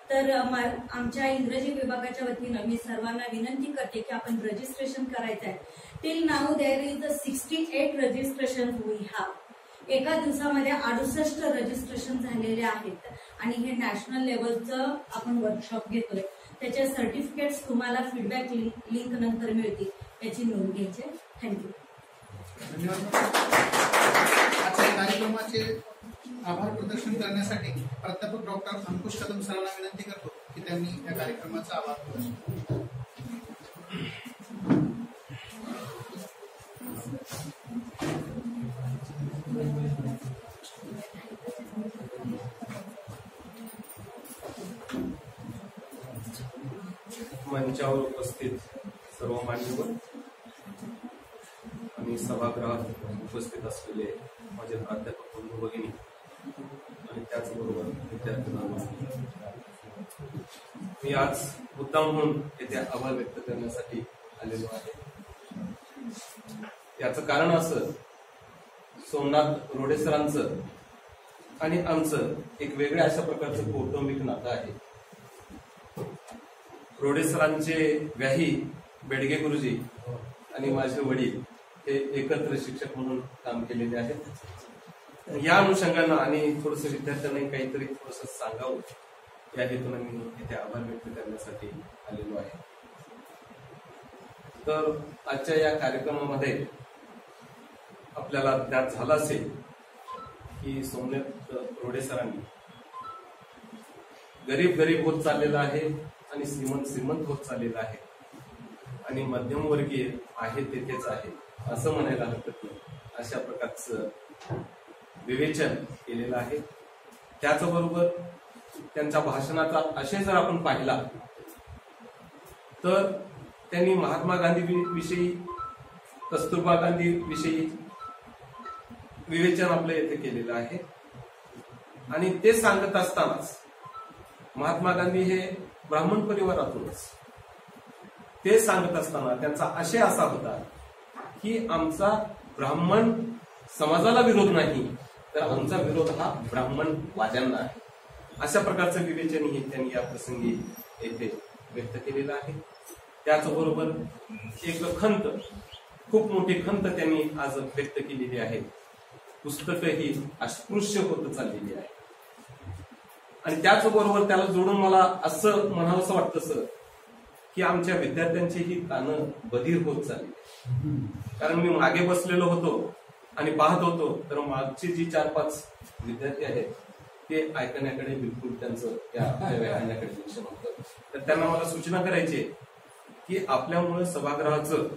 तर आमच्या इंग्रजी विभागाच्या वतीनं मी सर्वांना विनंती करते की आपण रजिस्ट्रेशन करायचं आहे. Till now there is 68 registration we have. एका दिवसामध्ये 68 रजिस्ट्रेशन झालेले आहेत आणि हे नॅशनल लेवलचं आपण वर्कशॉप घेतोय. त्याचे सर्टिफिकेट्स तुम्हाला फीडबॅक लिंक नंतर मिळतील, याची नोंद घ्यायची. थँक्यू. धन्यवाद. आजच्या कार्यक्रमाचे आभार प्रदर्शन करण्यासाठी प्राध्यापक डॉक्टर अंकुश कदम सरांना विनंती करतो की त्यांनी या कार्यक्रमाचा आभार प्रदर्शन. मंचावर उपस्थित सर्व मान्यवर आणि सभागृहात उपस्थित असलेले माझे प्राध्यापक बंधू भगिनी आणि त्याचबरोबर विद्यार्थ्यांना मी आज मुद्दाम म्हणून येथे आभार व्यक्त करण्यासाठी आलेलो आहे. याचं कारण असं, सोमनाथ रोडे सरांचं आणि आमचं एक वेगळ्या अशा प्रकारचं कौटुंबिक नातं आहे. रोडे सरांचे व्याही बेडगे गुरुजी आणि माझे वडील हे एकत्र शिक्षक म्हणून काम केलेले आहेत. या अनुषंगानं आणि थोडंसं विद्यार्थ्यांना काहीतरी थोडंसं सांगावं या हेतून मी इथे आभार व्यक्त करण्यासाठी आलेलो आहे. तर आजच्या या कार्यक्रमामध्ये आपल्याला ज्ञात झालं असेल की सोमनाथ रोडे सरांनी गरीब गरीब होत चाललेला आहे आणि श्रीमंत श्रीमंत होत चाललेला आहे आणि मध्यमवर्गीय आहे तेथेच आहे असं म्हणायला हरकत नाही. अशा प्रकारचं विवेचन केलेलं आहे. त्याचबरोबर त्यांच्या भाषणाचा आशय जर आपण पाहिला तर त्यांनी महात्मा गांधी विषयी, कस्तुरबा गांधी विषयी विवेचन आपल्या येथे केलेलं आहे. आणि ते सांगत असतानाच महात्मा गांधी हे ब्राह्मण परिवारातूनच ते सांगत असताना त्यांचा आशय असा होता की आमचा ब्राह्मण समाजाला विरोध नाही, तर आमचा विरोध हा ब्राह्मणवाद्यांना आहे. अशा प्रकारचं विवेचनही त्यांनी या प्रसंगी येथे व्यक्त केलेलं आहे. त्याचबरोबर एक खंत, खूप मोठी खंत त्यांनी आज व्यक्त केलेली आहे. पुस्तकं ही अस्पृश्य होत चाललेली आहे. आणि त्याचबरोबर त्याला जोडून मला असं म्हणावंसं वाटतं सर की आमच्या विद्यार्थ्यांची ही कानं बधीर होत चालली. कारण मी मागे बसलेलो होतो आणि पाहत होतो तर मागचे जी 4-5 विद्यार्थी आहेत ते ऐकण्याकडे बिलकुल त्यांचं त्या व्याख्यानाकडे लक्ष नव्हतं. तर त्यांना मला सूचना करायची की आपल्यामुळे सभागृहाचं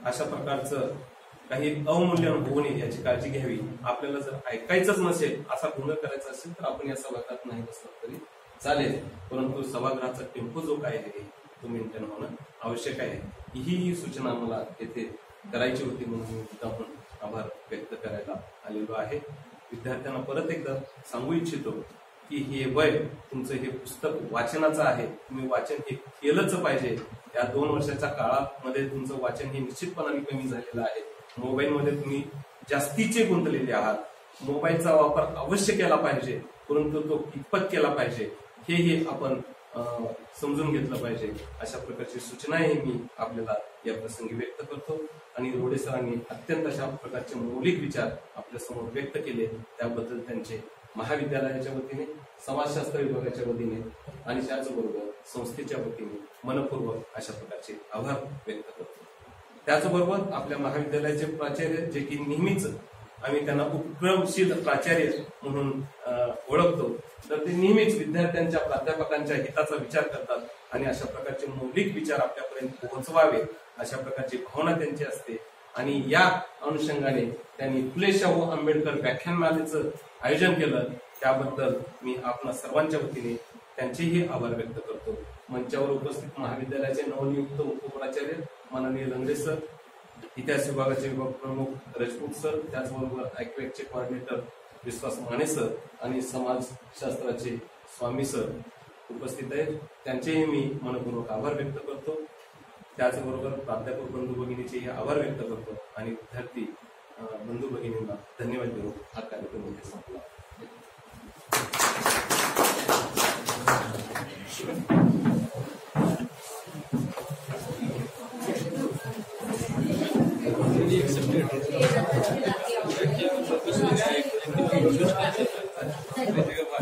अशा प्रकारचं काही अवमूल्यन होऊ नये याची काळजी घ्यावी. आपल्याला जर ऐकायचंच नसेल, असा गुन्हा करायचा असेल तर आपण या सभागृहात नाही बसलं तरी चालेल, परंतु सभागृहाचा टेम्पो जो काय आहे तो मेंटेन होणं आवश्यक आहे. ही सूचना मला येथे करायची होती म्हणून मी मुद्दामून आभार व्यक्त करायला आलेलो आहे. विद्यार्थ्यांना परत एकदा सांगू इच्छितो की हे वय तुमचं हे पुस्तक वाचनाचं आहे. तुम्ही वाचन हे केलंच पाहिजे. या 2 वर्षाच्या काळामध्ये तुमचं वाचन हे निश्चितपणाने कमी झालेलं आहे. मोबाईलमध्ये तुम्ही जास्तीचे गुंतलेले आहात. मोबाईलचा वापर अवश्य केला पाहिजे, परंतु तो कितपत केला पाहिजे हेही आपण समजून घेतलं पाहिजे. अशा प्रकारची सूचनाही मी आपल्याला या प्रसंगी व्यक्त करतो. आणि रोडे सरांनी अत्यंत अशा प्रकारचे मौलिक विचार आपल्या समोर व्यक्त केले, त्याबद्दल त्यांचे महाविद्यालयाच्या वतीने, समाजशास्त्र विभागाच्या वतीने आणि त्याचबरोबर संस्थेच्या वतीने मनपूर्वक अशा प्रकारचे आभार व्यक्त करतो. त्याचबरोबर आपल्या महाविद्यालयाचे प्राचार्य जे की नेहमीच आम्ही त्यांना उपक्रमशील प्राचार्य म्हणून ओळखतो, तर ते नेहमीच विद्यार्थ्यांच्या, प्राध्यापकांच्या हिताचा विचार करतात आणि अशा प्रकारचे मौलिक विचार आपल्यापर्यंत पोहोचवावे अशा प्रकारची भावना त्यांची असते. आणि या अनुषंगाने त्यांनी फुले शाहू आंबेडकर व्याख्यानमालेचं आयोजन केलं, त्याबद्दल मी आपणा सर्वांच्या वतीने त्यांचेही आभार व्यक्त करतो. मंचावर उपस्थित महाविद्यालयाचे नवनियुक्त उपप्राचार्य माननीय लंगडे सर, इतिहास विभागाचे विभाग प्रमुख राजपूत सर, त्याचबरोबर आयक्वेकचे कोऑर्डिनेटर विश्वास माने सर आणि समाजशास्त्राचे स्वामी सर उपस्थित आहेत. त्यांचेही मी मनपूर्वक आभार व्यक्त करतो. त्याचबरोबर प्राध्यापक बंधू भगिनीचेही आभार व्यक्त करतो आणि विद्यार्थी बंधू भगिनींना धन्यवाद देऊन हा कार्यक्रम इथे संपला.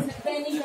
सगळ्यांनी